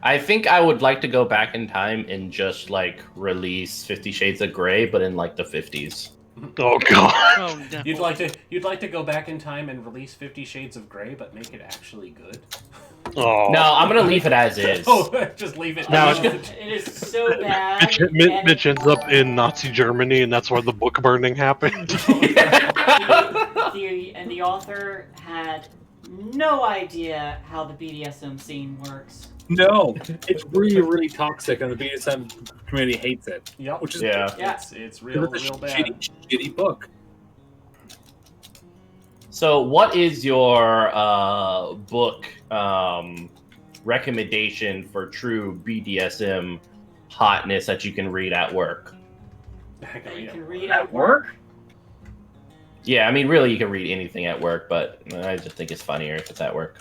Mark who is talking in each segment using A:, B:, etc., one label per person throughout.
A: I think I would like to go back in time and just like release 50 Shades of Grey, but in like the 50s.
B: Oh god.
C: Oh, no.
D: You'd like to go back in time and release 50 Shades of Grey, but make it actually good.
B: Oh.
A: No, I'm gonna leave it as is.
D: Oh, just leave it.
A: No,
E: It is so bad.
B: Mitch ends up in Nazi Germany, and that's where the book burning happened.
E: The author had no idea how the BDSM scene works.
F: No, it's really, really toxic, and the BDSM community hates it.
D: Yep.
F: Which is
E: Yeah.
D: It's real
F: it's a
D: bad.
F: shitty book.
A: So, what is your book recommendation for true BDSM hotness that you can read at work?
E: That you can read at work.
A: Yeah, I mean, really, you can read anything at work, but I just think it's funnier if it's at work.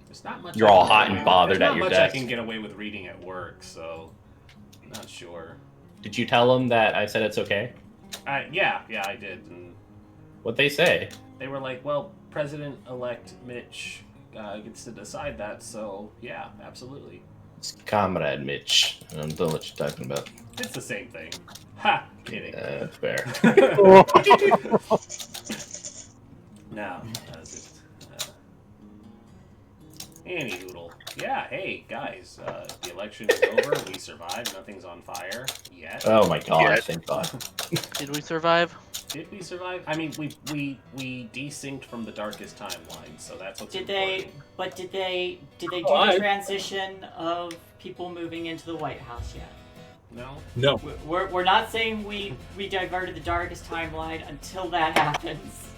D: There's not much.
A: You're all hot and bothered
D: There's
A: at your
D: not much
A: desk.
D: I can get away with reading at work, so I'm not sure.
A: Did you tell them that I said it's okay?
D: Yeah, I did. And
A: What'd they say?
D: they were like, "Well, President-elect Mitch gets to decide that, so yeah, absolutely."
A: It's Comrade Mitch. I don't know what you're talking about.
D: It's the same thing. Ha! Kidding.
A: That's fair.
D: No, that's just. Anyhoodle. Yeah, hey, guys, the election is over. We survived. Nothing's on fire yet.
A: Oh my god,
B: Yeah.
A: thank god.
C: Did we survive?
D: Did we survive? I mean, we desynced from the darkest timeline, so that's what's
E: Did
D: important.
E: they? But did they do
F: I-
E: the transition of people moving into the White House yet?
D: No?
F: No.
E: We're not saying we diverted the darkest timeline until that happens.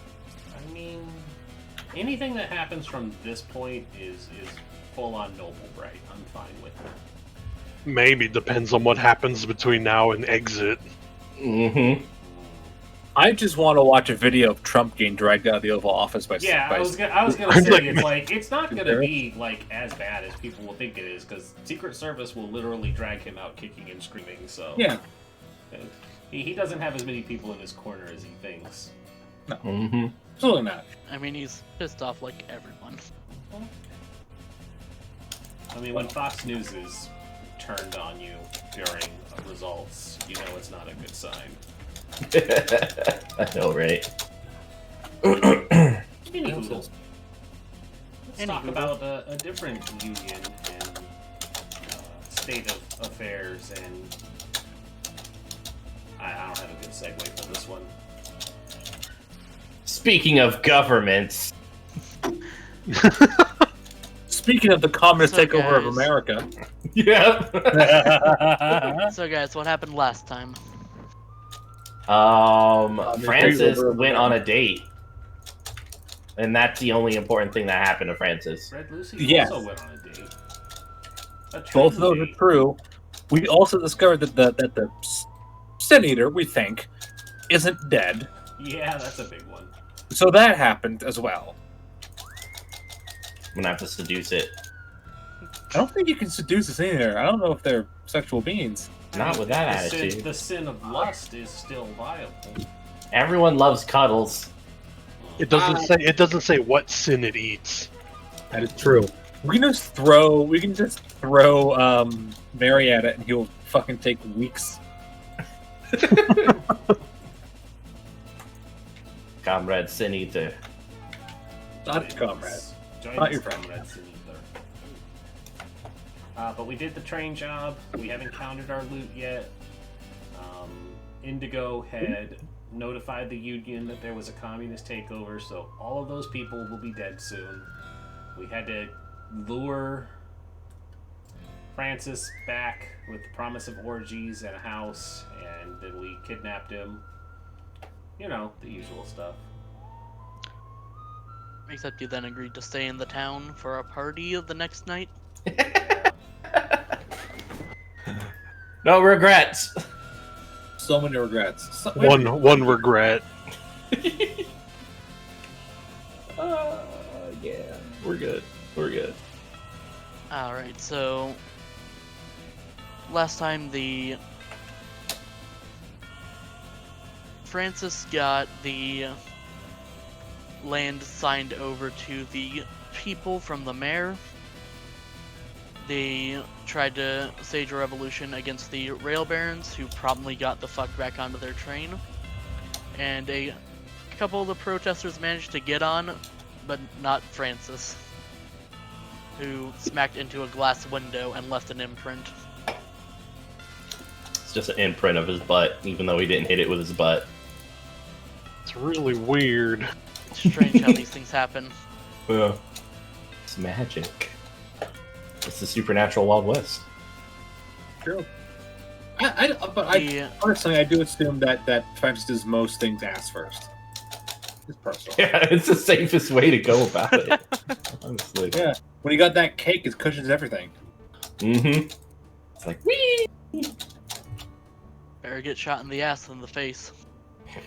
D: I mean, anything that happens from this point is full-on noble right. I'm fine with it.
B: Maybe depends on what happens between now and exit.
A: Mm-hmm.
F: I just want to watch a video of Trump getting dragged out of the Oval Office by.
D: Yeah,
F: by
D: I was gonna
B: I'm
D: say
B: like,
D: it's like it's not gonna be like as bad as people will think it is because Secret Service will literally drag him out kicking and screaming. So
F: Yeah.
D: he doesn't have as many people in his corner as he thinks.
A: Mm-hmm.
F: Absolutely not.
C: I mean, he's pissed off like everyone.
D: I mean, when Fox News is turned on you during results, you know it's not a good sign.
A: I know, right?
D: Anywho, let's talk about a different union and state of affairs, and I don't have a good segue for this one.
A: Speaking of governments,
F: Speaking of the communist
C: So,
F: takeover of
C: guys-
F: America.
A: yeah.
C: So, guys, what happened last time?
A: Francis went on a date, and that's the only important thing that happened to Francis.
D: Red Lucy
F: Yes.
D: also went on a date.
F: Both of those are true. We also discovered that the Sin Eater, we think, isn't dead.
D: Yeah, that's a big one.
F: So that happened as well.
A: I'm gonna have to seduce it.
F: I don't think you can seduce a Sin Eater. I don't know if they're sexual beings.
A: Not with that
D: The
A: attitude.
D: the sin of lust is still viable.
A: Everyone loves cuddles.
B: It doesn't say what sin it eats.
F: That is true. We can just throw Mary at it, and he'll fucking take weeks.
A: Comrade Sin Eater.
F: Not your comrade.
D: Join
F: Not
D: us,
F: your friend.
D: comrade Sin Eater. But we did the train job. We haven't counted our loot yet. Indigo had notified the Union that there was a communist takeover, so all of those people will be dead soon. We had to lure Francis back with the promise of orgies and a house, and then we kidnapped him. You know, the usual stuff.
C: Except you then agreed to stay in the town for a party the next night.
A: No regrets.
F: So many regrets.
B: One regret.
A: Yeah, we're good. We're good.
C: Alright, so last time the Francis got the land signed over to the people from the mayor. They tried to stage a revolution against the rail barons, who promptly got the fuck back onto their train. And a couple of the protesters managed to get on, but not Francis, who smacked into a glass window and left an imprint.
A: It's just an imprint of his butt, even though he didn't hit it with his butt.
B: It's really weird.
C: It's strange how these things happen.
A: Yeah. It's magic. It's the supernatural Wild West.
F: True. Personally, I do assume that Francis does most things ass first. It's personal.
A: Yeah, it's the safest way to go about it. Honestly.
F: Yeah. When you got that cake, it cushions everything.
A: Mm-hmm. It's like, whee!
C: Better get shot in the ass than the face.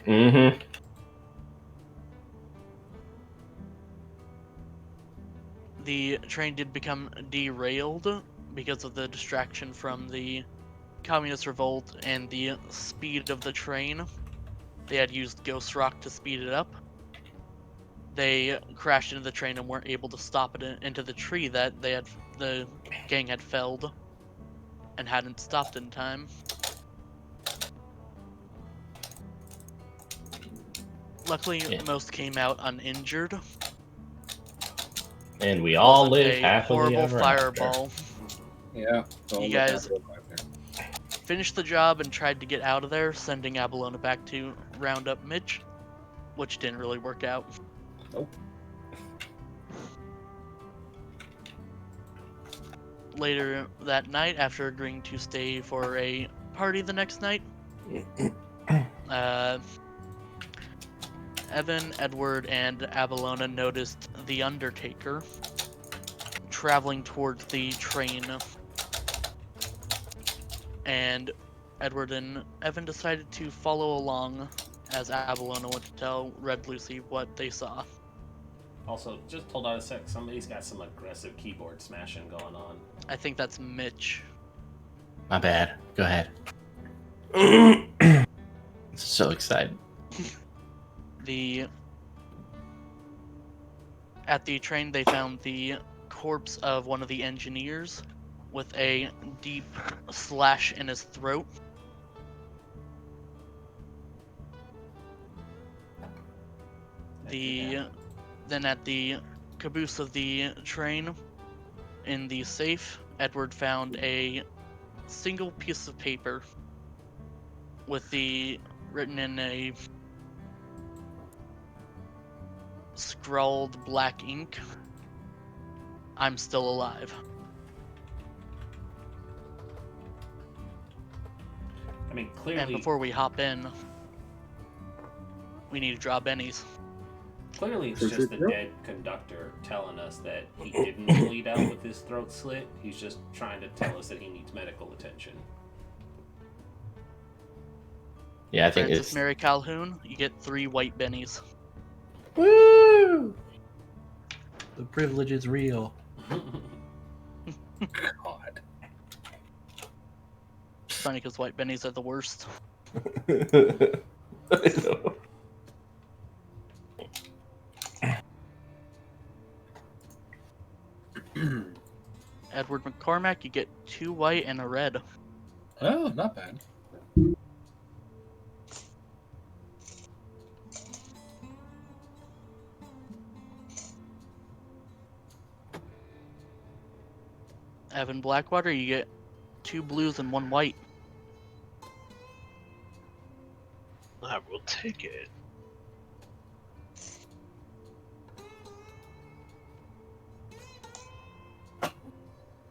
A: Mm-hmm.
C: The train did become derailed because of the distraction from the communist revolt and the speed of the train. They had used ghost rock to speed it up. They crashed into the train and weren't able to stop it into the tree that the gang had felled and hadn't stopped in time. Luckily, most came out uninjured.
A: And we all
C: Wasn't
A: live
C: a
A: happily
C: horrible
A: ever
C: fireball.
F: Yeah.
C: You guys finished the job and tried to get out of there, sending Abalona back to round up Mitch, which didn't really work out.
F: Nope.
C: Later that night, after agreeing to stay for a party the next night, Evan, Edward, and Abalona noticed the Undertaker traveling towards the train, and Edward and Evan decided to follow along as Abalona went to tell Red Lucy what they saw.
D: Also, just hold on a sec. Somebody's got some aggressive keyboard smashing going on.
C: I think that's Mitch.
A: My bad. Go ahead. So excited.
C: At the train, they found the corpse of one of the engineers with a deep slash in his throat. Then at the caboose of the train, in the safe, Edward found a single piece of paper with written in a scrawled black ink, "I'm still alive."
D: I mean, clearly.
C: And before we hop in, we need to draw Bennies.
D: Clearly, it's just the dead conductor telling us that he didn't bleed out with his throat slit. He's just trying to tell us that he needs medical attention.
A: Yeah, I think
C: Francis
A: it's...
C: Mary Calhoun, you get 3 white Bennies.
A: Woo! The privilege is real.
F: God.
C: It's funny because white Bennies are the worst.
A: I know.
C: Edward McCormack, you get 2 white and a red.
F: Oh, not bad.
C: Evan Blackwater, you get 2 blues and 1 white.
B: I will take it.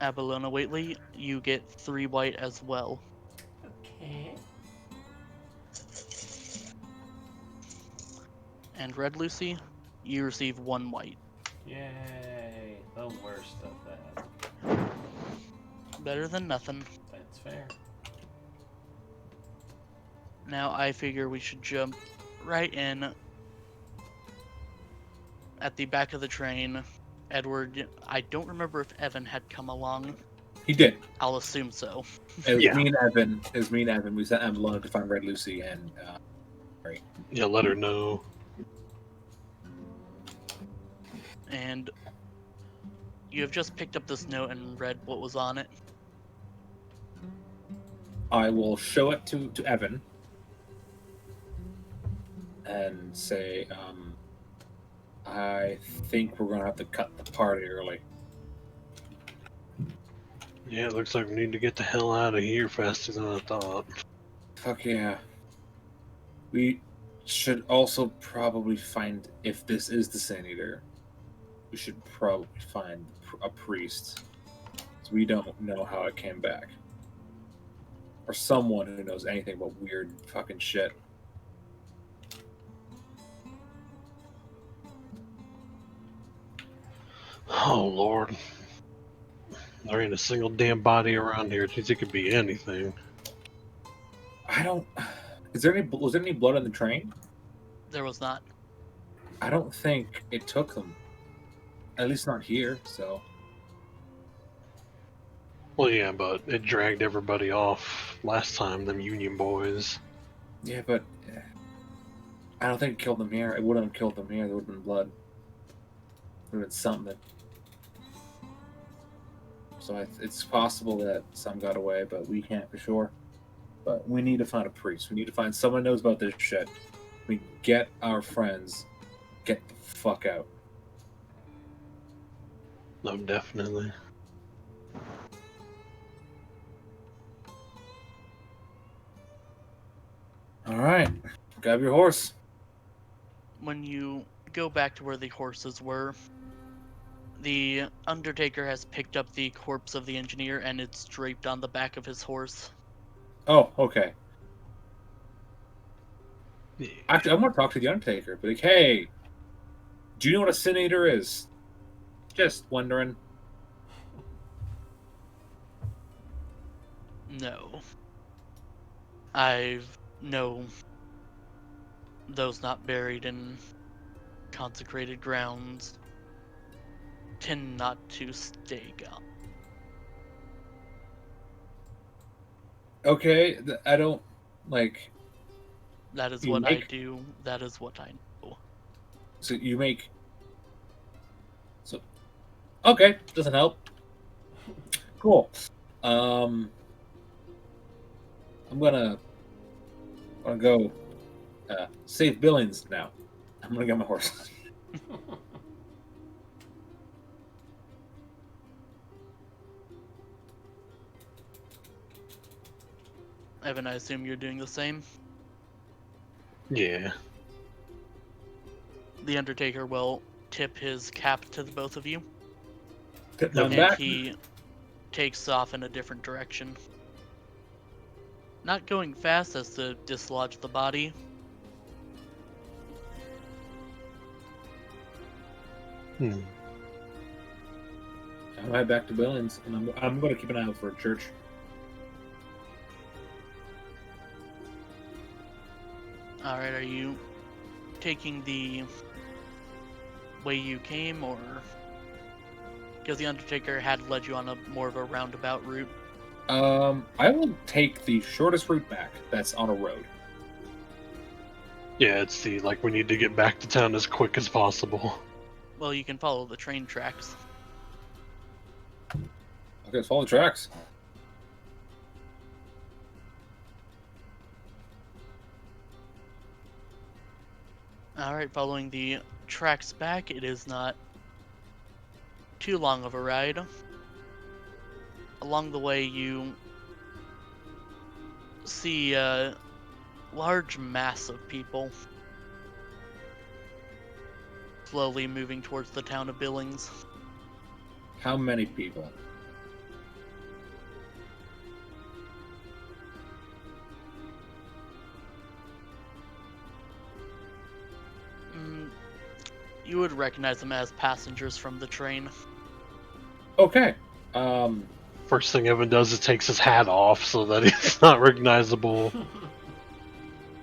C: Abalona Waitley, you get 3 white as well.
D: Okay.
C: And Red Lucy, you receive 1 white.
D: Yay. The worst of that.
C: Better than nothing.
D: That's fair.
C: Now I figure we should jump right in. At the back of the train, Edward, I don't remember if Evan had come along.
F: He did.
C: I'll assume so.
F: It was
B: Yeah.
F: me and Evan. It was me and Evan. We sent Avalon to find Red Lucy and
B: Yeah, let her know.
C: And You have just picked up this note and read what was on it.
F: I will show it to Evan and say, I think we're gonna have to cut the party early.
B: Yeah, it looks like we need to get the hell out of here faster than I thought.
F: Fuck yeah. We should also probably find, if this is the Sin Eater, we should probably find a priest. So we don't know how it came back. Or someone who knows anything about weird fucking shit.
B: Oh, Lord. There ain't a single damn body around here. It means it could be anything.
F: I don't... was there any blood on the train?
C: There was not.
F: I don't think it took them. At least not here, so...
B: Well, yeah, but it dragged everybody off last time, them Union boys.
F: Yeah, but... I don't think it killed them here. It wouldn't have killed them here. There would have been blood. There would have been something. So it's possible that some got away, but we can't for sure. But we need to find a priest. We need to find someone who knows about this shit. We get our friends, get the fuck out.
B: No, definitely.
F: Alright. Grab your horse.
C: When you go back to where the horses were, the Undertaker has picked up the corpse of the engineer and it's draped on the back of his horse.
F: Oh, okay.
B: Yeah.
F: Actually, I want to talk to the Undertaker. But like, hey, do you know what a Sin Eater is? Just wondering.
C: No. I know those not buried in consecrated grounds tend not to stay gone.
F: Okay, I don't, like...
C: That is
F: You
C: what
F: make-
C: I do. That is what I know.
F: So you make... So... Okay, doesn't help. Cool. I'm gonna go save Billings now. I'm gonna get my horse.
C: Evan, I assume you're doing the same?
B: Yeah.
C: The Undertaker will tip his cap to the both of you,
F: Get my
C: and
F: back.
C: he takes off in a different direction. Not going fast as to dislodge the body.
B: Hmm.
F: I'll head back to Billings, and I'm gonna keep an eye out for a church.
C: Alright, are you taking the way you came, or... Because the Undertaker had led you on a more of a roundabout route.
F: I will take the shortest route back that's on a road.
B: Yeah, it's the, like, we need to get back to town as quick as possible.
C: Well, you can follow the train tracks.
F: Okay, let's follow the tracks.
C: Alright, following the tracks back, it is not too long of a ride. Along the way, you see a large mass of people slowly moving towards the town of Billings.
F: How many people?
C: You would recognize them as passengers from the train.
F: Okay.
B: First thing Evan does is takes his hat off so that he's not recognizable.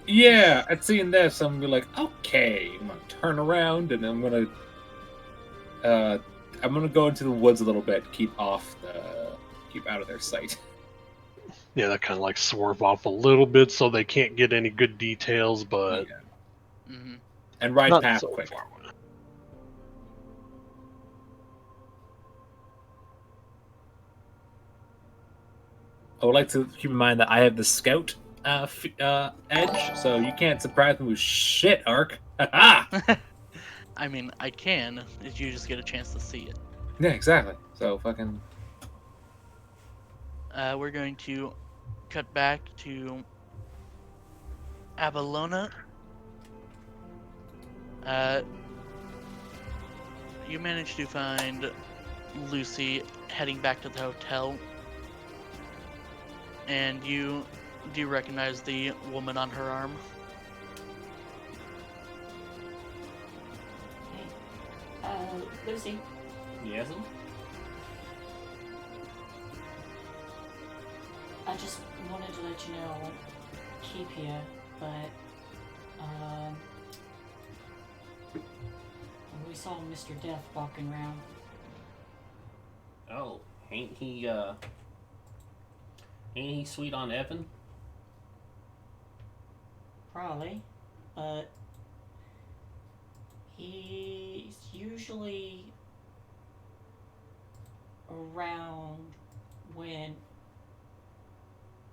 F: Yeah, at seeing this, I'm gonna be like, okay, I'm gonna turn around and I'm gonna go into the woods a little bit, keep out of their sight.
B: Yeah, that kind of like swerve off a little bit so they can't get any good details, but
F: Yeah.
C: Hmm.
F: And ride
B: not
F: past
B: so
F: quick.
B: far away.
F: I would like to keep in mind that I have the scout edge, so you can't surprise me with shit, Ark. Ha!
C: I mean, I can. You just get a chance to see it.
F: Yeah, exactly. So fucking.
C: We're going to cut back to Avalona. You managed to find Lucy heading back to the hotel, and you do recognize the woman on her arm.
E: Lucy.
D: Yes?
E: I just wanted to let you know I won't keep you, but we saw Mr. Death walking around.
D: Oh, ain't he sweet on Evan?
E: Probably, but he's usually around when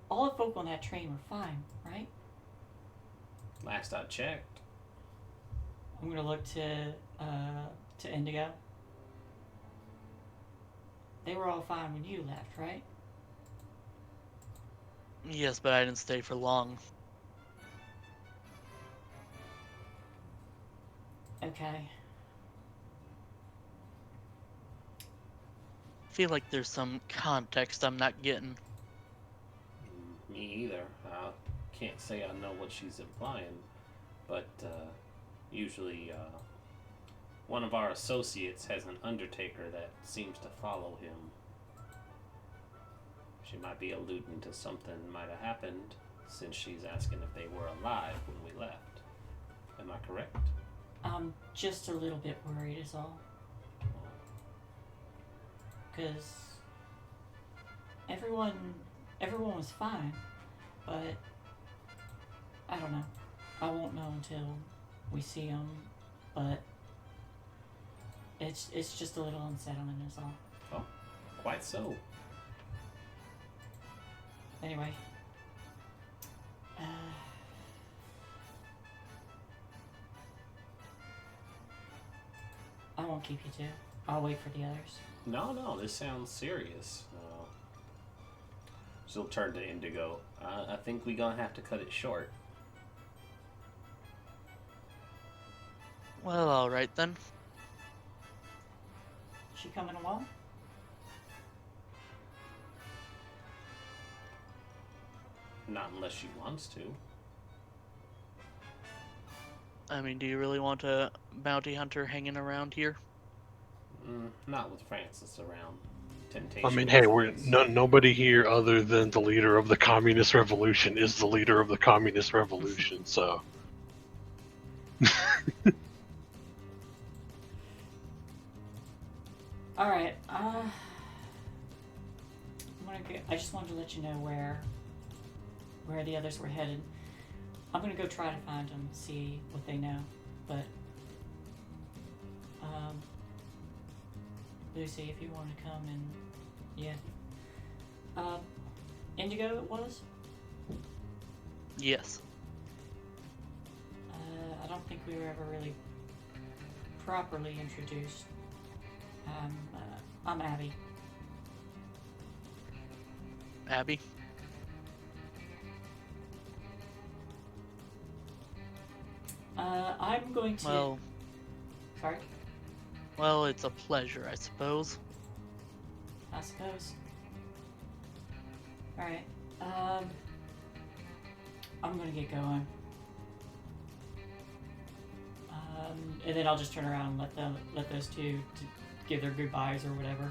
E: all the folk on that train were fine, right?
D: Last I checked.
E: I'm gonna look to Indigo. They were all fine when you left, right?
C: Yes, but I didn't stay for long.
E: Okay.
C: Feel like there's some context I'm not getting.
D: Me either. I can't say I know what she's implying, but usually one of our associates has an undertaker that seems to follow him. She might be alluding to something might have happened since she's asking if they were alive when we left. Am I correct?
E: I'm just a little bit worried is all. Because everyone was fine, but I don't know. I won't know until we see them, but it's just a little unsettling is all.
D: Oh, quite so.
E: Anyway, I won't keep you two. I'll wait for the others.
D: No, this sounds serious. She'll turn to Indigo. I think we're gonna have to cut it short.
C: Well, alright then.
E: She coming along?
D: Not unless she wants to.
C: I mean, do you really want a bounty hunter hanging around here?
D: Not with Francis around. Temptation.
B: I mean, hey, nobody here other than the leader of the Communist Revolution is the leader of the Communist Revolution, so.
E: Alright, I just wanted to let you know where the others were headed. I'm gonna go try to find them, see what they know, but Lucy, if you want to come and Indigo it was?
C: Yes.
E: I don't think we were ever really properly introduced. I'm Abby.
C: Abby?
E: I'm going to...
C: Well...
E: Sorry?
C: Well, it's a pleasure, I suppose.
E: I suppose. Alright. I'm gonna get going. And then I'll just turn around and let those two give their goodbyes or whatever.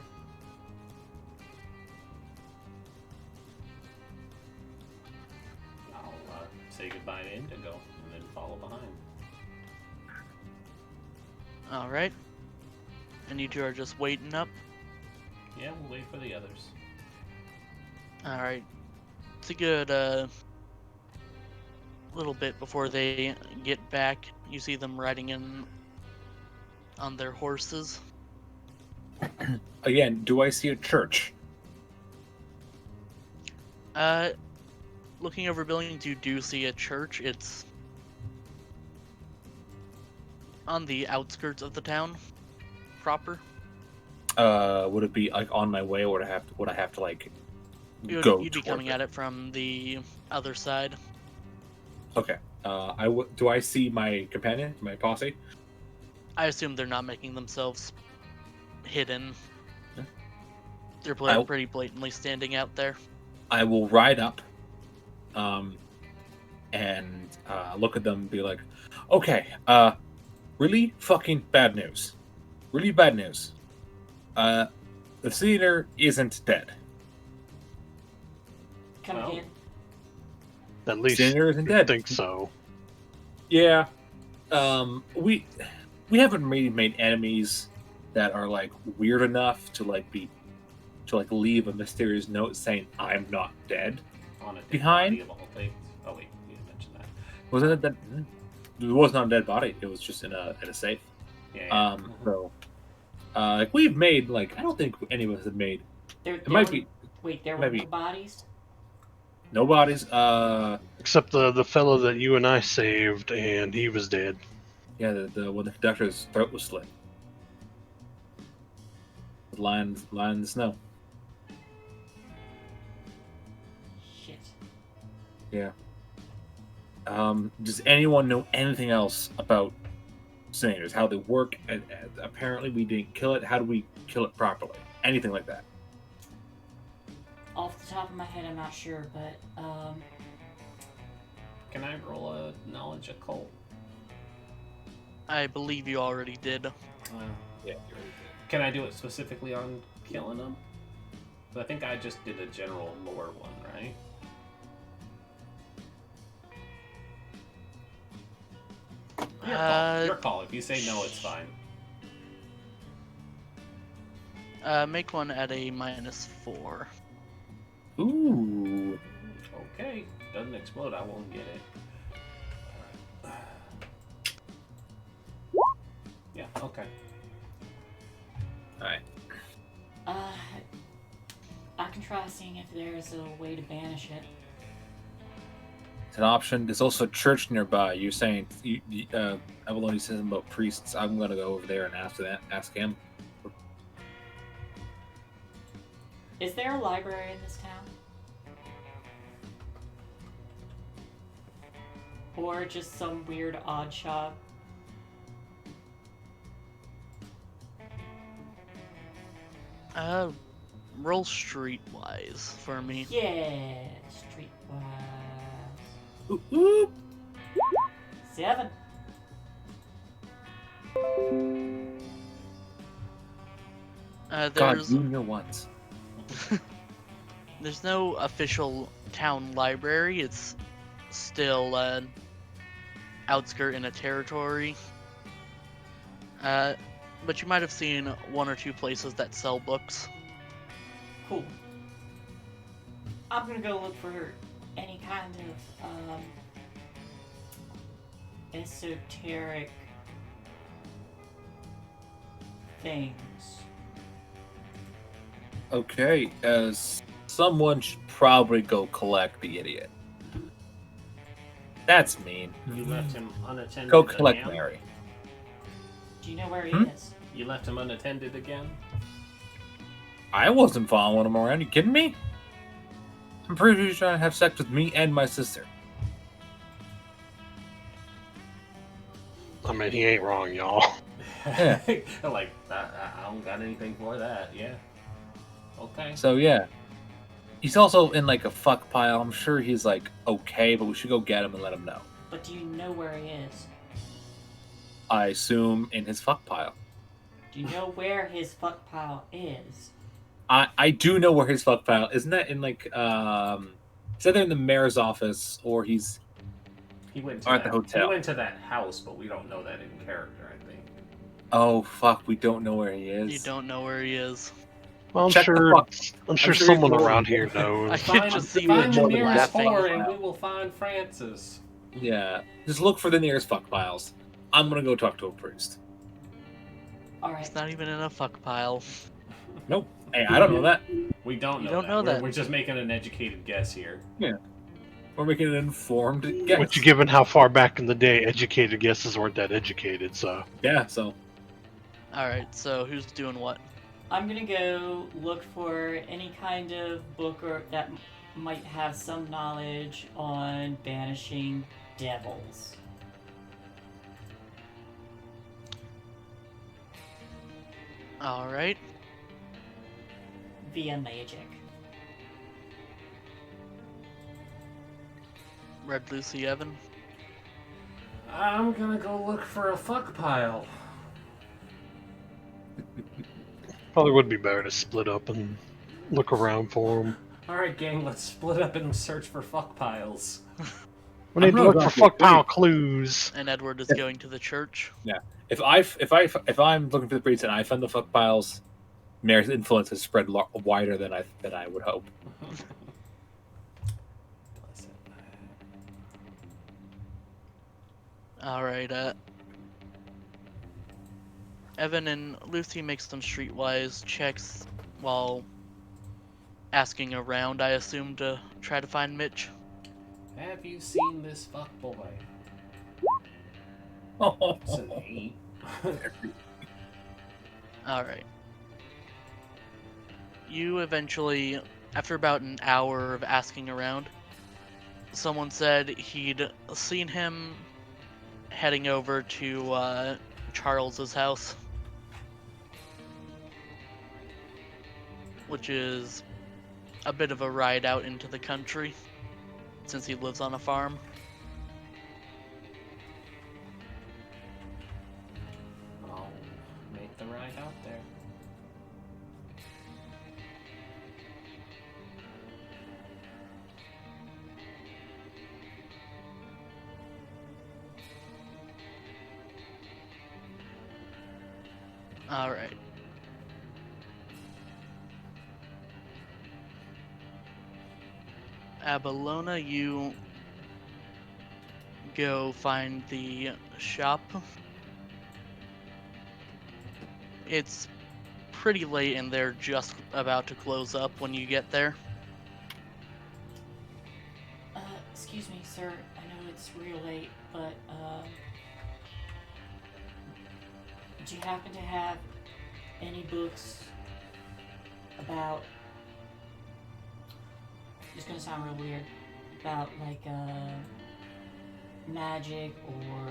D: I'll say goodbye to Indigo and then follow behind.
C: Alright. And you two are just waiting up?
D: Yeah, we'll wait for the others.
C: Alright. It's a good, little bit before they get back. You see them riding in on their horses.
F: Again, do I see a church?
C: Looking over buildings, you do see a church. It's on the outskirts of the town proper.
F: Would it be like on my way, or would I have to like go?
C: You'd be coming at it from the other side.
F: Okay. Do I see my companion, my posse?
C: I assume they're not making themselves hidden.
F: Yeah.
C: They're pretty blatantly standing out there.
F: I will ride up, and look at them and be like, okay, really fucking bad news. Really bad news. The senator isn't dead.
E: Come
D: Well,
E: again.
B: At least
F: Senator isn't
B: I
F: dead.
B: think so.
F: Yeah. We haven't made enemies that are like weird enough to leave a mysterious note saying I'm not dead.
D: On a dead
F: Behind?
D: body of all things. Oh wait, you didn't mention that.
F: Wasn't it that? It was not a dead body. It was just in a safe.
D: Yeah.
F: So, like we've made I don't think any of us have made.
E: There
F: might
E: were-
F: be-
E: Wait, there were
F: maybe.
E: no bodies?
F: No bodies.
B: Except the fellow that you and I saved, and he was dead.
F: Yeah, the when the conductor's throat was slit. Lying in the snow.
E: Shit.
F: Yeah. Does anyone know anything else about senators? How they work? And apparently we didn't kill it. How do we kill it properly? Anything like that?
E: Off the top of my head, I'm not sure, but
D: Can I roll a knowledge occult?
C: I believe you already did.
F: Yeah.
D: Can I do it specifically on killing them? I think I just did a general lore one, right? Your call. Your call. If you say no, it's fine.
C: Make one at a -4.
F: Ooh.
D: Okay. Doesn't explode, I won't get it. Yeah, okay.
F: All right.
E: I can try seeing if there's a way to banish it.
F: It's an option. There's also a church nearby. You're saying Avalone says something about priests. I'm gonna go over there and ask him.
E: Is there a library in this town? Or just some weird odd shop?
C: Roll streetwise for me.
E: Yeah, streetwise.
F: Ooh, ooh.
E: 7.
F: God,
C: There's
F: you know once.
C: there's no official town library. It's still outskirt in a territory. But you might have seen one or two places that sell books.
E: Cool. I'm gonna go look for any kind of esoteric things.
F: Okay, as someone should probably go collect the idiot. That's mean.
D: You left him unattended
F: Go collect
D: again?
F: Mary.
E: Do you know where he
F: Hmm?
E: is?
D: You left him unattended again?
F: I wasn't following him around. You kidding me? I'm pretty sure he's trying to have sex with me and my sister.
B: I mean, he ain't wrong, y'all.
F: Yeah.
D: Like, I don't got anything for that, yeah. Okay.
F: So yeah, he's also in like a fuck pile. I'm sure he's like okay, but we should go get him and let him know.
E: But do you know where he is?
F: I assume in his fuck pile.
E: Do you know where his fuck pile is?
F: I do know where his fuck pile isn't. That in like it's either in the mayor's office or he's
D: He went to
F: or at
D: that,
F: the hotel.
D: He went to that house, but we don't know that in character, I think.
F: Oh fuck, we don't know where he is.
C: You don't know where he is.
B: Well,
F: Check the fuck.
B: I'm sure
F: sure
B: someone
F: he's
B: around here knows.
C: I can just see
D: find
C: Mitch
D: the nearest
C: laughing.
D: four and we will find Francis.
F: Yeah, just look for the nearest fuck piles. I'm gonna go talk to a priest.
E: Alright.
C: It's not even in a fuck pile.
F: Nope. Hey, I don't know that.
D: We don't
C: You
D: know
C: don't
D: that.
C: know that.
D: We're just making an educated guess here.
F: We're making an informed guess.
B: Which, given how far back in the day educated guesses weren't that educated, so.
F: Yeah, so
C: Alright, so who's doing what?
E: I'm gonna go look for any kind of book or that might have some knowledge on banishing devils.
C: Alright.
E: Via magic.
C: Red Lucy Evan.
D: I'm gonna go look for a fuck pile.
B: Probably would be better to split up and look around for them.
D: Alright, gang, let's split up and search for fuck piles.
B: We need to
F: not
B: look
F: going
B: for
F: to
B: fuck
F: agree.
B: pile clues.
C: And Edward is
F: Yeah.
C: going to the church.
F: if I'm looking for the priest and I find the fuck piles, Mary's influence has spread wider than I would hope.
C: Alright, Evan and Lucy make some streetwise checks while asking around, I assume, to try to find Mitch.
D: Have you seen this fuck boy? It's an 8.
C: Alright. You eventually, after about an hour of asking around, someone said he'd seen him heading over to Charles's house, which is a bit of a ride out into the country since he lives on a farm.
D: I'll make the ride out there.
C: Alright. Abalona, you go find the shop. It's pretty late and they're just about to close up when you get there.
E: Excuse me, sir. I know it's real late, but do you happen to have any books about? It's gonna sound real weird. About like magic or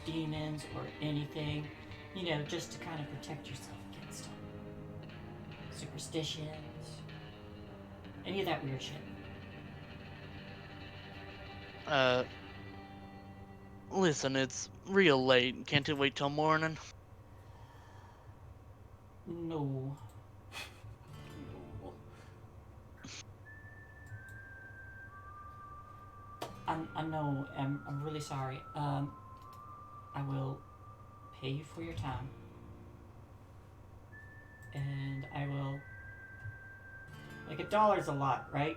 E: demons or anything, you know, just to kind of protect yourself against them. Superstitions, any of that weird shit.
C: Listen, it's real late. Can't it wait till morning?
E: No. I know. I'm really sorry. I will pay you for your time, and I will. Like $1's a lot, right?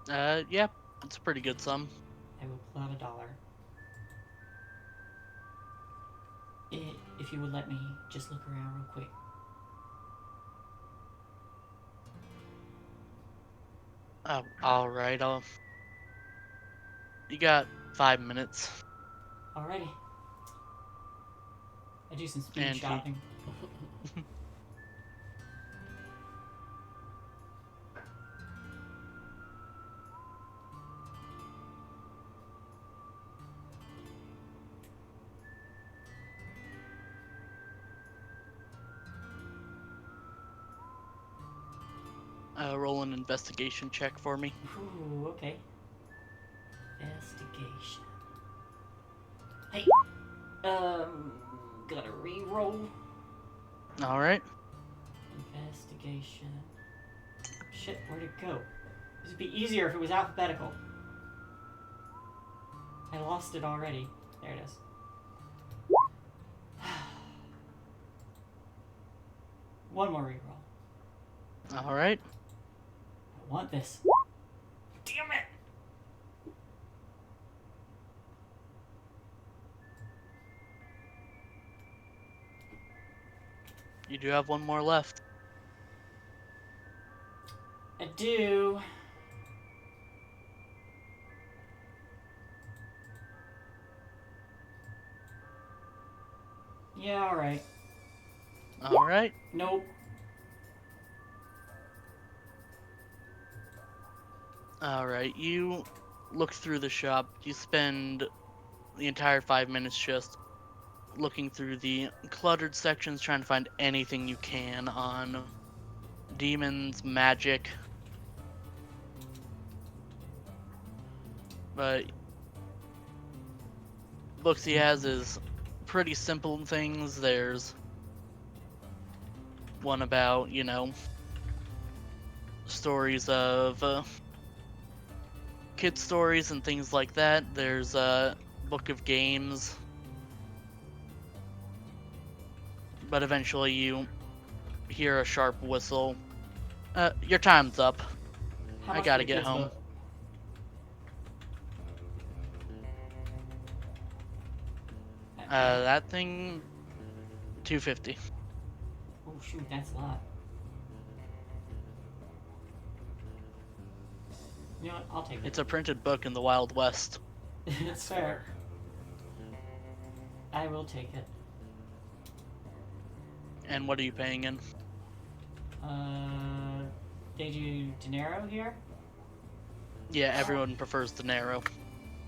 C: Yeah, it's a pretty good sum.
E: I will pull out $1. If you would let me just look around real quick.
C: Alright, you got 5 minutes.
E: Alrighty. I do some speed
C: And
E: shopping.
C: Roll an investigation check for me.
E: Ooh, okay. Investigation. Hey, gotta re-roll.
C: Alright.
E: Investigation. Shit, where'd it go? This would be easier if it was alphabetical. I lost it already. There it is. One more reroll.
C: Alright.
E: I want this. Damn it!
C: You do have one more left.
E: I do. Yeah, alright.
C: Alright.
E: Nope.
C: Alright, you look through the shop. You spend the entire 5 minutes just looking through the cluttered sections, trying to find anything you can on demons, magic. But books he has is pretty simple things. There's one about, stories of kid stories and things like that. There's a book of games. But eventually you hear a sharp whistle. Your time's up.
E: How
C: I
E: much
C: gotta
E: for the
C: get
E: kids'
C: home.
E: book?
C: That thing, $250.
E: Oh shoot, that's a lot. You know what? I'll take it.
C: It's a printed book in the Wild West.
E: It's fair. I will take it.
C: And what are you paying in?
E: They do dinero here?
C: Yeah, everyone prefers dinero.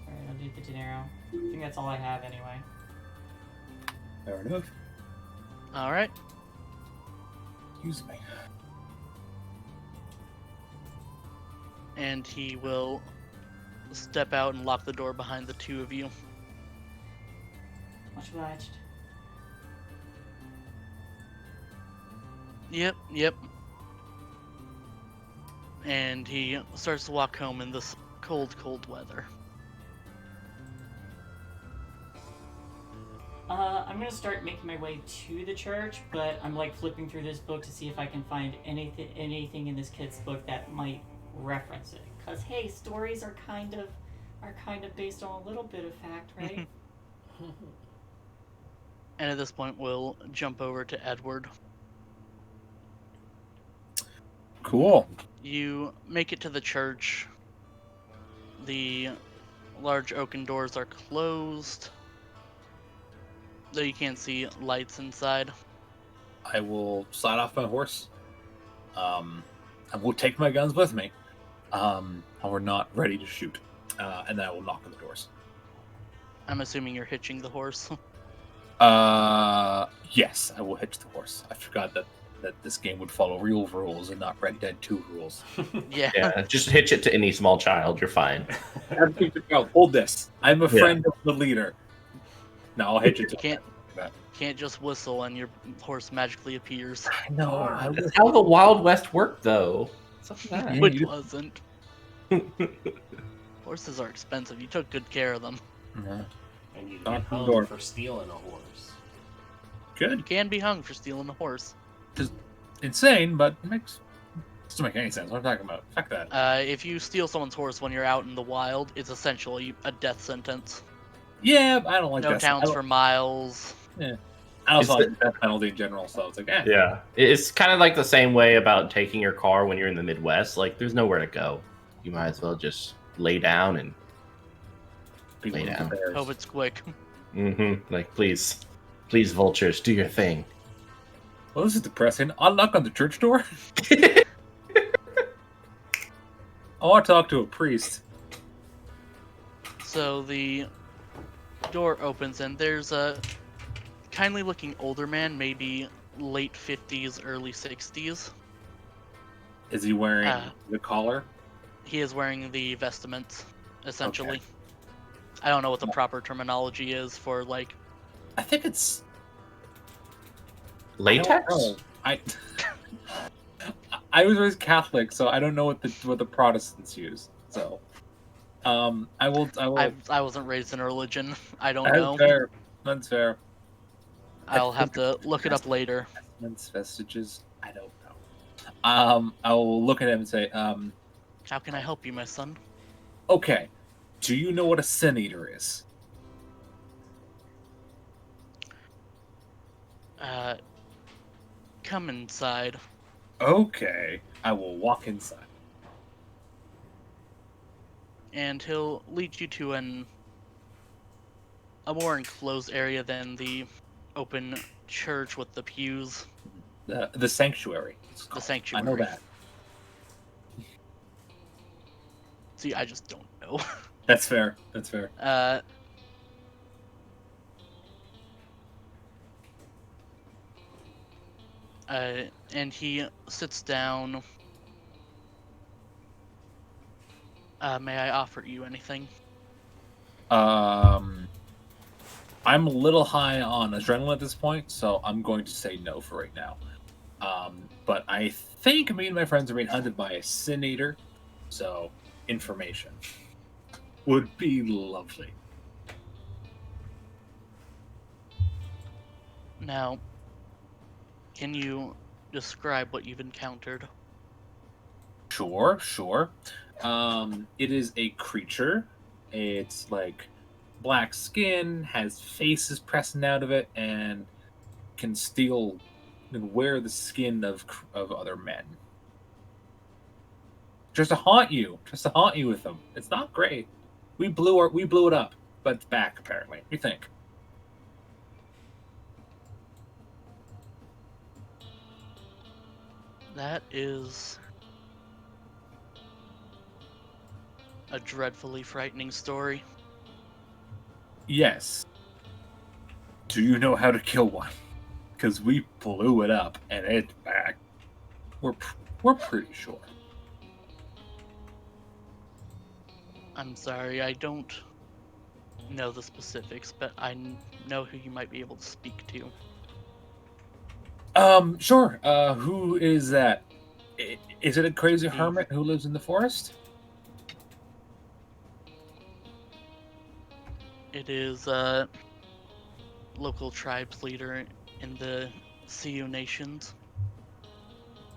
E: Alright, I'll do the dinero. I think that's all I have anyway.
F: Fair enough.
C: Alright.
F: Excuse me.
C: And he will step out and lock the door behind the two of you.
E: Much obliged.
C: Yep. And he starts to walk home in this cold weather.
E: I'm gonna start making my way to the church, but I'm like flipping through this book to see if I can find anything in this kid's book that might reference it. Cause hey, stories are kind of based on a little bit of fact, right?
C: And at this point, we'll jump over to Edward.
F: Cool.
C: You make it to the church. The large oaken doors are closed, though you can't see lights inside.
F: I will slide off my horse. I will take my guns with me. And we're not ready to shoot. And then I will knock on the doors.
C: I'm assuming you're hitching the horse.
F: Yes, I will hitch the horse. I forgot that this game would follow real rules and not Red Dead 2 rules.
C: Yeah.
A: Yeah, just hitch it to any small child. You're fine.
F: Hold this. I'm a friend of the leader. No, I'll hitch it to
C: Can't just whistle and your horse magically appears.
F: No,
A: That's how the Wild West worked, though. Something like that.
C: Which wasn't. Horses are expensive. You took good care of them.
F: Yeah.
D: And you
F: Knock
D: get
F: on the
D: hung
F: door.
D: for stealing a horse.
C: You
F: Good.
C: can be hung for stealing a horse.
F: Insane, but it doesn't make any sense. What am I talking about? Fuck that.
C: If you steal someone's horse when you're out in the wild, it's essentially a death sentence.
F: Yeah, I don't like
C: No
F: that.
C: towns for miles.
F: I also
A: It's
F: like the death penalty in general, so it's like, eh.
A: Yeah, it's kind of like the same way about taking your car when you're in the Midwest. Like, there's nowhere to go. You might as well just lay down and
F: People
A: lay
F: with
A: down.
F: bears.
C: Hope it's quick.
A: Like, please, vultures, do your thing.
F: Well, this is depressing. I'll knock on the church door. I want to talk to a priest.
C: So the door opens and there's a kindly looking older man, maybe late 50s, early 60s.
F: Is he wearing the collar?
C: He is wearing the vestments, essentially.
F: Okay.
C: I don't know what the proper terminology is for, like...
F: I think it's
A: Latex?
F: I was raised Catholic, so I don't know what the Protestants use. So, I will.
C: I wasn't raised in a religion. I don't
F: That's
C: know.
F: fair. That's fair.
C: I'll have to look it up later.
F: Vestiges. I don't know. I will look at him and say,
C: How can I help you, my son?
F: okay, do you know what a sin eater is?
C: come inside.
F: Okay, I will walk inside.
C: And he'll lead you to a more enclosed area than the open church with the pews,
F: The sanctuary. It's
C: the
F: called.
C: sanctuary.
F: I know that.
C: See, I just don't know.
F: That's fair. That's fair.
C: And he sits down. May I offer you anything?
F: I'm a little high on adrenaline at this point, so I'm going to say no for right now. But I think me and my friends are being hunted by a sin eater, so information would be lovely.
C: Now, can you describe what you've encountered?
F: Sure, sure. It is a creature. It's like black skin, has faces pressing out of it, and can steal and wear the skin of other men. Just to haunt you with them. It's not great. We blew it up, but it's back apparently. What do you think?
C: That is a dreadfully frightening story.
F: Yes. Do you know how to kill one? Because we blew it up and it's back. We're pretty sure.
C: I'm sorry, I don't know the specifics, but I know who you might be able to speak to.
F: Sure. Who is that? Is it a crazy hermit who lives in the forest?
C: It is a local tribes leader in the Sioux Nations.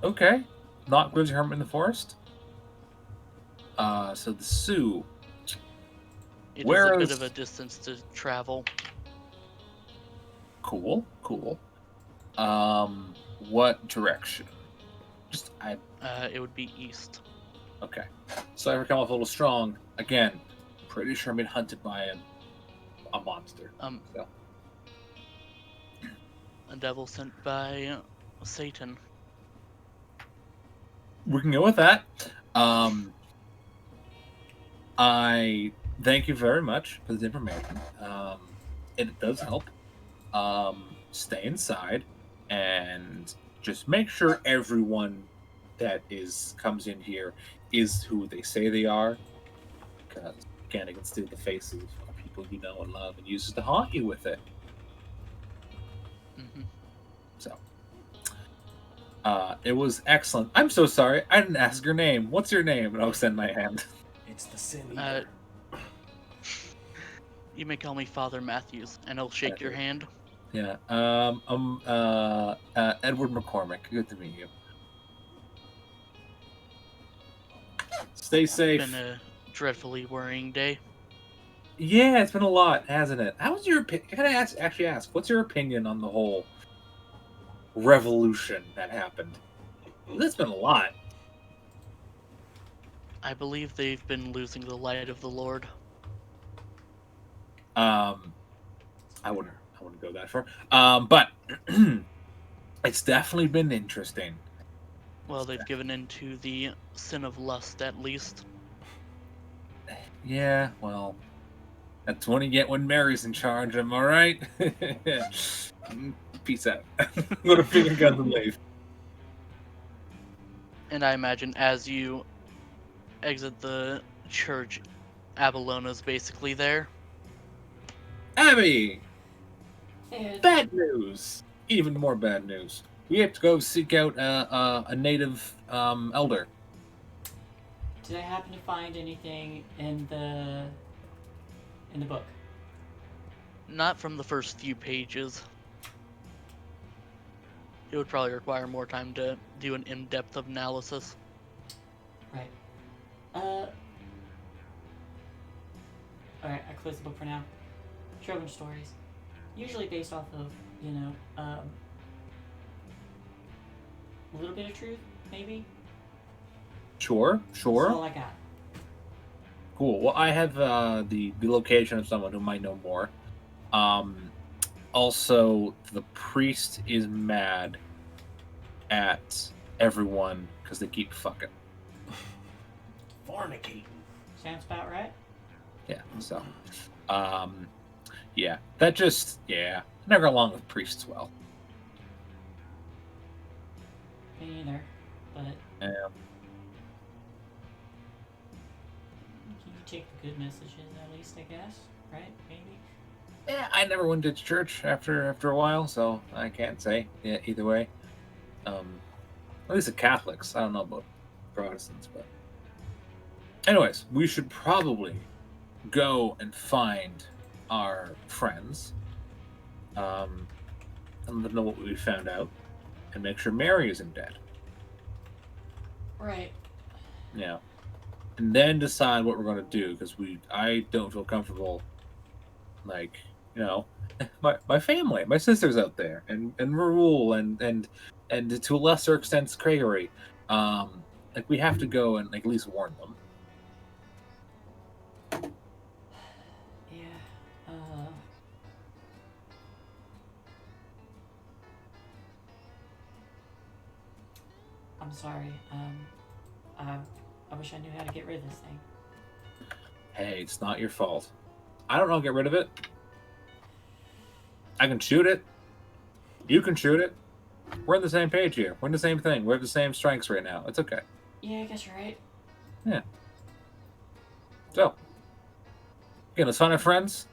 F: Okay. Not crazy hermit in the forest? So the Sioux.
C: It
F: Where
C: is a bit
F: is-
C: of a distance to travel.
F: Cool. What direction?
C: It would be east.
F: Okay. So I come off a little strong. Again, pretty sure I'm being hunted by a monster. So.
C: A devil sent by Satan.
F: We can go with that. I thank you very much for this information. It does help. Stay inside and just make sure everyone that comes in here is who they say they are. Because again, it can steal the faces of people you know and love and uses to haunt you with it.
C: Mm-hmm.
F: So, it was excellent. I'm so sorry. I didn't ask your name. What's your name? And I'll extend my hand.
D: It's the sin eater.
C: You may call me Father Matthews, and I'll shake your hand.
F: Yeah. Edward McCormick. Good to meet you. Stay safe.
C: It's been a dreadfully worrying day.
F: Yeah, it's been a lot, hasn't it? How was your opinion? I gotta actually ask, what's your opinion on the whole revolution that happened? That's been a lot.
C: I believe they've been losing the light of the Lord.
F: I wouldn't go that far. But it's definitely been interesting.
C: Well, they've given in to the sin of lust, at least.
F: Yeah, well, that's what you get when Mary's in charge. Am I right? Peace out. I'm gonna finger guns and leave.
C: And I imagine as you exit the church, Abelona's basically there.
F: Abby,
E: And
F: bad news. Even more bad news. We have to go seek out a native elder.
E: did I happen to find anything in the book?
C: Not from the first few pages. It would probably require more time to do an in-depth analysis.
E: Right. Alright, I close the book for now. Children's stories. Usually based off of, A little bit of truth, maybe?
F: Sure.
E: That's all I got.
F: Cool. Well, I have the location of someone who might know more. Also, the priest is mad at everyone because they keep fucking.
D: Fornicating.
E: Sounds about right.
F: Yeah. So, yeah. That just never got along with priests well.
E: Me either. But
F: Yeah.
E: you take the good messages at least, I guess. Right? Maybe.
F: Yeah, I never went to church after a while, so I can't say either way. At least the Catholics. I don't know about Protestants, but anyways, we should probably go and find our friends, and let them know what we found out, and make sure Mary isn't dead.
E: Right.
F: Yeah, and then decide what we're going to do because I don't feel comfortable, like my family, my sister's out there, and Raoul, and to a lesser extent Gregory. Like we have to go and like at least warn them.
E: Yeah. I'm sorry. I wish I knew how to get rid of this thing.
F: Hey, it's not your fault. I don't know how to get rid of it. I can shoot it. You can shoot it. We're on the same page here. We're in the same thing. We have the same strengths right now. It's okay.
E: Yeah, I guess you're right.
F: Yeah. So, again, let's find our friends.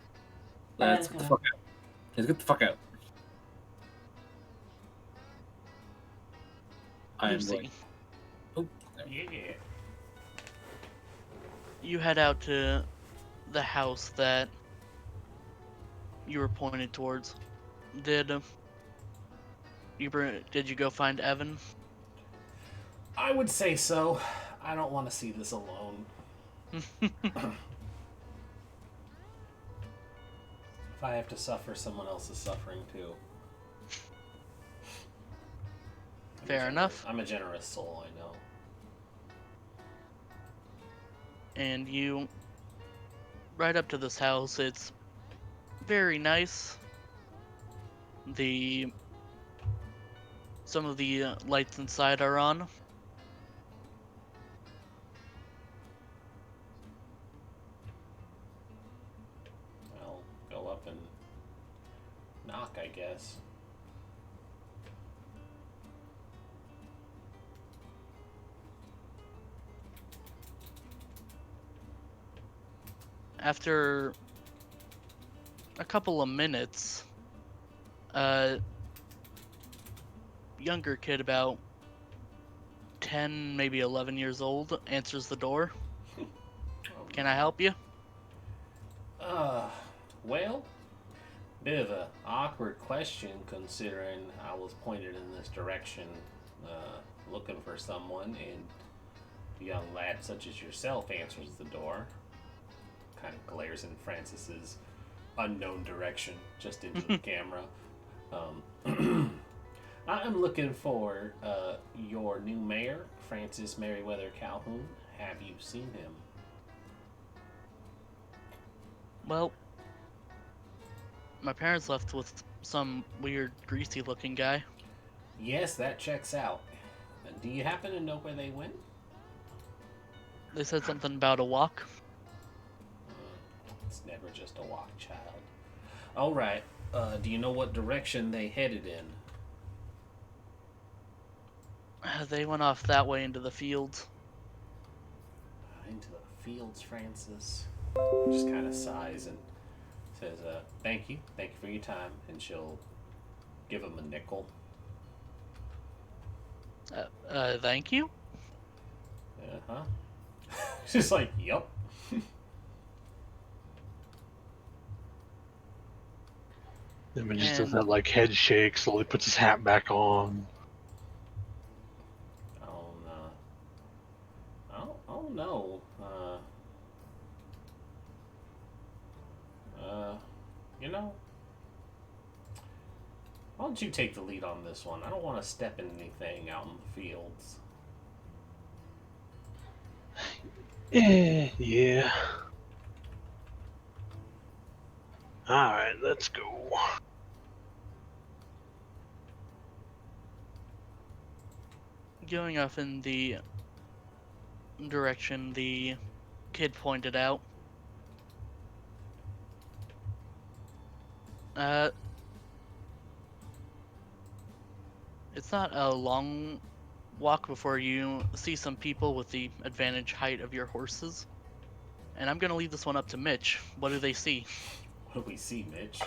F: Let's get the fuck out. Let's get the fuck out. I am
C: Lucy,
F: going. Oh,
D: Yeah.
C: you head out to the house that you were pointed towards. Did you go find Evan?
D: I would say so. I don't want to see this alone. If I have to suffer, someone else is suffering too.
C: Fair enough.
D: I'm a generous soul, I know.
C: And you ride up to this house. It's very nice. Some of the lights inside are on.
D: I'll go up and knock, I guess.
C: After a couple of minutes, a younger kid about 10, maybe 11 years old answers the door. Can I help you?
D: Well, bit of an awkward question considering I was pointed in this direction looking for someone, and a young lad such as yourself answers the door. Kind of glares in Francis's unknown direction, just into the camera. I'm looking for your new mayor, Francis Merriweather Calhoun. Have you seen him?
C: Well, my parents left with some weird, greasy-looking guy.
D: Yes, that checks out. Do you happen to know where they went?
C: They said something about a walk.
D: It's never just a walk, child. All right. Do you know what direction they headed in?
C: They went off that way into the fields.
D: Into the fields, Francis. Just kind of sighs and says, thank you for your time, and she'll give him a nickel.
C: Thank you?
D: Uh-huh. She's like, yup.
B: And then just does that like head shake, slowly puts his hat back on.
D: Oh no. You know, I'll don't you take the lead on this one? I don't want to step in anything out in the fields.
B: Yeah. Alright, let's go.
C: Going off in the direction the kid pointed out. It's not a long walk before you see some people with the advantage height of your horses. And I'm gonna leave this one up to Mitch. What do they see?
D: What do we see, Mitch?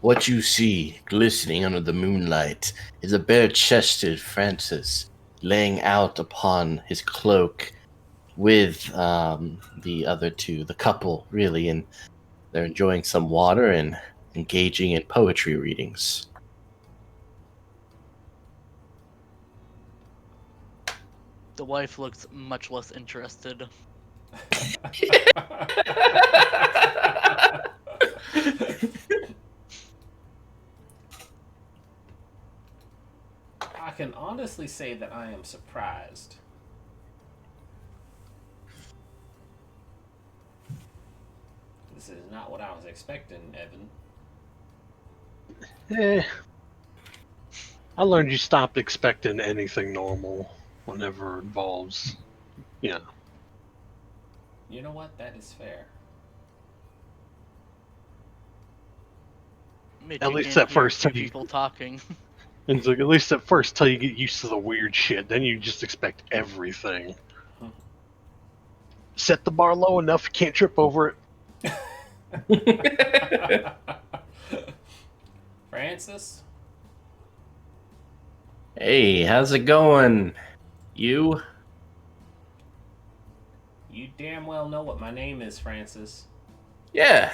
A: What you see glistening under the moonlight is a bare-chested Francis laying out upon his cloak with the other two, the couple, really, and they're enjoying some water and engaging in poetry readings.
C: The wife looks much less interested.
D: I can honestly say that I am surprised. This is not what I was expecting, Evan.
B: I learned you stopped expecting anything normal whenever it involves, you know.
D: You know what? That is fair.
C: Mitch,
B: At
C: you
B: least
C: can't
B: at
C: hear
B: first,
C: two
B: have you-
C: people talking.
B: And it's like, at least at first, till you get used to the weird shit, then you just expect everything. Set the bar low enough, you can't trip over it.
D: Francis?
A: Hey, how's it going? You?
D: You damn well know what my name is, Francis.
A: Yeah.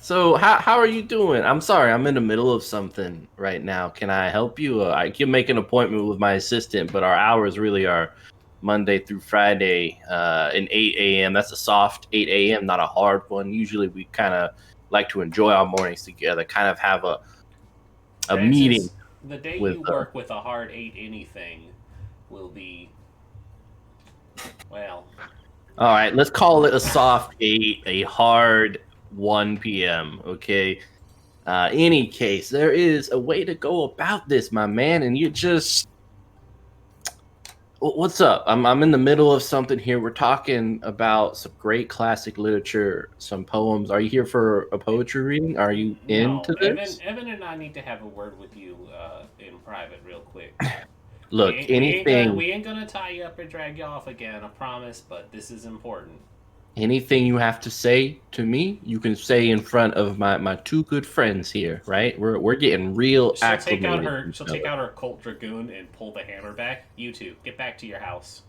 A: So how are you doing? I'm sorry, I'm in the middle of something right now. Can I help you? I can make an appointment with my assistant, but our hours really are Monday through Friday, in 8 a.m. That's a soft 8 a.m., not a hard one. Usually we kind of like to enjoy our mornings together, kind of have a
D: Francis,
A: meeting.
D: The day
A: with,
D: you work with a hard 8 anything will be, well...
A: All right, let's call it a soft 8, a hard 1 p.m., okay? Any case, there is a way to go about this, my man, and you just... What's up? I'm in the middle of something here. We're talking about some great classic literature, some poems. Are you here for a poetry reading? Are you into this?
D: Evan and I need to have a word with you in private real quick.
A: Look, anything...
D: We ain't gonna tie you up or drag you off again, I promise, but this is important.
A: Anything you have to say to me, you can say in front of my two good friends here, right? We're getting real acclimated.
D: She'll take out her Colt Dragoon and pull the hammer back. You two, get back to your house.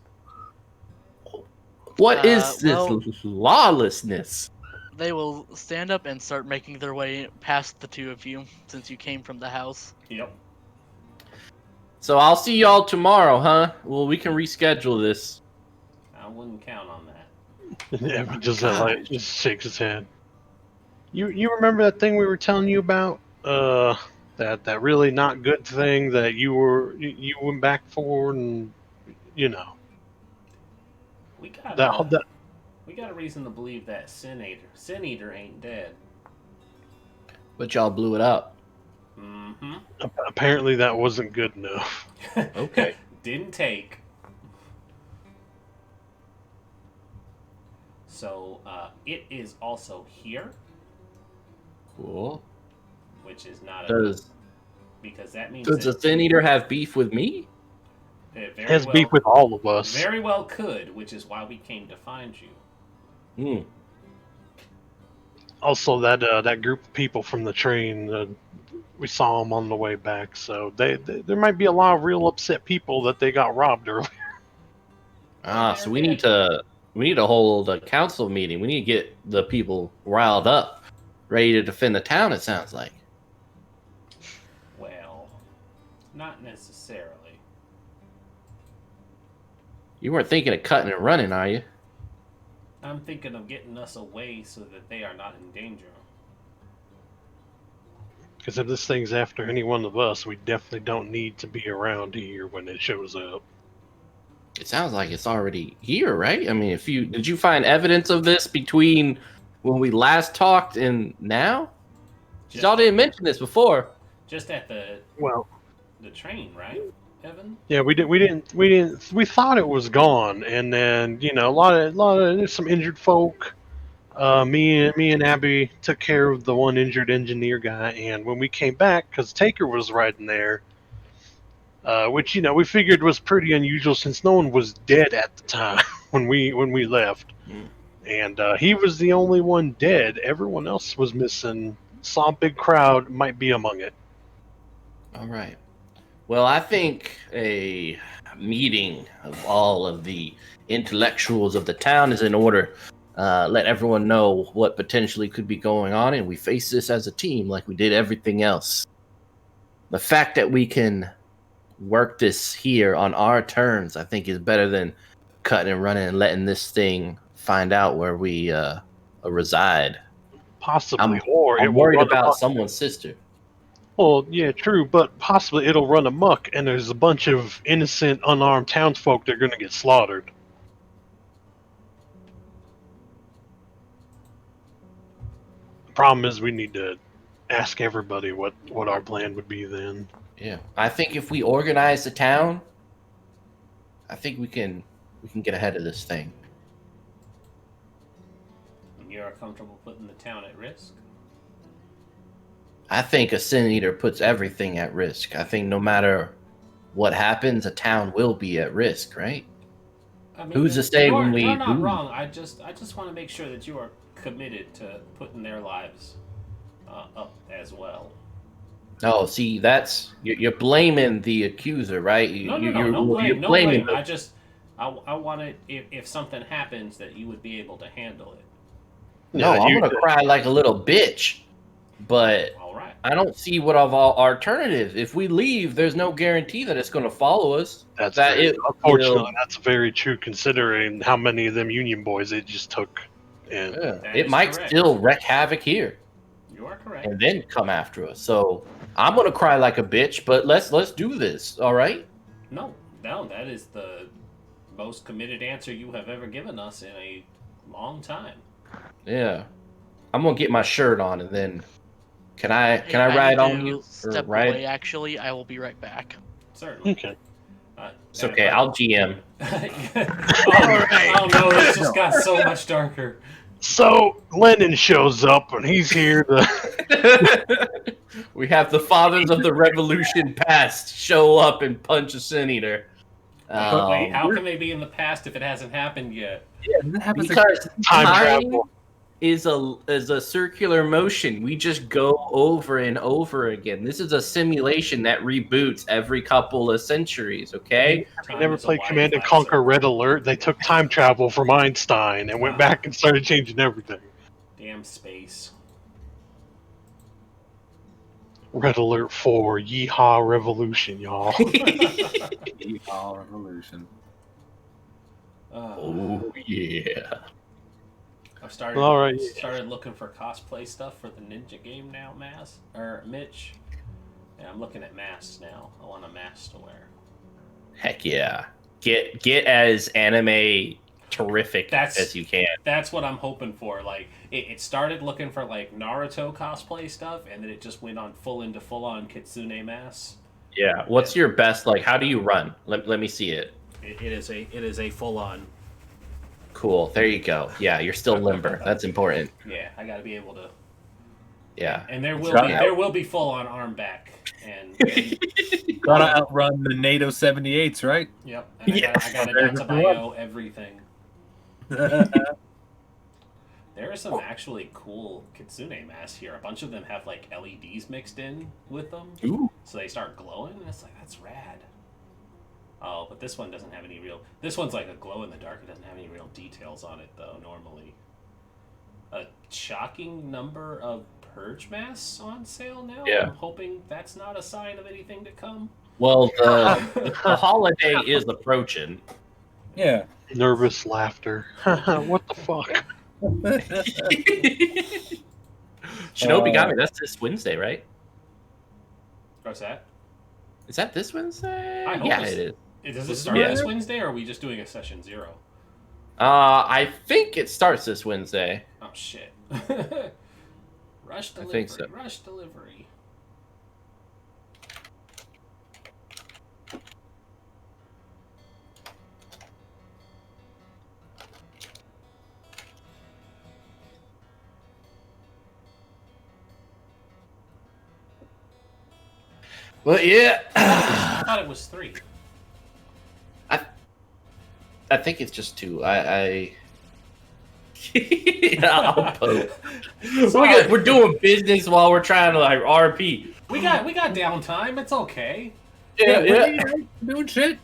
A: What is this
C: well-
A: lawlessness?
C: They will stand up and start making their way past the two of you, since you came from the house.
D: Yep.
A: So I'll see y'all tomorrow, huh? Well, we can reschedule this.
D: I wouldn't count on that.
B: And Evan just just shakes his head. You remember that thing we were telling you about? That really not good thing that you went back for, and you know.
D: We got a reason to believe that Sin Eater ain't dead.
A: But y'all blew it up.
D: Mm-hmm.
B: Apparently that wasn't good enough.
A: Okay.
D: Didn't take. So, it is also here,
A: Cool.
D: which is not because that means
A: Does the Thin Eater have beef with me?
D: it
B: It has beef with all of us.
D: very well could, which is why we came to find you.
B: Also, that group of people from the train, we saw them on the way back. So there might be a lot of real upset people that they got robbed earlier.
A: So we need to hold a council meeting. We need to get the people riled up, ready to defend the town. It sounds like.
D: Well, not necessarily.
A: You weren't thinking of cutting and running, are you?
D: I'm thinking of getting us away so that they are not in danger.
B: Because if this thing's after any one of us, we definitely don't need to be around here when it shows up.
A: It sounds like it's already here, right? I mean, did you find evidence of this between when we last talked and now? Y'all didn't mention this before.
D: Just at the train, right, Evan?
B: Yeah, we didn't. We thought it was gone, and then a lot of there's some injured folk. Me and Abby took care of the one injured engineer guy, and when we came back, because Taker was riding there, which we figured was pretty unusual since no one was dead at the time when we left, and he was the only one dead. Everyone else was missing. Saw a big crowd, might be among it.
A: All right. Well, I think a meeting of all of the intellectuals of the town is in order. Let everyone know what potentially could be going on, and we face this as a team like we did everything else. The fact that we can work this here on our terms, I think, is better than cutting and running and letting this thing find out where we reside.
B: Possibly,
A: I'm worried about someone's sister.
B: Well, yeah, true, but possibly it'll run amok, and there's a bunch of innocent, unarmed townsfolk that are going to get slaughtered. The problem is we need to ask everybody what our plan would be then.
A: Yeah, I think if we organize the town, I think we can get ahead of this thing.
D: You're comfortable putting the town at risk?
A: I think a sin eater puts everything at risk. I think no matter what happens, a town will be at risk, right?
D: I mean,
A: Who's to say when we?
D: You're not wrong. I just want to make sure that you are committed to putting their lives up as well.
A: Oh, see, you're blaming the accuser, right?
D: No blame. I want it if something happens that you would be able to handle it.
A: No, I'm gonna cry like a little bitch. But
D: all right.
A: I don't see what of all alternatives. If we leave, there's no guarantee that it's going to follow us.
B: Unfortunately, that's very true considering how many of them Union boys it just took. And
A: it might still wreak havoc here.
D: You are correct.
A: And then come after us. So I'm going to cry like a bitch, but let's do this, all right?
D: No, that is the most committed answer you have ever given us in a long time.
A: Yeah. I'm going to get my shirt on and then Can I ride on you?
C: Step away, actually. I will be right back.
D: Certainly.
B: Okay.
A: It's okay. I'll GM.
D: Oh no, it just got so much darker.
B: So Lennon shows up and he's here to.
A: We have the fathers of the revolution past show up and punch a sin eater.
D: Wait, how can they be in the past if it hasn't happened yet?
F: Yeah, that happens
A: because
B: time travel
A: is a circular motion. We just go over and over again. This is a simulation that reboots every couple of centuries, okay?
B: I never played Command & Conquer Red Alert. They took time travel from Einstein and went back and started changing everything.
D: Damn space.
B: Red Alert 4, Yeehaw Revolution, y'all.
F: Yeehaw Revolution.
A: Oh, yeah.
D: I've started looking for cosplay stuff for the ninja game now, Mitch. And I'm looking at masks now. I want a mask to wear.
A: Heck yeah. Get as anime terrific as you can.
D: That's what I'm hoping for. Like it started looking for like Naruto cosplay stuff, and then it just went on full on Kitsune masks.
A: Yeah. What's your best, like, how do you run? Let me see it.
D: It is a full on.
A: Cool. There you go. Yeah, you're still limber. That's important.
D: Yeah, I got to be able to.
A: Yeah.
D: And there will be full on arm back and
F: gotta outrun the NATO 78s, right?
D: Yep. And I got to bio everything. There are some actually cool Kitsune masks here. A bunch of them have like LEDs mixed in with them.
A: Ooh.
D: So they start glowing, and it's like, that's rad. Oh, but this one doesn't have any real... This one's like a glow-in-the-dark. It doesn't have any real details on it, though, normally. A shocking number of Purge masks on sale now?
A: Yeah.
D: I'm hoping that's not a sign of anything to come.
A: Well, the holiday is approaching.
F: Yeah.
B: Nervous laughter. What the fuck?
A: Shinobi got me. That's this Wednesday, right?
D: What's that?
A: Is that this Wednesday?
D: I hope
A: Yeah,
D: it's-
A: it is.
D: Does it start
A: Yeah.
D: this Wednesday, or are we just doing a session 0?
A: I think it starts this Wednesday.
D: Oh shit! Rush
A: I
D: delivery.
A: think so.
D: Rush delivery.
A: Well, yeah.
D: I thought it was 3.
A: I think it's just 2. I'll poke. We're doing business while we're trying to like RP.
D: We got downtime. It's okay.
A: Yeah.
F: Doing shit.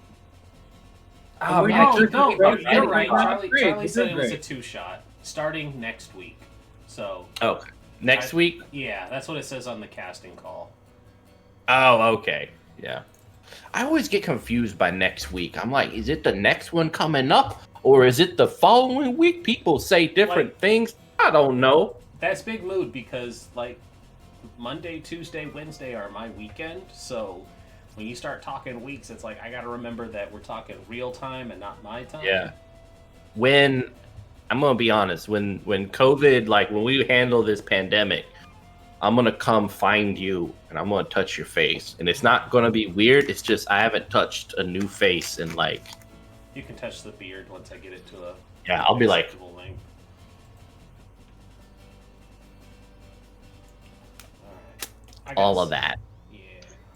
A: Oh,
F: We're
A: man,
F: not-
D: No, you're right. Charlie
F: Great.
D: said it was a
F: Great.
D: 2-shot starting next week. So
A: Okay. Next week?
D: yeah, that's what it says on the casting call.
A: Oh, okay. Yeah. I always get confused by next week. I'm like, is it the next one coming up? Or is it the following week? People say different things. I don't know.
D: That's big mood because like Monday, Tuesday, Wednesday are my weekend. So when you start talking weeks, it's like I got to remember that we're talking real time and not my time.
A: Yeah. When I'm gonna be honest, when COVID, like when we handle this pandemic, I'm gonna come find you and I'm gonna touch your face, and it's not gonna be weird. It's just I haven't touched a new face in like.
D: You can touch the beard once I get it to a
A: Yeah, I'll be like,
D: acceptable length. All right.
A: all of that.
D: Yeah.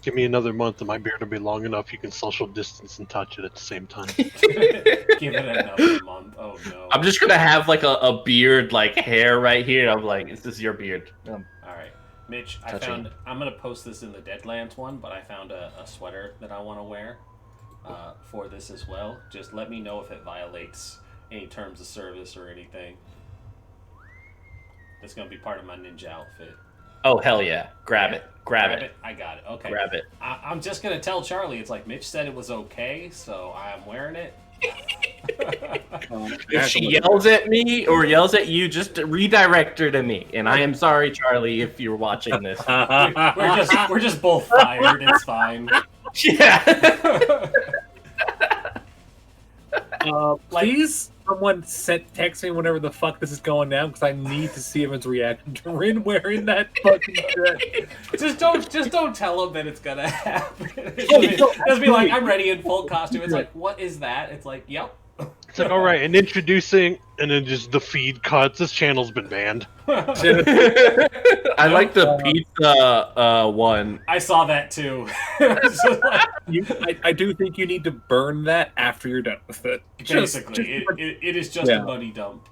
B: Give me another month and my beard will be long enough you can social distance and touch it at the same time.
D: Give it another month. Oh no.
A: I'm just gonna have like a beard, like hair right here. I'm like, is this your beard?
D: All right, Mitch.
A: Touching.
D: I'm gonna post this in the Deadlands one, but I found a sweater that I want to wear for this as well. Just let me know if it violates any terms of service or anything. It's gonna be part of my ninja outfit.
A: Oh hell yeah! Grab it! Grab it!
D: I got it. Okay.
A: Grab it!
D: I'm just gonna tell Charlie. It's like Mitch said it was okay, so I'm wearing it.
A: If she yells at me or yells at you, just redirect her to me. And I am sorry, Charlie, if you're watching this.
D: we're just both fired. It's fine.
A: Yeah.
F: Please, someone text me whenever the fuck this is going down because I need to see everyone's reaction to Rin wearing that fucking shit.
D: Just don't tell him that it's gonna happen. Just be like, I'm ready in full costume. It's like, what is that? It's like, yep.
B: It's like, all right, and introducing, and then just the feed cuts. This channel's been banned.
A: I like the pizza one.
D: I saw that too. So, like,
F: I do think you need to burn that after you're done with it.
D: basically, it is just a money dump.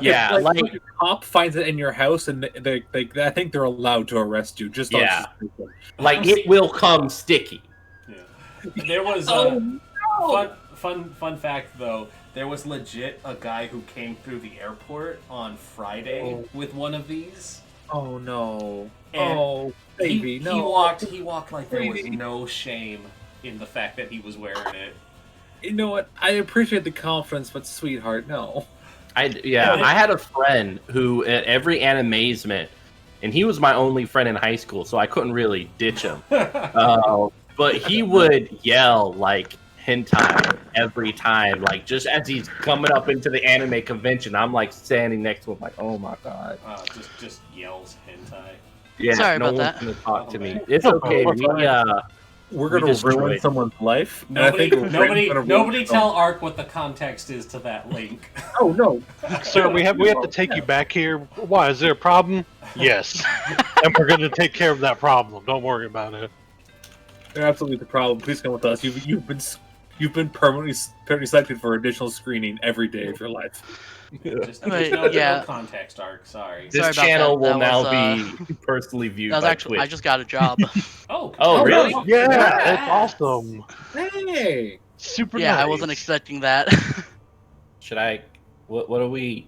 A: Yeah,
F: like
A: like
F: a cop finds it in your house, and they I think they're allowed to arrest you. Just on
A: Yeah.
F: suspicion.
A: like it will come sticky.
D: Yeah. There was fun fact though. There was legit a guy who came through the airport on Friday with one of these.
F: Oh no!
D: And
F: oh baby, no!
D: He walked like there was
F: Baby.
D: no shame in the fact that he was wearing it.
F: You know what? I appreciate the confidence, but sweetheart, no.
A: I had a friend who at every animazement, and he was my only friend in high school, so I couldn't really ditch him. But he would yell like hentai every time, like just as he's coming up into the anime convention. I'm like standing next to him, like, oh my god.
D: Just yells hentai.
A: Yeah,
C: Sorry
A: no
C: about
A: one's
C: that.
A: gonna talk to
D: Oh,
A: me.
D: man.
A: It's okay.
F: We're
A: We
F: gonna
A: destroyed
F: ruin
A: it.
F: someone's life. and
D: Nobody,
F: I think Rin's
D: nobody,
F: gonna ruin
D: nobody
F: someone-
D: tell Ark what the context is to that link.
F: Oh no!
B: Sir, we have to take you back here. Why? Is there a problem? Yes. And we're going to take care of that problem. Don't worry about it.
F: They're absolutely the problem. Please come with us. You've been permanently selected for additional screening every day of your life.
D: Just,
C: Wait,
D: no
C: yeah.
D: context, Ark. Sorry.
C: Sorry
A: This
C: about
A: channel
C: that.
A: will
C: That
A: now
C: was,
A: be personally viewed
C: That was
A: by
C: actually, I
A: Twitch.
C: just got a job.
A: Oh, really?
B: Yeah,
D: Congrats.
B: it's awesome.
F: Hey!
B: Super
C: Yeah,
B: nice.
C: I wasn't expecting that.
A: Should I? What do we?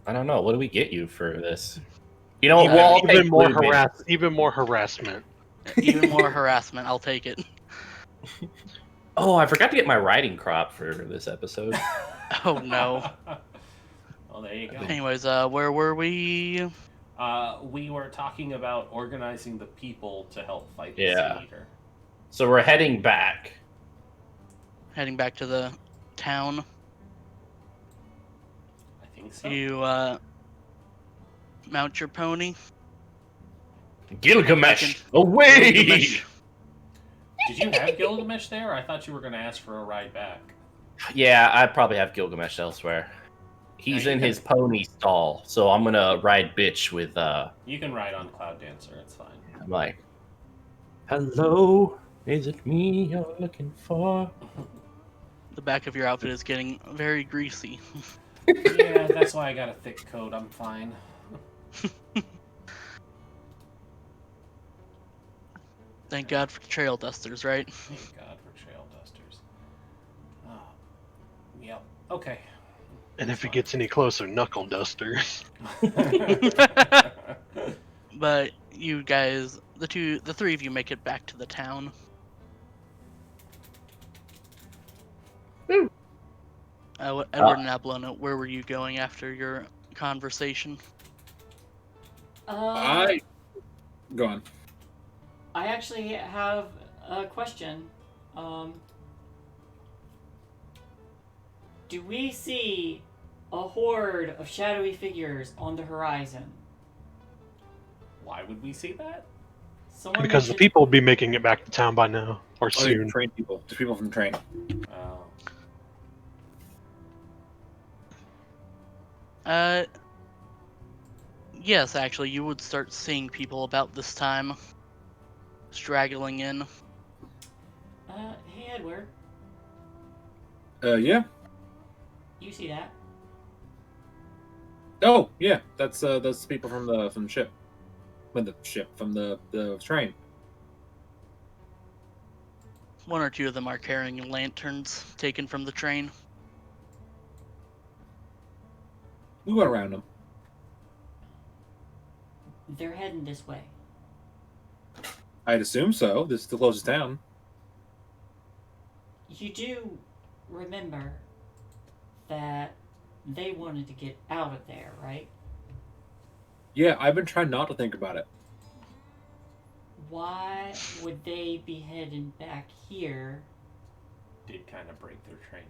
A: I don't know. What do we get you for this? You know,
B: Even,
A: we'll all take
B: even more
A: Blue Man.
B: even more harassment.
C: Even more harassment. I'll take it.
A: Oh, I forgot to get my riding crop for this episode.
C: Oh no.
D: Well, there you go.
C: Anyways, where were we?
D: We were talking about organizing the people to help fight the
A: Yeah.
D: Sin Eater.
A: So we're heading back.
C: Heading back to the town.
D: I think so.
C: You mount your pony.
A: Gilgamesh, away!
C: Gilgamesh.
D: Did you have Gilgamesh there? I thought you were going to ask for a ride back.
A: Yeah, I probably have Gilgamesh elsewhere. He's
D: Yeah, you
A: in
D: can-
A: his pony stall, so I'm gonna ride bitch with
D: You can ride on Cloud Dancer. It's fine.
A: I'm like, hello, is it me you're looking for?
C: The back of your outfit is getting very greasy.
D: Yeah, that's why I got a thick coat. I'm fine.
C: Thank God for trail dusters, right?
D: Thank God for trail dusters. Oh. Yep. Okay.
B: And if it gets any closer, knuckle dusters.
C: But you guys, the three of you make it back to the town. Edward and Ablona, where were you going after your conversation?
F: Go on.
E: I actually have a question. Do we see a horde of shadowy figures on the horizon?
D: Why would we see that?
E: Someone
B: Because the
E: mentioned-
B: people will be making it back to town by now. Or
F: Oh,
B: soon.
F: train people. The people from the train.
D: Oh.
C: Yes, actually, you would start seeing people about this time straggling in.
E: Hey Edward,
F: Yeah.
E: you see that?
F: Oh, yeah. That's people from the ship. From the train.
C: One or two of them are carrying lanterns taken from the train.
F: We went around them.
E: They're heading this way.
F: I'd assume so. This is the closest town.
E: You do remember that they wanted to get out of there, right?
F: Yeah, I've been trying not to think about it.
E: Why would they be heading back here
D: Did kind of break their train.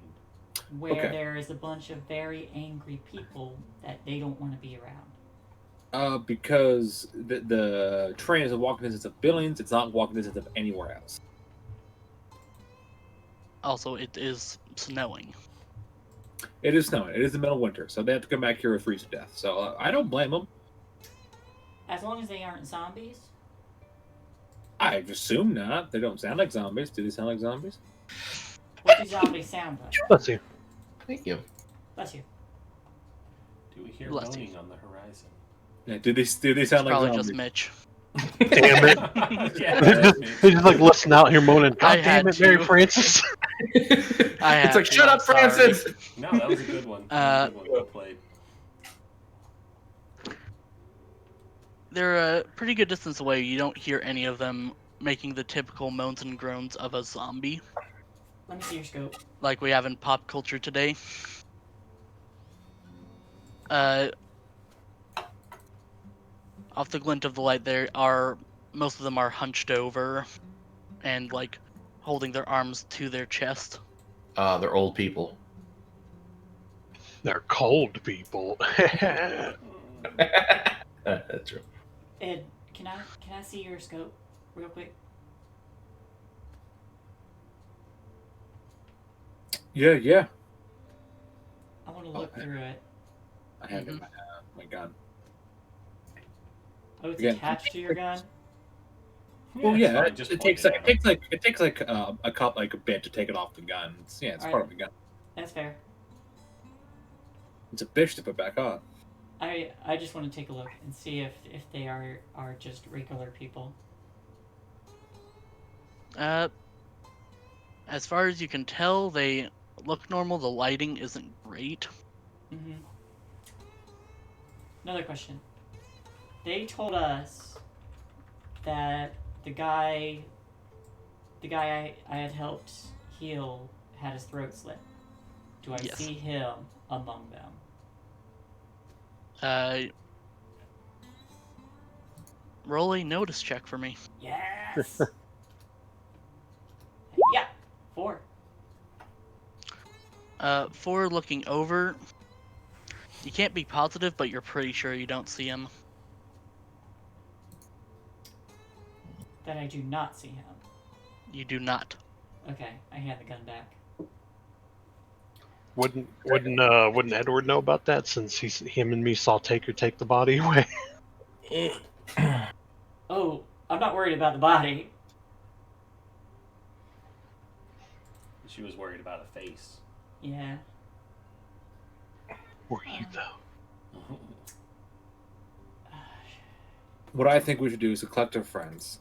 E: where
F: Okay.
E: there is a bunch of very angry people that they don't want to be around?
F: Because the train is a walking distance of Billings. It's not walking distance of anywhere else.
C: Also, it is snowing.
F: It is snowing. It is the middle of winter, so they have to come back here or freeze to death. So I don't blame them.
E: As long as they aren't zombies.
F: I assume not. They don't sound like zombies. Do they sound like zombies?
E: What do zombies sound like?
B: Let's see.
A: Thank you.
E: Bless you.
D: Do we hear
C: Bless you.
D: moaning on the horizon?
F: Yeah, do they
C: It's
F: sound like
C: probably
F: zombies?
C: just Mitch.
B: Damn it.
D: Yeah,
B: They
D: that's
B: just,
D: me.
B: they just like listen out here moaning.
C: I
B: God damn
C: had
B: it, Mary
C: to.
B: Frances.
A: It's
C: had
A: like,
C: to,
A: shut
C: I'm
A: up,
C: sorry.
A: Francis!
D: No, that was a good one. That was a good one. Well played.
C: They're a pretty good distance away. You don't hear any of them making the typical moans and groans of a zombie,
E: Let me see your scope.
C: like we have in pop culture today. Off the glint of the light, most of them are hunched over, and like holding their arms to their chest.
A: They're old people.
B: They're cold people.
A: That's true.
E: Ed, can I see your scope real quick?
F: Yeah.
E: I want to look through it.
F: I have it in my gun.
E: Oh, it's
F: Again,
E: attached to your gun?
F: Well,
D: it's
F: yeah,
D: fine, just
F: it
D: point
F: takes
D: at
F: like
D: them.
F: it takes like a bit to take it off the gun. It's
E: Alright.
F: part of the gun.
E: That's fair.
F: It's a bitch to put back on.
E: I just want to take a look and see if they are just regular people.
C: As far as you can tell, they look normal. The lighting isn't great.
E: Mm-hmm. Another question. They told us that the guy I had helped heal had his throat slit. Do I
C: Yes.
E: see him among them?
C: Roll a notice check for me.
E: Yes. Yeah. 4.
C: 4 looking over. You can't be positive, but you're pretty sure you don't see him.
E: That I do not see him.
C: You do not.
E: Okay, I hand the gun back.
B: Wouldn't Edward know about that since him and me saw Taker take the body away?
E: Oh, I'm not worried about the body.
D: She was worried about a face.
E: Yeah.
B: Were you though?
F: What I think we should do is to collect our friends,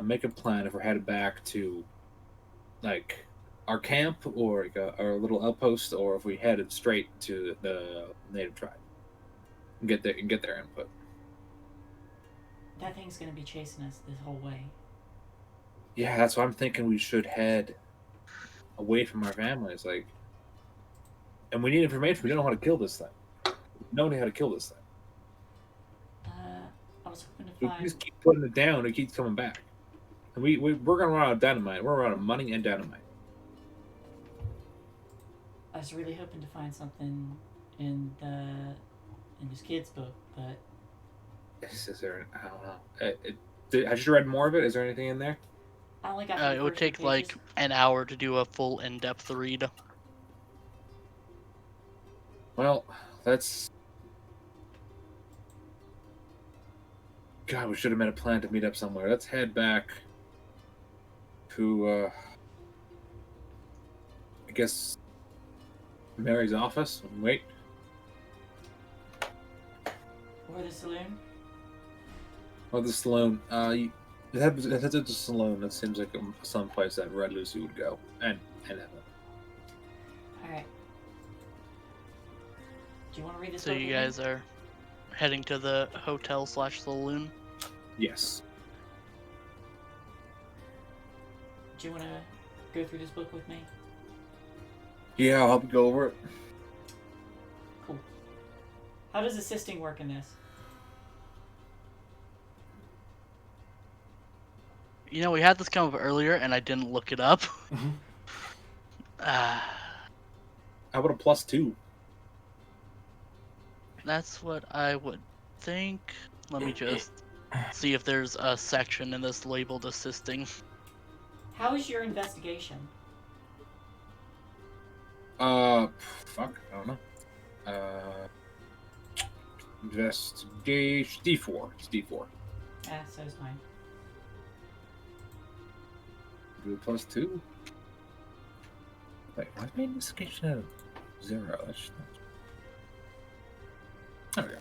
F: make a plan if we're headed back to, like, our camp or like our little outpost, or if we headed straight to the native tribe and get their input.
E: That thing's gonna be chasing us this whole way.
F: Yeah, that's why I'm thinking we should head away from our families, like, and we need information. We don't know how to kill this thing. We don't know how to kill this thing.
E: I was hoping to
F: We
E: find.
F: just keep putting it down. It keeps coming back. And we're gonna run out of dynamite. We're running out of money and dynamite.
E: I was really hoping to find something in this kid's book, but
F: Is there? I don't know. I just read more of it. Is there anything in there?
E: I only got.
C: It would take like an hour to do a full in-depth read.
F: Well, that's. God, we should have made a plan to meet up somewhere. Let's head back to, I guess, Mary's office and wait.
E: Or the saloon.
F: Oh, the saloon. Head to the saloon. That seems like some place that Red Lucy would go. And Emma.
E: Alright. Do you want to read this
C: So
E: book
C: you
E: with me?
C: guys are heading to the hotel/saloon.
F: Yes.
E: Do you want to go through this book with me?
F: Yeah, I'll help you go over it.
E: Cool. How does assisting work in this?
C: You know, we had this come up earlier, and I didn't look it up.
F: How about a +2?
C: That's what I would think. Let me just see if there's a section in this labeled assisting.
E: How is your investigation?
F: Fuck, I don't know. Investigation D4. It's D4.
E: Ah, so's mine.
F: Do a +2. Wait, why's my investigation at 0? That's not... There we go.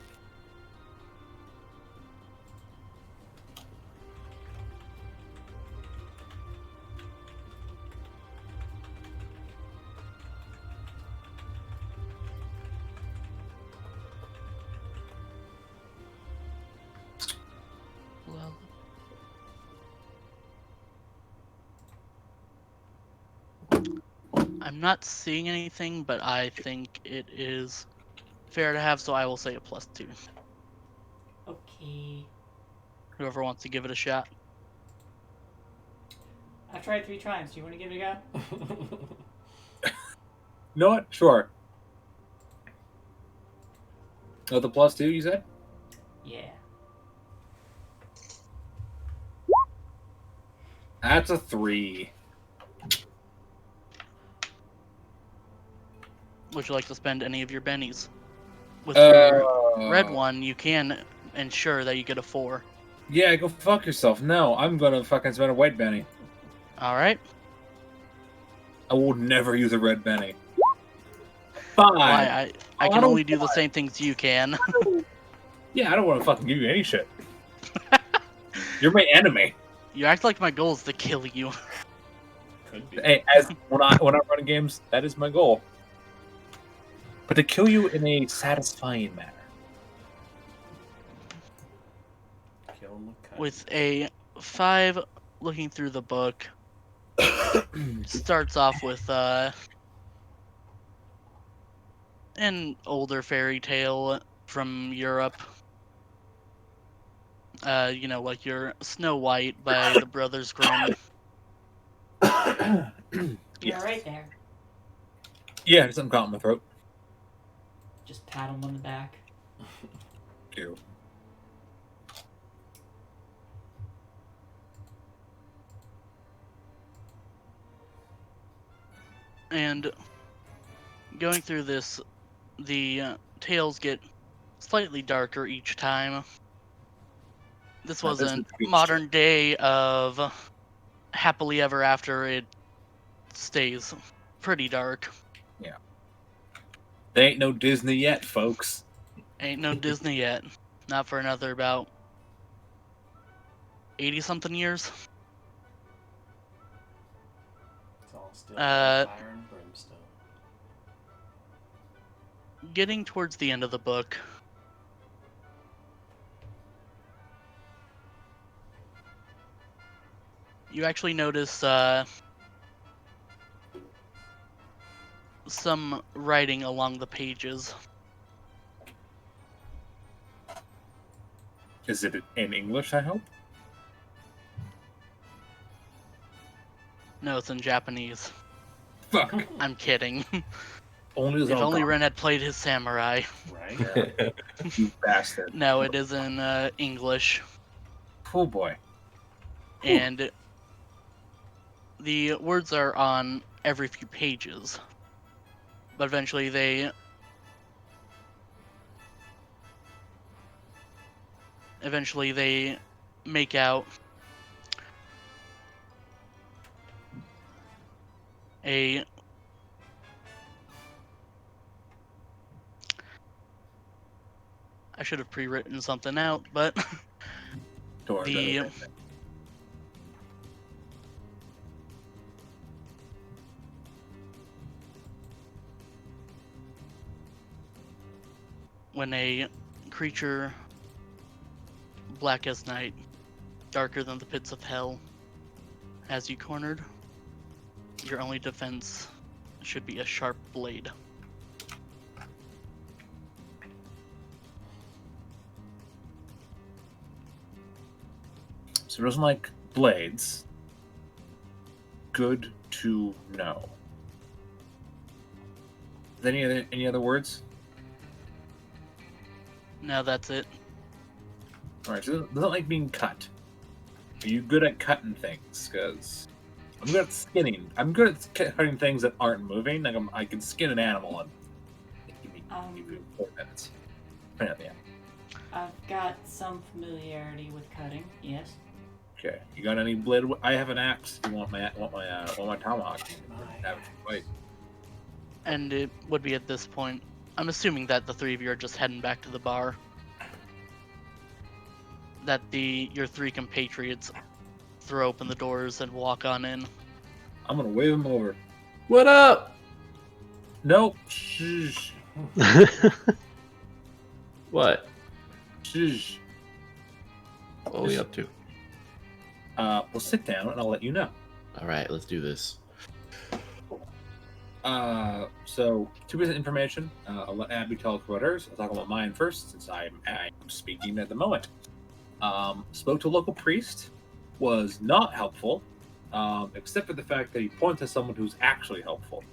C: Well, I'm not seeing anything, but I think it is fair to have, so I will say a +2.
E: Okay.
C: Whoever wants to give it a shot.
E: I've tried 3 times. Do you want to give it a go?
F: You know what? Sure. Oh, the +2 you said?
E: Yeah.
F: That's a 3.
C: Would you like to spend any of your bennies? With your red one, you can ensure that you get a 4.
F: Yeah, go fuck yourself. No, I'm gonna fucking spend a white Benny.
C: Alright.
F: I will never use a red Benny. Fine.
C: Why? I can only do the same things you can.
F: Yeah, I don't want to fucking give you any shit. You're my enemy.
C: You act like my goal is to kill you.
D: Could be.
F: Hey, when I'm running games, that is my goal. But to kill you in a satisfying manner.
D: Kill McCutcheon.
C: With a 5, looking through the book, starts off with an older fairy tale from Europe. like your Snow White by the Brothers Grimm.
E: You're right there.
F: Yeah, something caught in my throat.
E: Just pat him on the back.
F: Ew.
C: And going through this, the tales get slightly darker each time. This
F: Now, this
C: wasn't
F: is good
C: modern
F: shit.
C: day of happily ever after. It stays pretty dark.
F: They ain't no Disney yet, folks.
C: Ain't no Disney yet. Not for another about 80-something years.
D: It's all still
C: Uh,
D: fire and brimstone.
C: Getting towards the end of the book, you actually notice some writing along the pages.
F: Is it in English, I hope?
C: No, it's in Japanese.
F: Fuck.
C: I'm kidding.
F: Only as
C: If only
F: Ren.
C: Ren had played his samurai.
D: Right?
F: You bastard.
C: No, it is in English.
F: Oh boy.
C: And the words are on every few pages. But eventually they make out a I should have pre-written something out, but
F: Don't worry
C: the
F: about it.
C: when a creature black as night, darker than the pits of hell, has you cornered, your only defense should be a sharp blade.
F: So it doesn't like blades. Good to know. Any other words?
C: Now that's it.
F: Alright, so it doesn't like being cut. Are you good at cutting things? Because I'm good at skinning. I'm good at cutting things that aren't moving. Like I can skin an animal in give me 4 minutes. Yeah.
E: I've got some familiarity with cutting. Yes.
F: Okay. You got any blade? I have an axe. You want my tomahawk? Have it fight.
C: And it would be at this point, I'm assuming that the three of you are just heading back to the bar. That your three compatriots throw open the doors and walk on in.
F: I'm gonna wave him over.
A: What up?
F: Nope. Shh.
A: What?
F: Shh.
A: What are we up to?
F: We'll sit down and I'll let you know.
A: All right, let's do this.
F: So 2 pieces of information. I'll let Abby tell us about hers. I'll talk about mine first, since I'm speaking at the moment. Spoke to a local priest. Was not helpful, except for the fact that he pointed to someone who's actually helpful,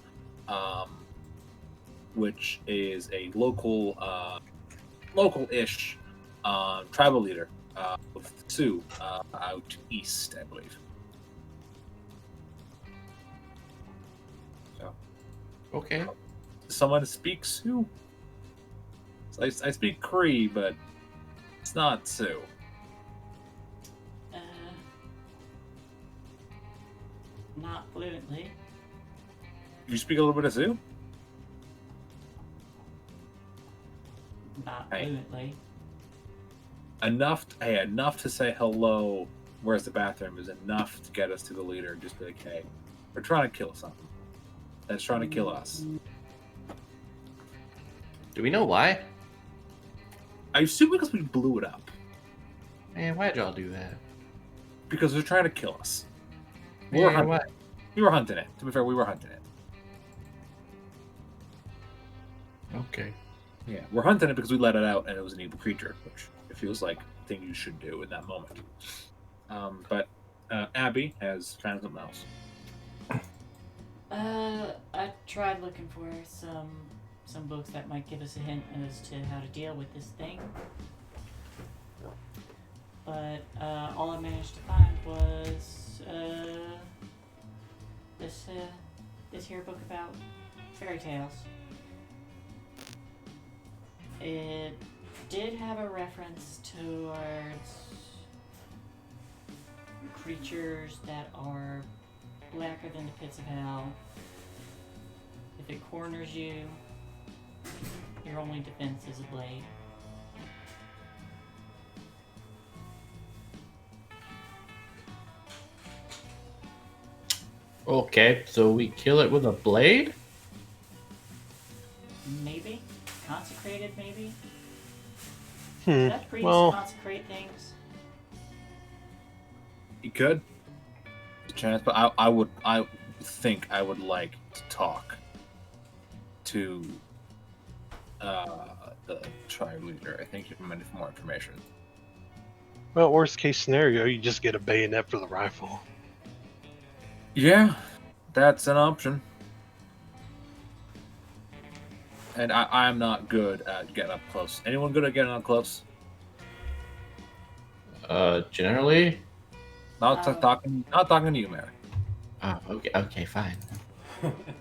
F: which is a local-ish tribal leader of the Sioux out east, I believe. So,
A: Okay.
F: someone speaks Sioux. So I speak Cree, but it's not Sioux.
E: Not fluently.
F: You speak a little bit of Sioux?
E: Not
F: Hey.
E: fluently.
F: Enough to say hello, where's the bathroom, is enough to get us to the leader and just be like, hey, we're trying to kill something that's trying to kill us.
A: Do we know why?
F: I assume because we blew it up.
A: Man, why'd y'all do that?
F: Because they're trying to kill us. We
A: Man,
F: were hunting.
A: why?
F: We were hunting it. To be fair, we were hunting it.
A: Okay.
F: Yeah, we're hunting it because we let it out and it was an evil creature, which it feels like thing you should do in that moment. But Abby has found something else.
E: I tried looking for some books that might give us a hint as to how to deal with this thing. But all I managed to find was this here book about fairy tales. It did have a reference towards creatures that are blacker than the pits of hell. If it corners you, your only defense is a blade.
A: Okay, so we kill it with a blade?
E: Maybe? Consecrated, maybe?
B: Hmm.
E: That priests
B: Well,
E: consecrate things.
F: You could. Chance, but I think I would like to talk to the tribe leader. I think you can find more information.
B: well, worst case scenario, you just get a bayonet for the rifle.
F: Yeah, that's an option. And I'm not good at getting up close. Anyone good at getting up close?
A: Generally?
F: Not talking to you, Mary.
A: Oh, okay, fine.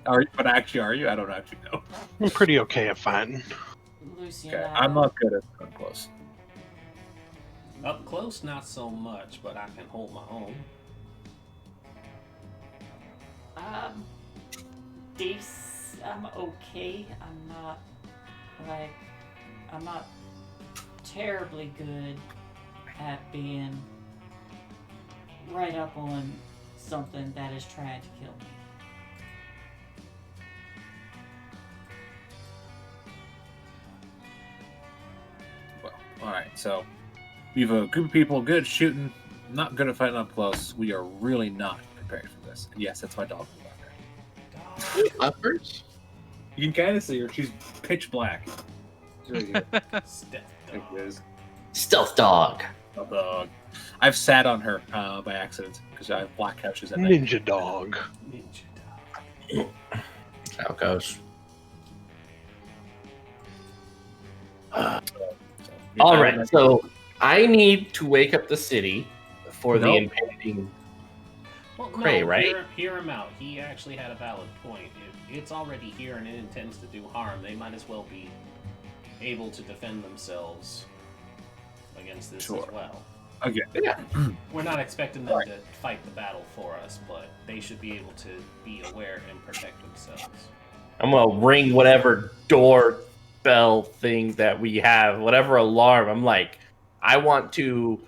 F: But actually, are you? I don't actually know.
B: I'm pretty okay at fighting.
E: Lucy
F: Okay,
E: and
F: I'm not good at up close.
D: Up close, not so much, but I can hold my own.
E: I'm okay. I'm not terribly good at being right up on something that is trying to kill me.
F: Well, alright, so we have a group of people good at shooting, not good at fighting up close. We are really not prepared for this. And yes, that's my dog.
A: Uppers?
F: You can kind of see her. She's pitch black.
D: Step
F: There
D: dog.
F: it is.
A: Stealth dog.
F: A dog. I've sat on her by accident because I have black couches at night.
B: Ninja dog.
D: Ninja dog.
A: How it goes. All right, so I need to wake up the city for the
F: Nope.
A: impending.
D: Well,
A: Cray,
D: no,
A: right?
D: Hear him out. He actually had a valid point. If it's already here and it intends to do harm, they might as well be able to defend themselves against this
F: Sure.
D: as well.
F: Okay.
A: Yeah.
D: We're not expecting them to fight the battle for us, but they should be able to be aware and protect themselves.
A: I'm gonna ring whatever doorbell thing that we have, whatever alarm. I'm like, I want to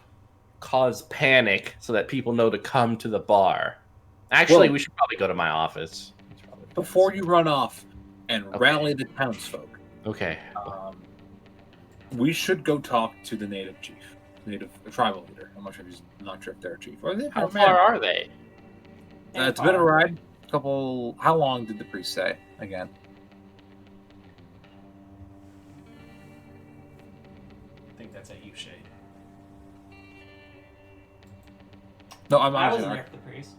A: cause panic so that people know to come to the bar. Actually,
F: Well-
A: we should probably go to my office.
F: Before you run off and
A: Okay.
F: rally the townsfolk,
A: Okay.
F: we should go talk to the native chief, tribal leader. I'm not sure if they're a chief or they.
A: How far are they?
F: It's a bit of a ride. How long did the priest say again?
D: I think that's at you, Shae.
F: No, I'm
E: I
F: asking.
E: wasn't there for the priest.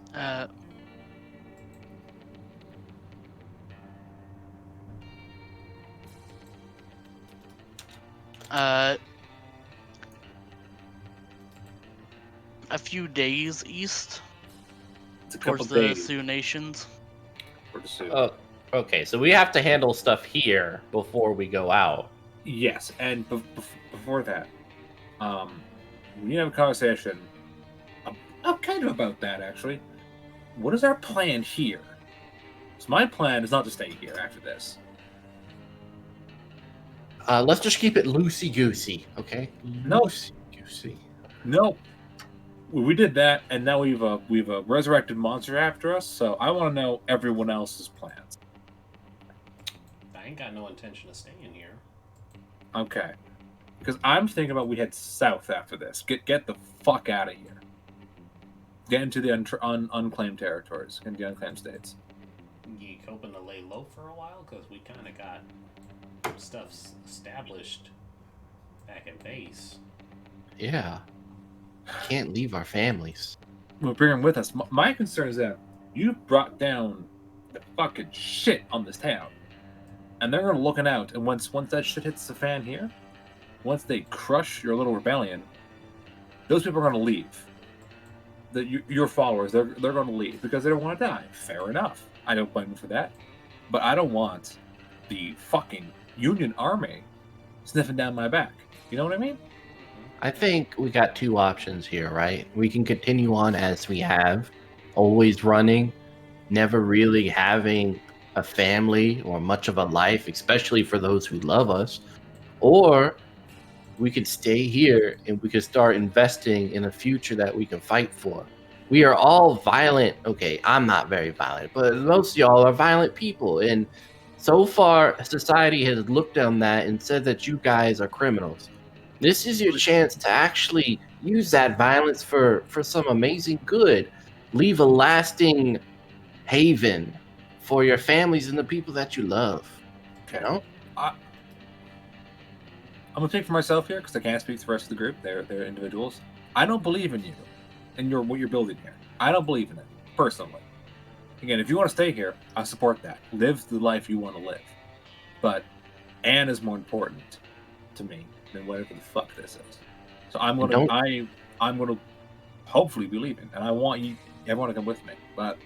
C: A few days east
F: It's a couple
C: towards the
F: days.
C: Sioux Nations.
F: For the suit.
A: Okay, so we have to handle stuff here before we go out.
F: Yes, and before that, we need to have a conversation kind of about that, actually. What is our plan here? So my plan is not to stay here after this.
A: Let's just keep it loosey-goosey, okay?
F: No.
A: Loosey-goosey.
F: No, we did that, and now we've a resurrected monster after us. So I want to know everyone else's plans.
D: I ain't got no intention of staying here.
F: Okay, because I'm thinking about we head south after this. Get the fuck out of here. Get into the unclaimed territories, into the unclaimed states.
D: You hoping to lay low for a while? Because we kind of got stuff established back at base.
A: Yeah. Can't leave our families.
F: We'll bring them with us. My concern is that you brought down the fucking shit on this town. And they're gonna looking out, and once that shit hits the fan here, once they crush your little rebellion, those people are gonna leave. Your followers, they're gonna leave because they don't want to die. Fair enough. I don't blame them for that. But I don't want the fucking Union Army sniffing down my back. You know what I mean?
A: I think we got two options here, right? We can continue on as we have, always running, never really having a family or much of a life, especially for those who love us. Or we could stay here and we could start investing in a future that we can fight for. We are all violent. Okay, I'm not very violent, but most of y'all are violent people. And so far, society has looked on that and said that you guys are criminals. This is your chance to actually use that violence for some amazing good. Leave a lasting haven for your families and the people that you love. You know?
F: I'm gonna speak for myself here because I can't speak for the rest of the group. They're individuals. I don't believe in you and what you're building here. I don't believe in it personally. Again, if you want to stay here, I support that. Live the life you want to live. But Anne is more important to me than whatever the fuck this is. So I'm gonna hopefully be leaving, and I want everyone to come with me. But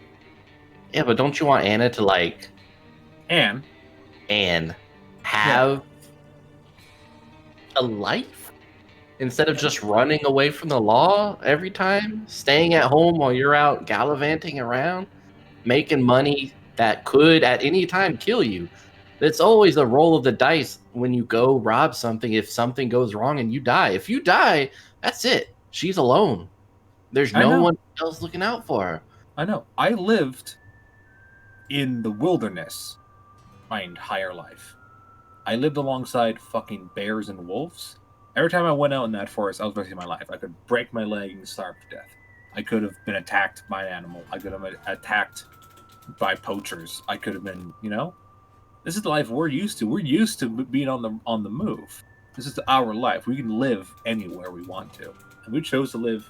A: yeah, but don't you want Anna to like
F: Anne
A: have a life instead of just running away from the law every time, staying at home while you're out gallivanting around, making money that could at any time kill you? It's always a roll of the dice when you go rob something. If something goes wrong and you die, if you die, that's it. She's alone. There's no one else looking out for her.
F: I know. I lived in the wilderness my entire life. I lived alongside fucking bears and wolves. Every time I went out in that forest, I was risking my life. I could break my leg and starve to death. I could have been attacked by an animal. I could have been attacked by poachers. I could have been, this is the life we're used to. We're used to being on the move. This is our life. We can live anywhere we want to. And we chose to live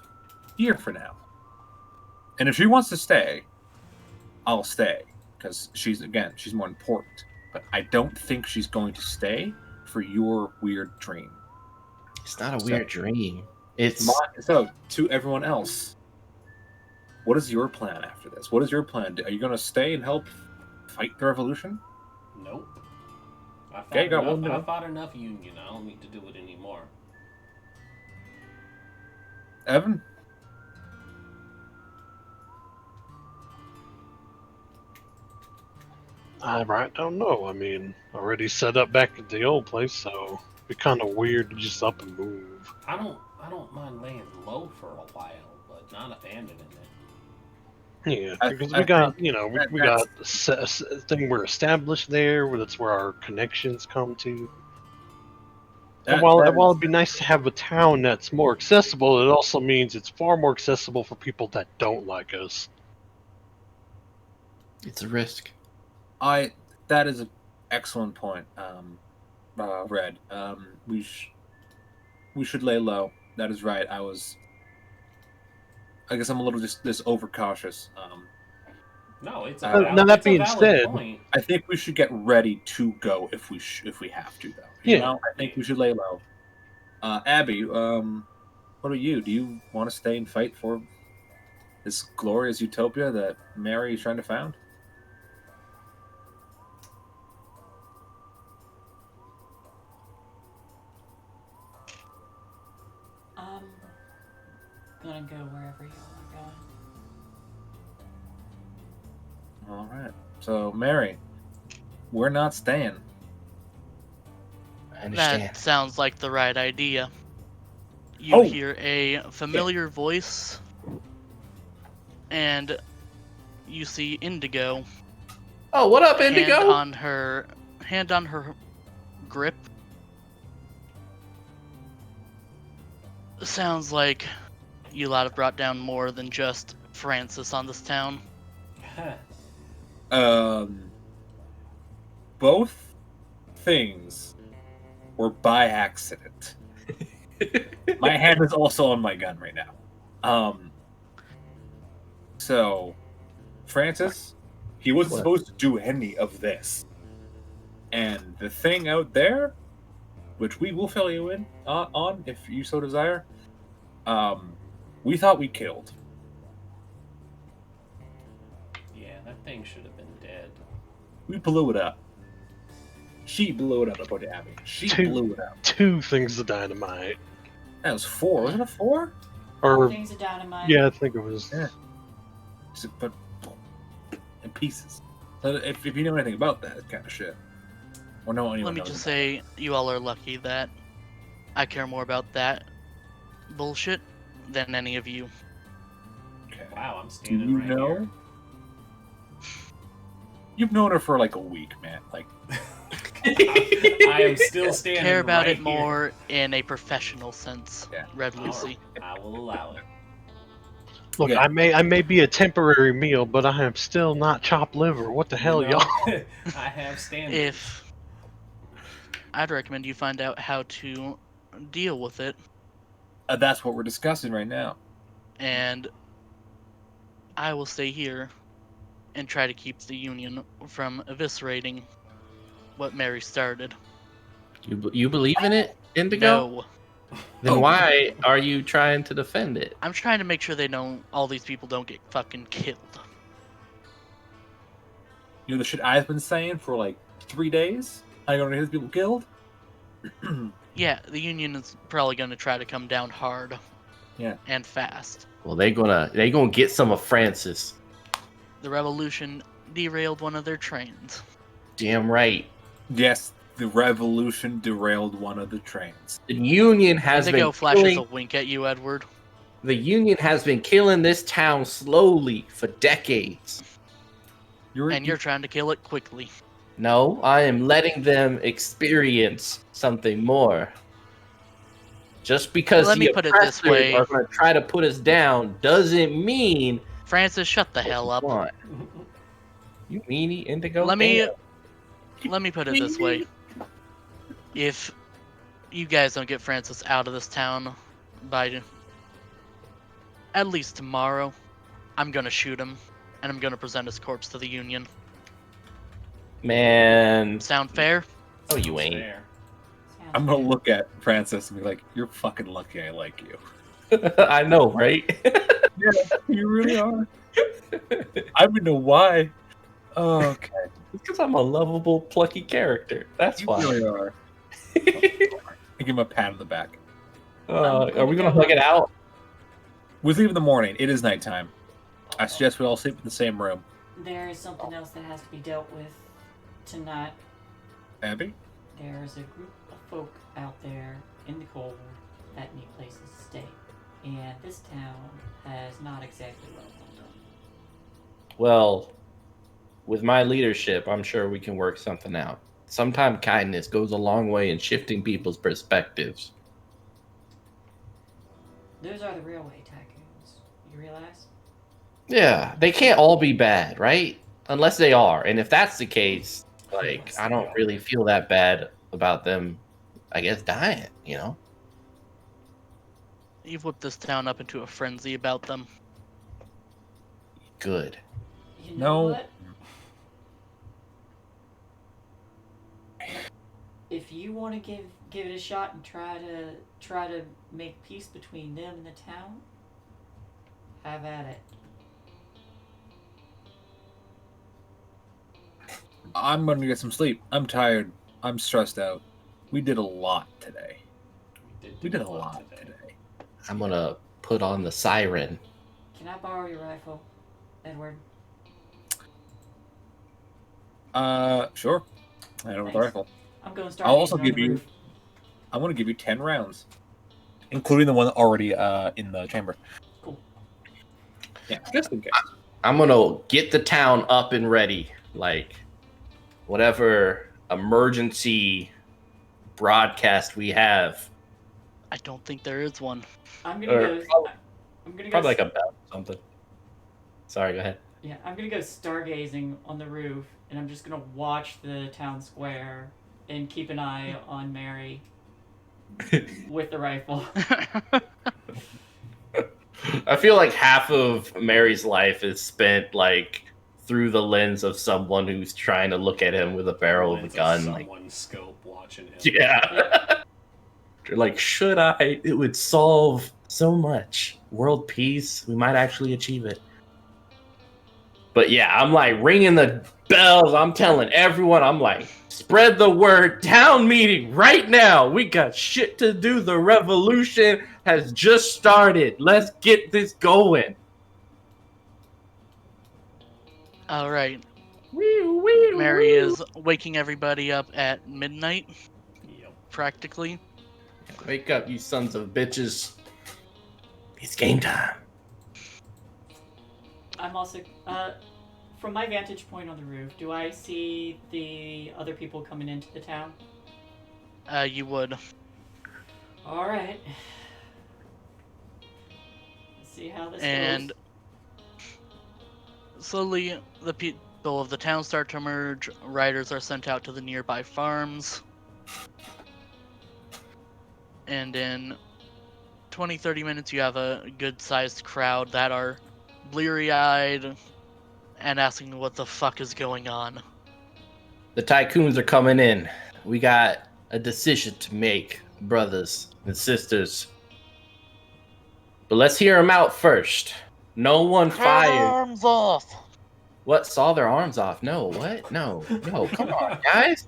F: here for now. And if she wants to stay, I'll stay. Because she's more important. But I don't think she's going to stay for your weird dream.
A: It's not a weird dream.
F: So, to everyone else, what is your plan after this? What is your plan? Are you going to stay and help fight the revolution?
D: Nope. I fought enough Union. I don't need to do it anymore.
F: Evan?
B: I don't know. I mean, already set up back at the old place, so it'd be kind of weird to just up and move.
D: I don't mind laying low for a while, but not abandoning it.
B: Yeah, because we got a thing we're established there. That's where our connections come to. And while it'd be nice to have a town that's more accessible, it also means it's far more accessible for people that don't like us.
A: It's a risk.
F: That is an excellent point, Red. We should lay low. That is right. I guess I'm a little just overcautious.
D: No, it's
B: now that being said,
D: point.
F: I think we should get ready to go if we have to, though. You know? I think we should lay low. Abby, what about you? Do you want to stay and fight for this glorious utopia that Mary is trying to found?
E: Gonna go wherever you are going.
F: All right. So, Mary, we're not staying.
A: I understand.
C: That sounds like the right idea. You hear a familiar voice, and you see Indigo.
A: Oh, what up, Indigo?
C: Hand on her grip. Sounds like you lot have brought down more than just Francis on this town.
F: Both things were by accident. My hand is also on my gun right now. So, Francis, he wasn't
A: What?
F: supposed to do any of this. And the thing out there, which we will fill you in on if you so desire, we thought we killed.
D: Yeah, that thing should have been dead.
F: We blew it up. She blew it up about Abby. She blew it up.
B: 2 things of dynamite.
F: That was 4. Wasn't it 4?
B: Or
E: Things of dynamite.
B: yeah, I think it was.
F: Yeah. But in pieces. So if you know anything about that kind of shit, or know anyone
C: Let me
F: knows
C: just
F: about
C: say, you all are lucky that I care more about that bullshit than any of you.
F: it. Okay.
D: Wow, I'm
F: Do
D: standing
F: you
D: right
F: know?
D: here.
F: You've known her for like a week, man. Like,
D: I am still standing
C: Care about
D: right
C: it more in a professional sense,
F: Yeah.
C: Red
D: here.
C: Lucy.
D: I will allow it.
B: Look,
F: Yeah.
B: I may be a temporary meal, but I am still not chopped liver. What the hell,
D: You know,
B: y'all?
D: I have standards.
C: If I'd recommend you find out how to deal with it,
F: that's what we're discussing right now.
C: and I will stay here and try to keep the Union from eviscerating what Mary started.
A: You believe in it, Indigo?
C: No,
A: Then
F: Oh.
A: why are you trying to defend it?
C: I'm trying to make sure they know all these people don't get fucking killed.
F: You know the shit I've been saying for like 3 days? I don't know people killed?
C: Yeah, the Union is probably going to try to come down hard.
F: Yeah.
C: And fast.
A: Well, they gonna get some of Francis.
C: The revolution derailed one of their trains.
A: Damn right.
F: Yes, the revolution derailed one of the trains.
A: The Union has
C: Indigo
A: been
C: flashes
A: killing.
C: a wink at you, Edward.
A: The Union has been killing this town slowly for decades.
C: And you're trying to kill it quickly.
A: No, I am letting them experience something more. Just because
C: Let
A: the
C: me put it this
A: oppressors
C: way.
A: are going to try to put us down doesn't mean
C: Francis, shut the hell up.
A: what? You meanie, Indigo.
C: Let me
A: Damn.
C: put it this way. If you guys don't get Francis out of this town by at least tomorrow, I'm gonna shoot him, and I'm gonna present his corpse to the Union.
A: Man.
C: Sound fair?
A: Oh, you ain't.
D: Fair.
E: Sounds
F: I'm gonna
E: good.
F: look at Francis and be like, "You're fucking lucky I like you."
A: I know, right?
F: Yeah, you really are. I don't know why. Oh, okay.
A: It's because I'm a lovable, plucky character. That's
F: You
A: why.
F: really are. I give him a pat on the back.
A: Are we gonna hug it out?
F: We leave in the morning. It is nighttime. I suggest we all sleep in the same room.
E: There is something else that has to be dealt with tonight.
F: Abby?
E: There is a group of folk out there in the cold that need places to stay. And this town has not exactly welcomed them.
A: Well, with my leadership, I'm sure we can work something out. Sometimes kindness goes a long way in shifting people's perspectives.
E: Those are the railway tycoons. You realize?
A: Yeah, they can't all be bad, right? Unless they are. And if that's the case, like, I don't really feel that bad about them, I guess, dying, you know?
C: You've whipped this town up into a frenzy about them.
A: Good.
E: You know
F: No.
E: what? If you want to give it a shot and try to make peace between them and the town, have at it.
F: I'm gonna get some sleep. I'm tired. I'm stressed out. We did a lot today. We did a lot today.
A: I'm gonna put on the siren.
E: Can I borrow your rifle, Edward?
F: Sure. I don't have the
E: Thanks.
F: rifle.
E: I'm going to start.
F: I'll also
E: using it on
F: give
E: the
F: you.
E: roof.
F: I want to give you 10 rounds, including the one already in the chamber.
E: Cool.
F: Yeah, just in case.
A: I'm gonna get the town up and ready. Like, whatever emergency broadcast we have.
C: I don't think there is one.
E: I'm gonna
A: Or
E: go. I'm gonna go.
A: Probably like a bell or something. Sorry, go ahead.
E: Yeah, I'm gonna go stargazing on the roof, and I'm just gonna watch the town square and keep an eye on Mary. with the rifle.
A: I feel like half of Mary's life is spent like through the lens of someone who's trying to look at him with a barrel of a
D: Lens
A: gun.
D: someone's scope watching him.
A: Yeah. Like, should I? It would solve so much. World peace. We might actually achieve it. But yeah, I'm like ringing the bells. I'm telling everyone, I'm like, spread the word. Town meeting right now. We got shit to do. The revolution has just started. Let's get this going.
C: All right.
A: Wee, wee,
C: Mary
A: wee.
C: is waking everybody up at midnight,
D: Yep.
C: practically.
A: Wake up, you sons of bitches. It's game time.
E: I'm also, from my vantage point on the roof, do I see the other people coming into the town?
C: You would.
E: All right. Let's see how this
C: And
E: goes.
C: slowly, the people of the town start to emerge. Riders are sent out to the nearby farms. And in 20-30 minutes, you have a good-sized crowd that are bleary-eyed and asking what the fuck is going on.
A: The tycoons are coming in. We got a decision to make, brothers and sisters. But let's hear them out first. No one fired.
C: Arms off!
A: What? Saw their arms off? No. What? No. Come on, guys.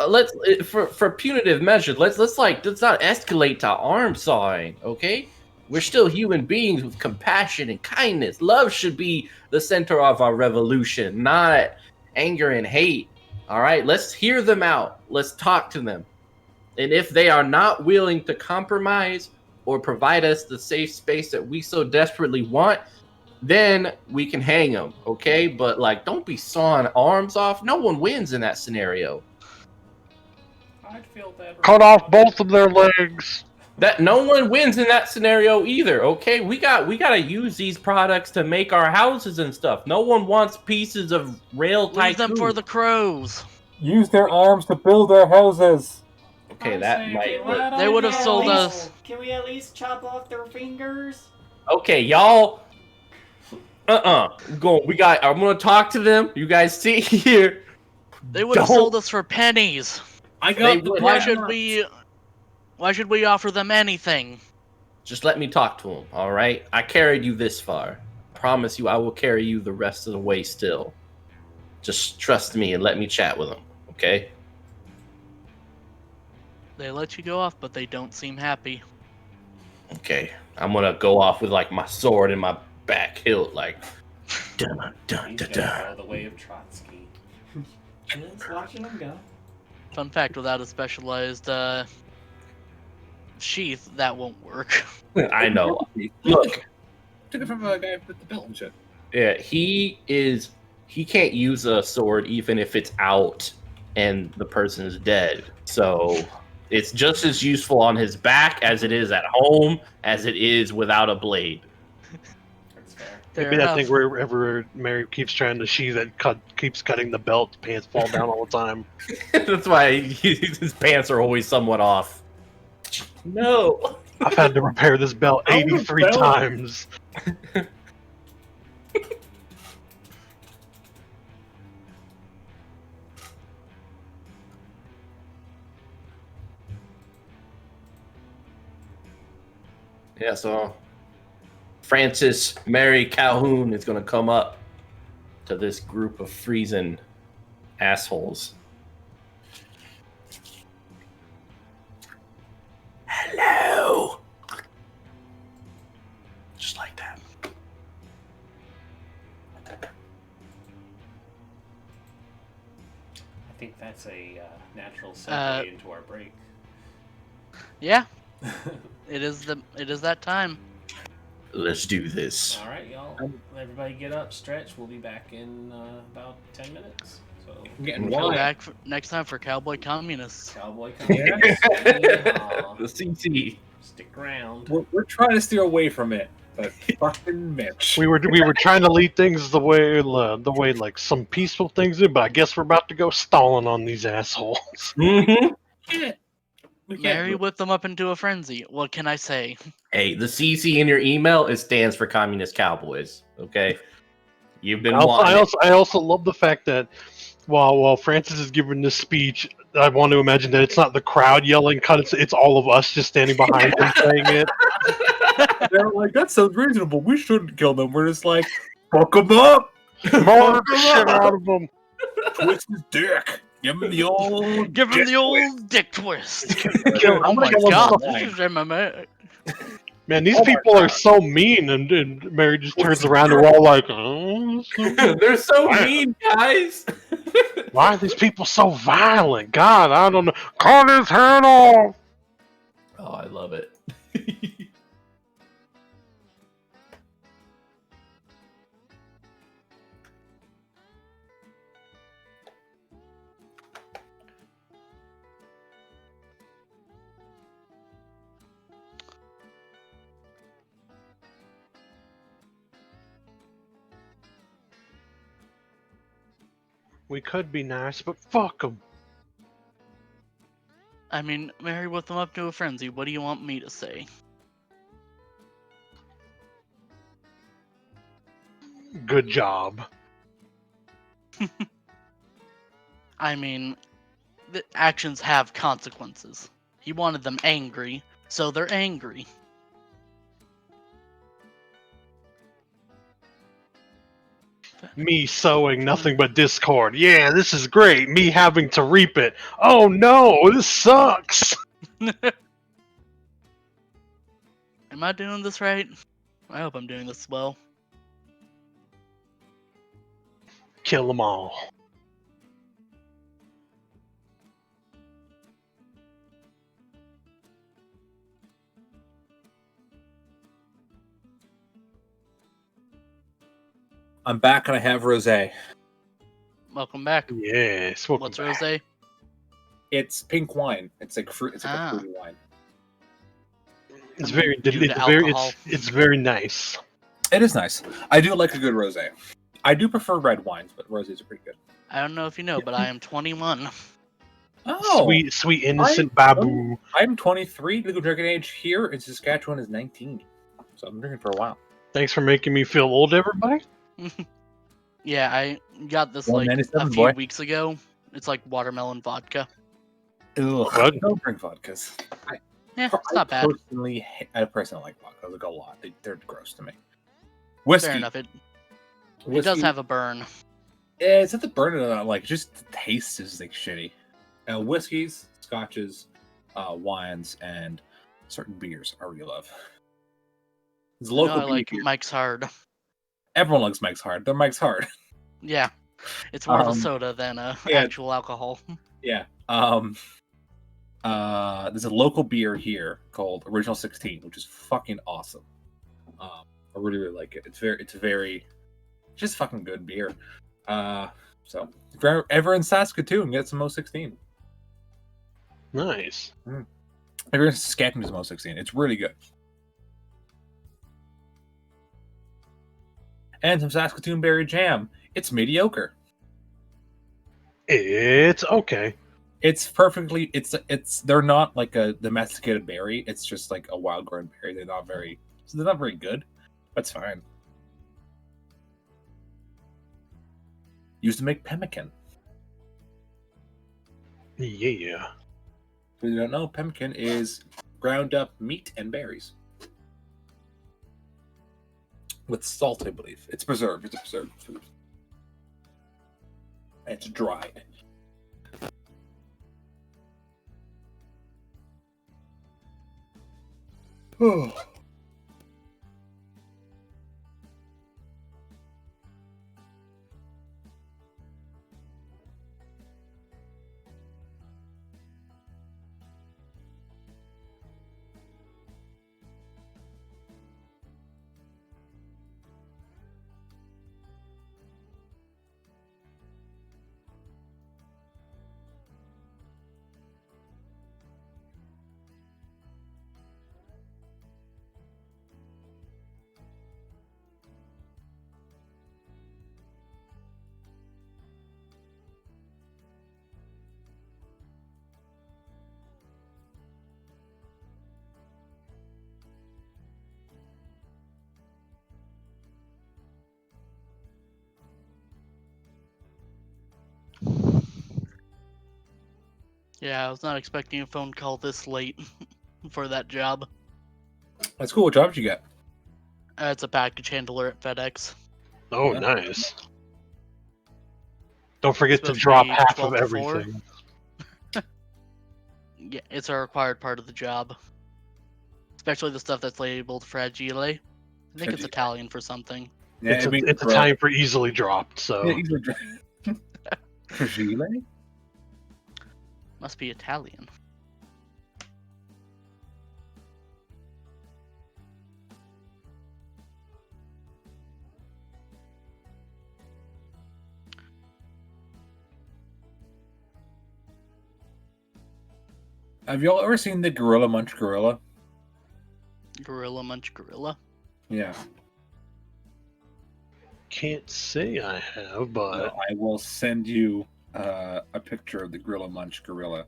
A: Let's for punitive measures. Let's not escalate to arm sawing. Okay. We're still human beings with compassion and kindness. Love should be the center of our revolution, not anger and hate. All right, let's hear them out. Let's talk to them. And if they are not willing to compromise or provide us the safe space that we so desperately want, then we can hang them, okay? But, like, don't be sawing arms off. No one wins in that scenario.
D: I'd feel better.
B: Cut off both of their legs.
A: That no one wins in that scenario either, okay? We gotta use these products to make our houses and stuff. No one wants pieces of rail
C: Leave them
A: tycoon.
C: for the crows.
G: Use their arms to build their houses.
A: Okay,
D: I
A: that
D: say
A: might
D: we let
A: work.
C: They would have
E: Can we
C: sold
E: at
C: us.
E: least- Can we at least chop off their fingers?
A: Okay, y'all. I'm gonna talk to them. You guys see here.
C: They would have
A: Don't-
C: sold us for pennies.
F: I
A: They
F: got the
A: would-
C: Why
F: plan.
C: should we offer them anything?
A: Just let me talk to them, all right? I carried you this far. Promise you I will carry you the rest of the way still. Just trust me and let me chat with them, okay?
C: They let you go off, but they don't seem happy.
A: Okay. I'm gonna go off with like my sword in my back hilt, like dun dun
D: He's
A: dun
D: gonna
A: dun.
D: follow the way of Trotsky.
E: Just watching them go.
C: Fun fact, without a specialized sheath, that won't work.
A: I know. Look,
F: Took it from a guy with the belt and shit.
A: yeah, he can't use a sword even if it's out and the person is dead. So it's just as useful on his back as it is at home, as it is without a blade.
D: That's fair.
C: Fair
B: Maybe that
C: enough.
B: thing wherever Mary keeps trying to sheath it, keeps cutting the belt, the pants fall down all the time.
A: That's why his pants are always somewhat off. No.
B: I've had to repair this belt
F: Oh, the
B: 83
F: belt.
B: times.
A: Yeah, so Francis Mary Calhoun is going to come up to this group of freezing assholes. Hello. Just like that.
D: I think that's a natural segue into our break.
C: Yeah, it is that time.
A: Let's do this.
D: All right, y'all. Everybody get up, stretch. We'll be back in about 10 minutes. So,
F: I'm getting
C: Go
F: wine.
C: back next time for Cowboy Communists.
D: cowboy communists. Yeehaw.
A: The CC.
D: Stick around.
F: We're trying to steer away from it, but fucking Mitch.
B: We were trying to lead things the way like some peaceful things did, but I guess we're about to go stalling on these assholes.
A: Mm-hmm.
F: Can't. We We
C: Mary
F: can't.
C: whipped them up into a frenzy. What can I say?
A: Hey, the CC in your email, it stands for Communist Cowboys. Okay, you've been
B: I
A: wanting it.
B: also love the fact that while Francis is giving this speech, I want to imagine that it's not the crowd yelling, "Cut!" It's all of us just standing behind him saying it.
F: They're like, that sounds reasonable. We shouldn't kill them. We're just like, fuck them up.
B: Murder the shit out of them.
F: Twist his dick. Give him the old.
C: Give him
F: dick
C: the old dick twist.
B: Kill
C: Oh
B: him.
C: my
F: kill him
C: god,
F: all.
C: this is MMA.
B: Man, these
F: Oh my
B: people are
F: God.
B: so mean, and Mary just
F: What's
B: turns
F: the
B: around and we're all like, oh,
A: They're so mean, guys.
B: why are these people so violent? God, I don't know. Cut his head off!
A: Oh, I love it.
B: We could be nice, but fuck them.
C: I mean, Mary whipped them up to a frenzy. What do you want me to say?
B: Good job.
C: I mean, the actions have consequences. He wanted them angry, so they're angry.
B: Me sowing nothing but discord. Yeah, this is great. Me having to reap it. Oh no, this sucks.
C: Am I doing this right? I hope I'm doing this well.
B: Kill them all.
F: I'm back and I have rosé.
C: Welcome back.
B: Yes.
C: What's rosé?
F: It's pink wine. It's like fruit. It's like
C: Ah.
F: a fruity wine.
B: It's very,
C: Due to
B: it's very,
C: alcohol.
B: it's very nice.
F: It is nice. I do like a good rosé. I do prefer red wines, but rosés are pretty good.
C: I don't know if you know, but I am 21.
F: Oh,
B: Sweet innocent babu.
F: I'm 23. Legal drinking age here in Saskatchewan is 19. So I'm drinking for a while.
B: Thanks for making me feel old, everybody.
C: Yeah, I got this like a
F: 197,
C: few
F: boy.
C: weeks ago. It's like watermelon vodka.
F: Ugh,
B: Well,
F: don't drink vodkas.
C: Yeah, it's not bad.
F: I personally like vodkas like a lot. They're gross to me. Whiskey.
C: Fair enough. It
F: Whiskey,
C: does have a burn.
F: Yeah, it's not the burn that I like. Just the taste is like shitty. Whiskeys, scotches, wines, and certain beers I really love. There's a
C: No,
F: local
C: I like
F: beer.
C: Mike's Hard.
F: Everyone likes Mike's Hard. They're Mike's Hard.
C: Yeah, it's more of a
F: Um,
C: soda than
F: yeah.
C: actual alcohol.
F: Yeah. There's a local beer here called Original 16, which is fucking awesome. I really, really like it. It's very just fucking good beer. So if you're ever in Saskatoon, get some O16.
B: nice.
F: If you're in Saskatchewan, get some O16. It's really good. And some Saskatoon berry jam. It's mediocre.
B: It's okay.
F: It's perfectly. They're not like a domesticated berry. It's just like a wild grown berry. They're not very good. That's fine. Used to make pemmican.
B: Yeah.
F: If you don't know, pemmican is ground up meat and berries with salt, I believe. It's preserved. It's a preserved food. And it's dried. Oh.
C: Yeah, I was not expecting a phone call this late for that job.
F: That's cool. What job did you get?
C: It's a package handler at FedEx.
B: Oh,
F: Yeah.
B: nice. Don't forget to
C: Supposed to
B: drop
C: be
B: half
C: 12
B: of
C: to 4.
B: everything.
C: Yeah, it's a required part of the job. Especially the stuff that's labeled fragile. I think it's
F: Fragile.
C: Italian for something.
F: Yeah,
B: It's
F: it'd be
B: a time for easily dropped, so.
F: Yeah, easily Fragile?
C: Must be Italian.
F: Have y'all ever seen the Gorilla Munch Gorilla?
C: Gorilla Munch Gorilla.
F: Yeah.
B: Can't say I have, but.
F: Well, I will send you a picture of the Gorilla Munch Gorilla.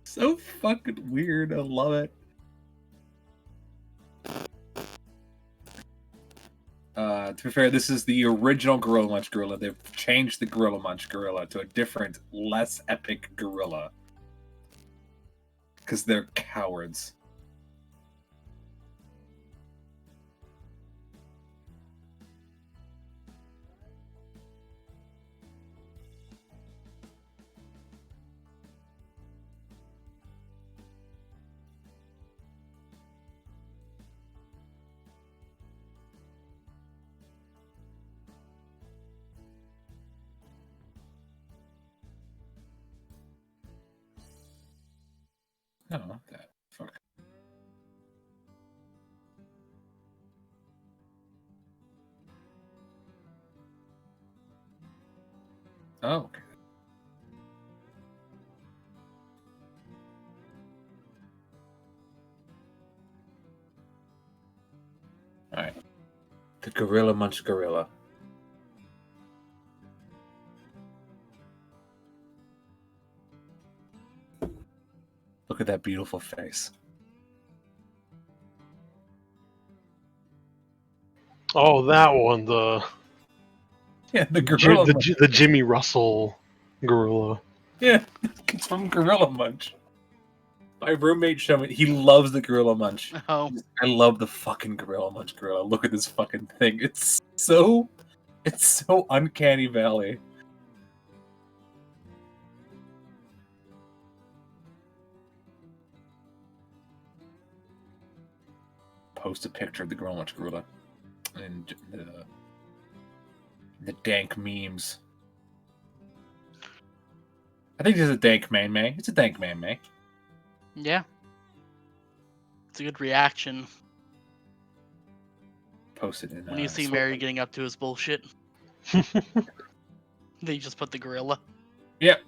F: So fucking weird. I love it. To be fair, this is the original Gorilla Munch Gorilla. They've changed the Gorilla Munch Gorilla to a different, less epic gorilla. Because they're cowards. I don't want that. Fuck. Oh, okay. Alright. The Gorilla Munch Gorilla. Look at that beautiful face.
B: Oh, that one, the
F: Yeah, the Gorilla Munch.
B: the Jimmy Russell gorilla.
F: Yeah, it's from Gorilla Munch. My roommate showed me. He loves the Gorilla Munch.
C: Oh,
F: I love the fucking Gorilla Munch gorilla. Look at this fucking thing. It's so uncanny valley. Post a picture of the Gorilla Munch gorilla and the dank memes. I think this is a dank man, May. It's a dank man, May.
C: yeah. It's a good reaction
F: Post it in.
C: when you see Mary getting up to his bullshit. They just put the gorilla.
F: Yep.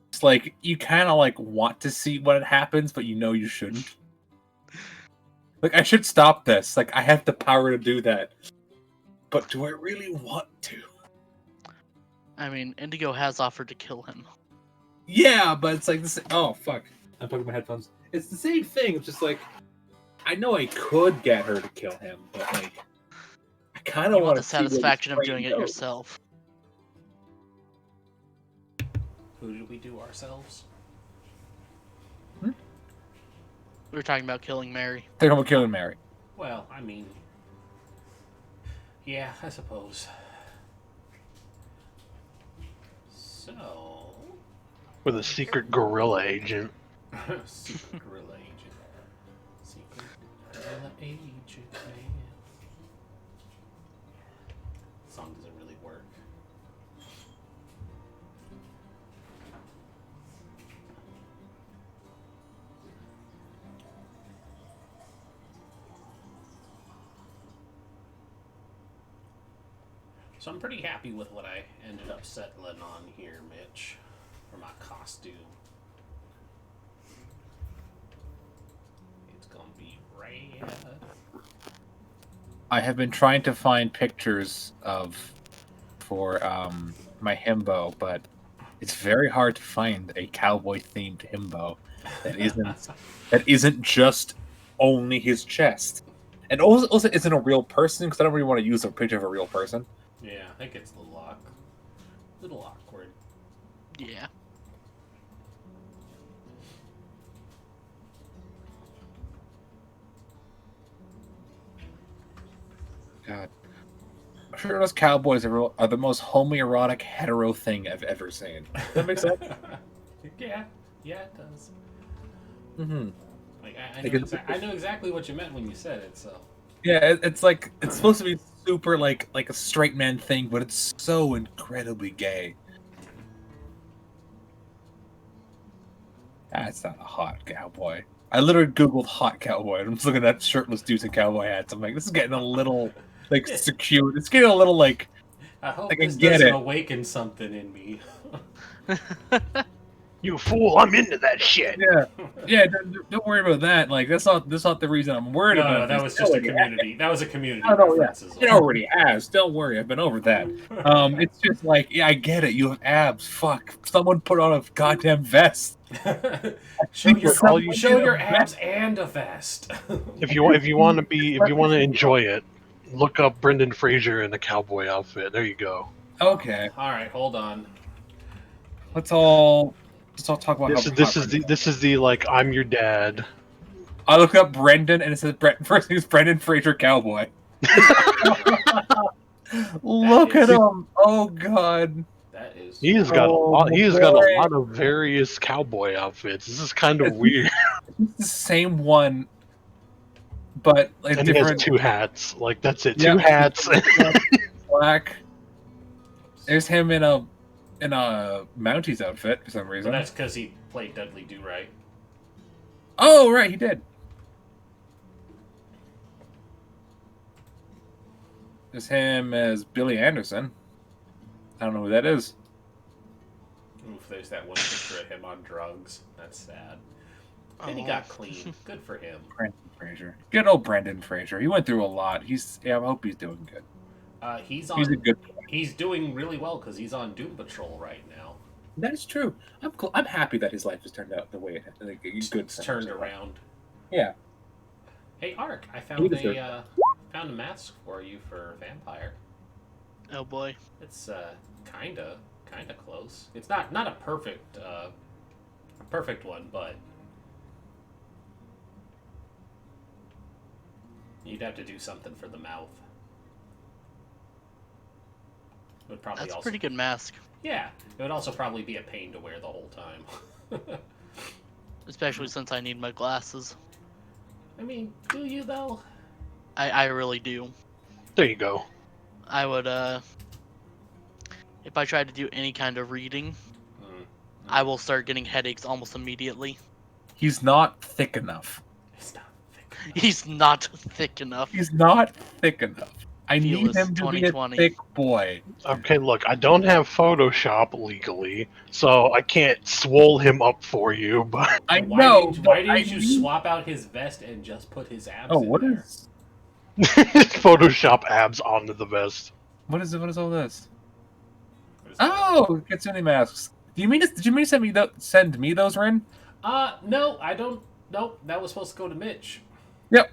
F: It's like you kind of like want to see what happens, but you know you shouldn't. Like I should stop this. Like I have the power to do that, but do I really want to?
C: I mean, Indigo has offered to kill him.
F: Yeah, but it's like this. Oh fuck! I'm putting my headphones. It's the same thing. It's just like I know I could get her to kill him, but like I kind
C: You
F: of
C: want
F: want
C: the satisfaction of doing it yourself.
D: Who did we do ourselves?
C: We were talking about killing Mary.
F: They're gonna kill Mary.
D: Well, I mean, yeah, I suppose. So,
B: With a secret gorilla agent.
D: secret gorilla agent. Secret gorilla agent, man. Song doesn't really work. So I'm pretty happy with what I ended up settling on here, Mitch, for my costume. It's gonna be rad.
F: I have been trying to find pictures for my himbo, but it's very hard to find a cowboy themed himbo. that isn't just only his chest, and also isn't a real person because I don't really want to use a picture of a real person.
D: Yeah, I think it's a little awkward.
C: Yeah.
F: God, I'm sure those cowboys are the most homoerotic hetero thing I've ever seen. Does that make sense?
D: Yeah, it does.
F: Mm-hmm.
D: Like I know exactly what you meant when you said it. So
F: Yeah, it's like it's supposed to be super like a straight man thing, but it's so incredibly gay. That's not a hot cowboy. I literally googled hot cowboy. And I'm just looking at shirtless dudes in cowboy hats. I'm like, this is getting a little like secure. It's getting a little like.
D: I hope
F: I
D: this
F: get
D: doesn't
F: it.
D: awaken something in me.
B: You fool! I'm into that shit.
F: Yeah. Don't worry about that. Like that's not the reason I'm worried about.
D: No, that was just a community. That was a community
F: Oh, no,
D: reference.
F: It already has. Don't worry, I've been over that. It's just like, yeah, I get it. You have abs. Fuck. Someone put on a goddamn vest.
D: show your abs and a vest.
B: If you want to enjoy it, look up Brendan Fraser in the cowboy outfit. There you go.
F: Okay.
D: All right, hold on.
F: Let's all talk about
B: this is the like I'm your dad.
F: I look up Brendan and it says first name is Brendan Fraser Cowboy. Look at him! Oh god,
D: that is.
B: He's got a lot. He's got a lot of various cowboy outfits. This is kind of weird.
F: It's the same one, but like
B: and
F: different.
B: He has 2 hats. Like that's it.
F: Yeah.
B: 2 hats.
F: Black. There's him in a Mounties outfit for some reason.
D: Well, that's because he played Dudley Do Right.
F: Oh right, he did. There's him as Billy Anderson. I don't know who that is.
D: Oof, there's that one picture of him on drugs. That's sad. And he got clean. Good for him.
F: Brendan Fraser. Good old Brendan Fraser. He went through a lot. I hope he's doing good.
D: He's
F: a good player.
D: He's doing really well because he's on Doom Patrol right now.
F: That is true. I'm happy that his life has turned out the way
D: It's turned around.
F: Yeah.
D: Hey, Ark, I found a mask for you for vampire.
C: Oh boy.
D: It's kinda close. It's not a perfect one, but you'd have to do something for the mouth. Would probably
C: That's a
D: also
C: pretty good mask.
D: Yeah, it would also probably be a pain to wear the whole time.
C: Especially since I need my glasses.
D: I mean, do you though?
C: I really do.
B: There you go.
C: I would if I tried to do any kind of reading, I will start getting headaches almost immediately.
F: He's not thick enough.
C: He's not thick enough.
F: He's not thick enough. I need
C: Fearless
F: him to be a thick boy.
B: Okay, look, I don't have Photoshop legally, so I can't swole him up for you, but
F: I know.
D: Why didn't you swap out his vest and just put his abs in
F: what
D: there?
F: is
B: Photoshop abs onto the vest.
F: What is it? What is all this? Oh, Kitsune masks. Did you mean to send me those, Ren?
D: No, I don't. Nope, that was supposed to go to Mitch.
F: Yep.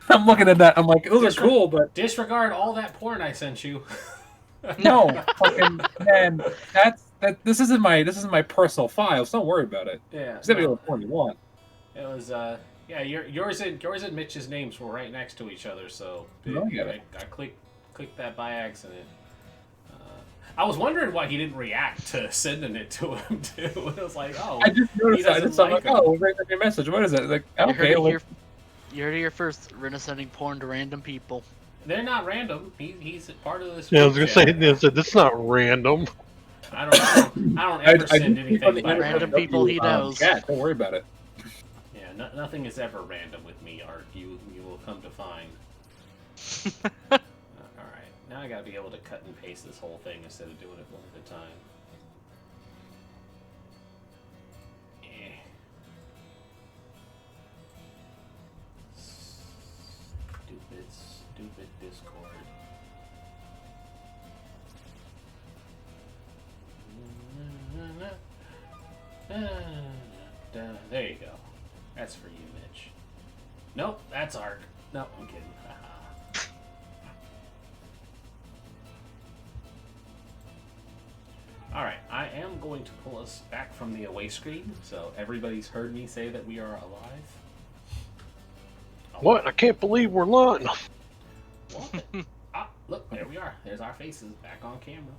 F: I'm looking at that. I'm like, those are cool, but
D: disregard all that porn I sent you.
F: No, fucking man. This isn't my personal files. Don't worry about it.
D: Yeah.
F: Send me the porn you want.
D: It was yours and Mitch's names were right next to each other, so I clicked that by accident. I was wondering why he didn't react to sending it to him too. It was like, oh,
F: I just noticed that. I'm like, oh, where's your message? What is it? Like, okay,
C: you heard it here first. Ren is sending porn to random people.
D: They're not random. He's a part of this.
B: Yeah, I was gonna say this is not random.
D: I don't ever send anything by
C: random people he knows.
F: Yeah, don't worry about it.
D: Yeah, nothing is ever random with me, Ark. You will come to find. Alright, now I gotta be able to cut and paste this whole thing instead of doing it one at a time. Stupid Discord. There you go. That's for you, Mitch. Nope, that's Ark. Nope, I'm kidding. Alright, I am going to pull us back from the away screen, so everybody's heard me say that we are alive.
B: What? I can't believe we're lying.
D: What? Ah, look, there we are. There's our faces back on camera.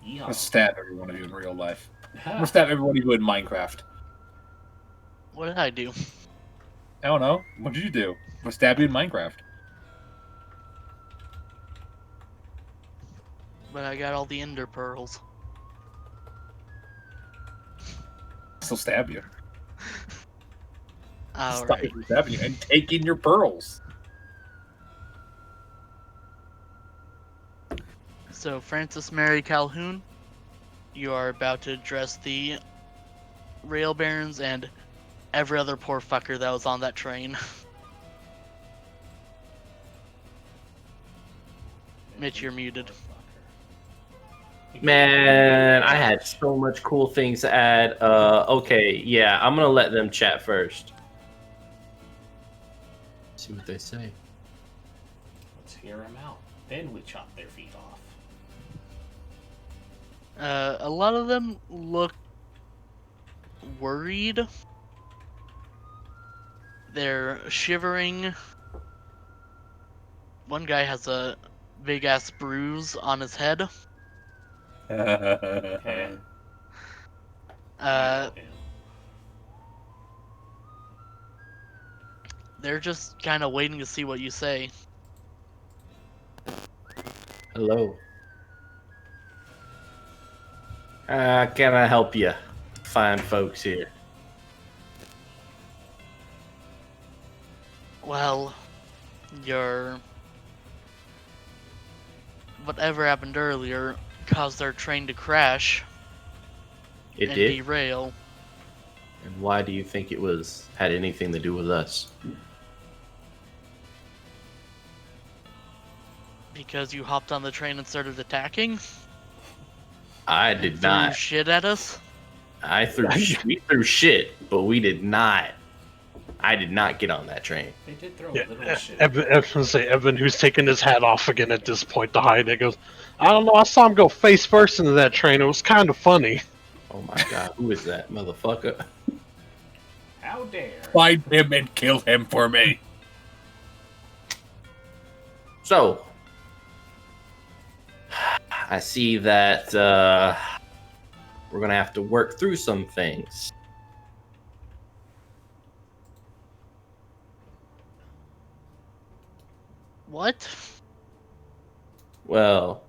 F: I'm
D: Yeehaw.
F: gonna stab every one of you in real life. I'm gonna stab every one of you in Minecraft.
C: What did I do?
F: I don't know. What did you do? I'm gonna stab you in Minecraft.
C: But I got all the ender pearls.
F: Still stab you.
C: All
F: Stop
C: right.
F: me from stabbing you and taking your pearls.
C: So, Francis Mary Calhoun, you are about to address the rail barons and every other poor fucker that was on that train. Mitch, you're muted.
A: Man, I had so much cool things to add. Okay, yeah, I'm gonna let them chat first. See what they say.
D: Let's hear them out. Then we chop their feet off.
C: A lot of them look worried. They're shivering. One guy has a big ass bruise on his head.
D: Okay.
C: Uh, they're just kind of waiting to see what you say.
A: Hello. Can I help you, fine folks here?
C: Well, your whatever happened earlier caused our train to crash
A: It
C: and
A: did.
C: derail.
A: And why do you think it had anything to do with us?
C: Because you hopped on the train and started attacking?
A: I did
C: Threw
A: not.
C: shit at us?
A: We threw shit, but we did not. I did not get on that train.
D: They did throw
B: Yeah,
D: a little shit.
B: Evan, who's taking his hat off again at this point to hide it, goes, I don't know, I saw him go face first into that train. It was kind of funny.
A: Oh my god, who is that motherfucker?
D: How dare.
F: Find him and kill him for me.
A: So, I see that we're gonna have to work through some things.
C: What?
A: Well,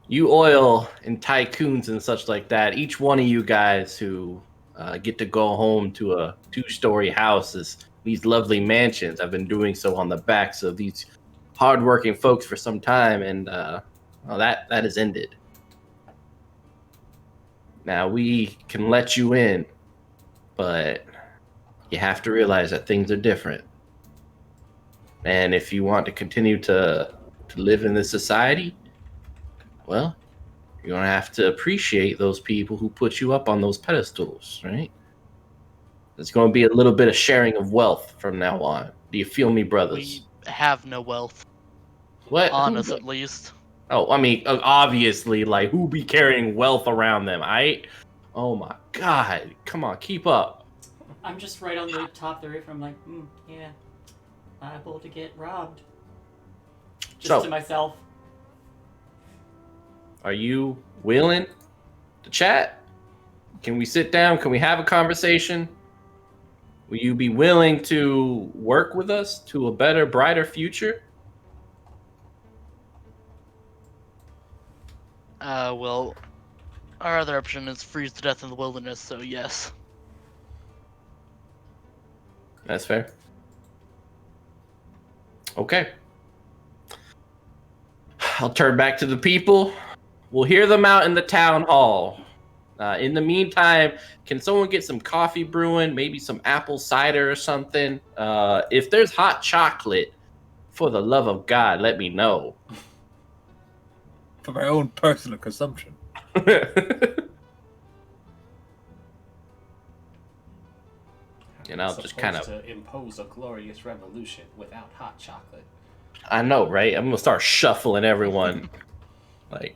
A: you oil and tycoons and such like that, each one of you guys who get to go home to a 2-story house, these lovely mansions, I've been doing so on the backs of these hardworking folks for some time, and well, that has ended. Now we can let you in, but you have to realize that things are different. And if you want to continue to live in this society, well, you're going to have to appreciate those people who put you up on those pedestals, right? There's going to be a little bit of sharing of wealth from now on. Do you feel me, brothers?
C: We have no wealth.
A: What?
C: On us, at least.
A: Oh, I mean, obviously, like, who be carrying wealth around them? Oh my god. Come on, keep up.
E: I'm just right on the top of the roof. I'm like, yeah, liable to get robbed. Just
A: So-
E: to myself.
A: Are you willing to chat? Can we sit down? Can we have a conversation? Will you be willing to work with us to a better, brighter future?
C: Well, our other option is freeze to death in the wilderness, so yes.
A: That's fair. Okay. I'll turn back to the people. We'll hear them out in the town hall. In the meantime, can someone get some coffee brewing, maybe some apple cider or something? If there's hot chocolate, for the love of God, let me know.
F: For my own personal consumption.
A: and I'll just kind of
D: to impose a glorious revolution without hot chocolate.
A: I know, right? I'm gonna start shuffling everyone. Like,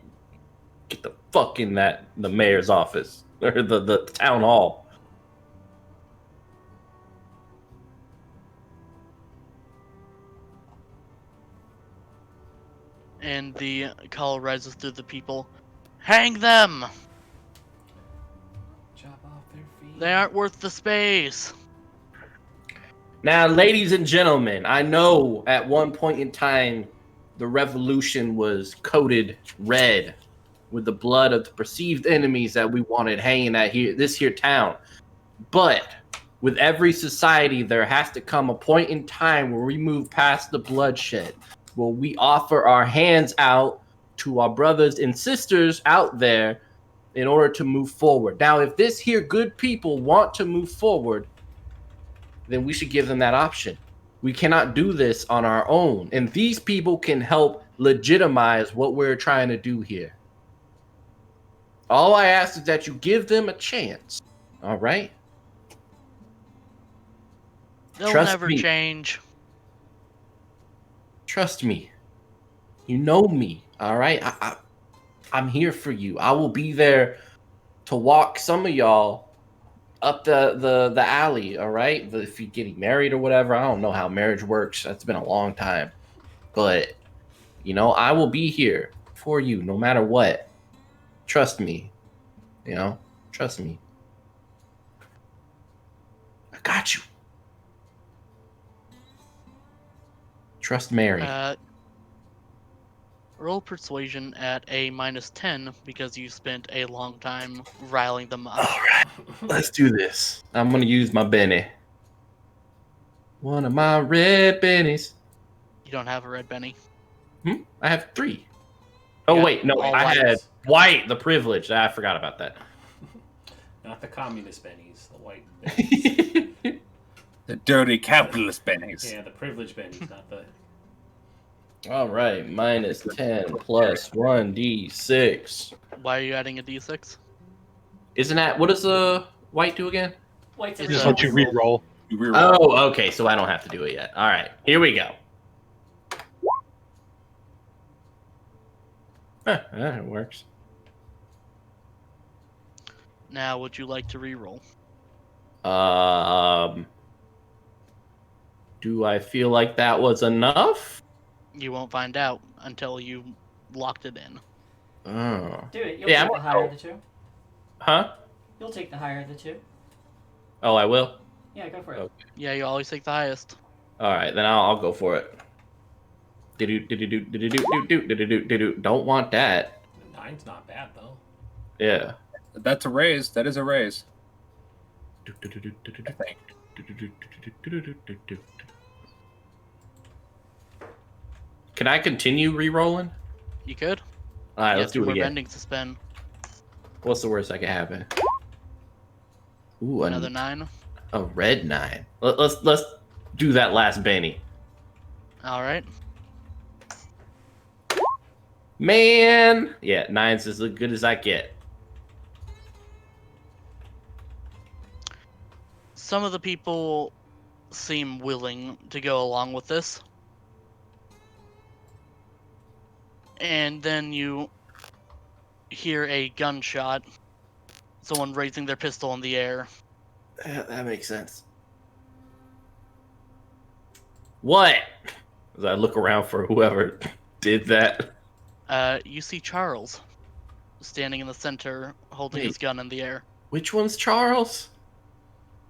A: get the fuck in the mayor's office or the town hall.
C: And the call rises through the people. Hang them!
D: Chop off their feet.
C: They aren't worth the space.
A: Now, ladies and gentlemen, I know at one point in time the revolution was coated red with the blood of the perceived enemies that we wanted hanging at this here town. But with every society, there has to come a point in time where we move past the bloodshed, where we offer our hands out to our brothers and sisters out there in order to move forward. Now, if this here good people want to move forward, then we should give them that option. We cannot do this on our own. And these people can help legitimize what we're trying to do here. All I ask is that you give them a chance. All right?
C: They'll
A: Trust
C: never
A: me.
C: change.
A: Trust me. You know me. All right? I'm here for you. I will be there to walk some of y'all up the alley, all right? If you're getting married or whatever, I don't know how marriage works. That's been a long time. But, you know, I will be here for you no matter what. Trust me. You know? Trust me. I got you. Trust Mary.
C: Roll persuasion at a -10 because you spent a long time riling them up.
A: All right. Let's do this. I'm going to use my Benny. One of my red bennies.
C: You don't have a red Benny.
A: I have 3. Oh,
C: Yeah,
A: wait. No,
C: all
A: I
C: whites.
A: had white, the privilege. I forgot about that.
D: Not the communist bennies, the white bennies.
F: The dirty capitalist bennies.
D: Yeah, the privileged bennies, not the...
A: All right. -10 plus 1d6.
C: Why are you adding a d6?
A: Isn't that... What does the white do again?
E: White's a
B: Just
C: So-
B: let you re-roll.
F: You reroll.
A: Oh, okay. So I don't have to do it yet. All right. Here we go. That works.
C: Now, would you like to re-roll?
A: Do I feel like that was enough?
C: You won't find out until you locked it in.
A: Oh.
E: Do it. You'll
A: Yeah,
E: take
A: I'm
E: the higher of the two.
A: Huh?
E: You'll take the higher of the two.
A: Oh, I will?
E: Yeah, go for it.
A: Okay.
C: Yeah, you always take the highest.
A: All right, then I'll go for it. Don't want that.
D: 9's not bad, though.
A: Yeah.
F: That's a raise. That is a raise. I think.
A: Can I continue re-rolling?
C: You could.
A: All right,
C: You
A: let's
C: have
A: do
C: two
A: it
C: more
A: again.
C: bendings to spend.
A: What's the worst that can happen? Ooh,
C: Another 9.
A: a red 9. Let's do that last Benny.
C: All right.
A: Man, yeah, 9's as good as I get.
C: Some of the people seem willing to go along with this. And then you hear a gunshot. Someone raising their pistol in the air.
A: Yeah, that makes sense. What? As I look around for whoever did that.
C: You see Charles standing in the center, holding
A: Wait.
C: his gun in the air.
A: Which one's Charles?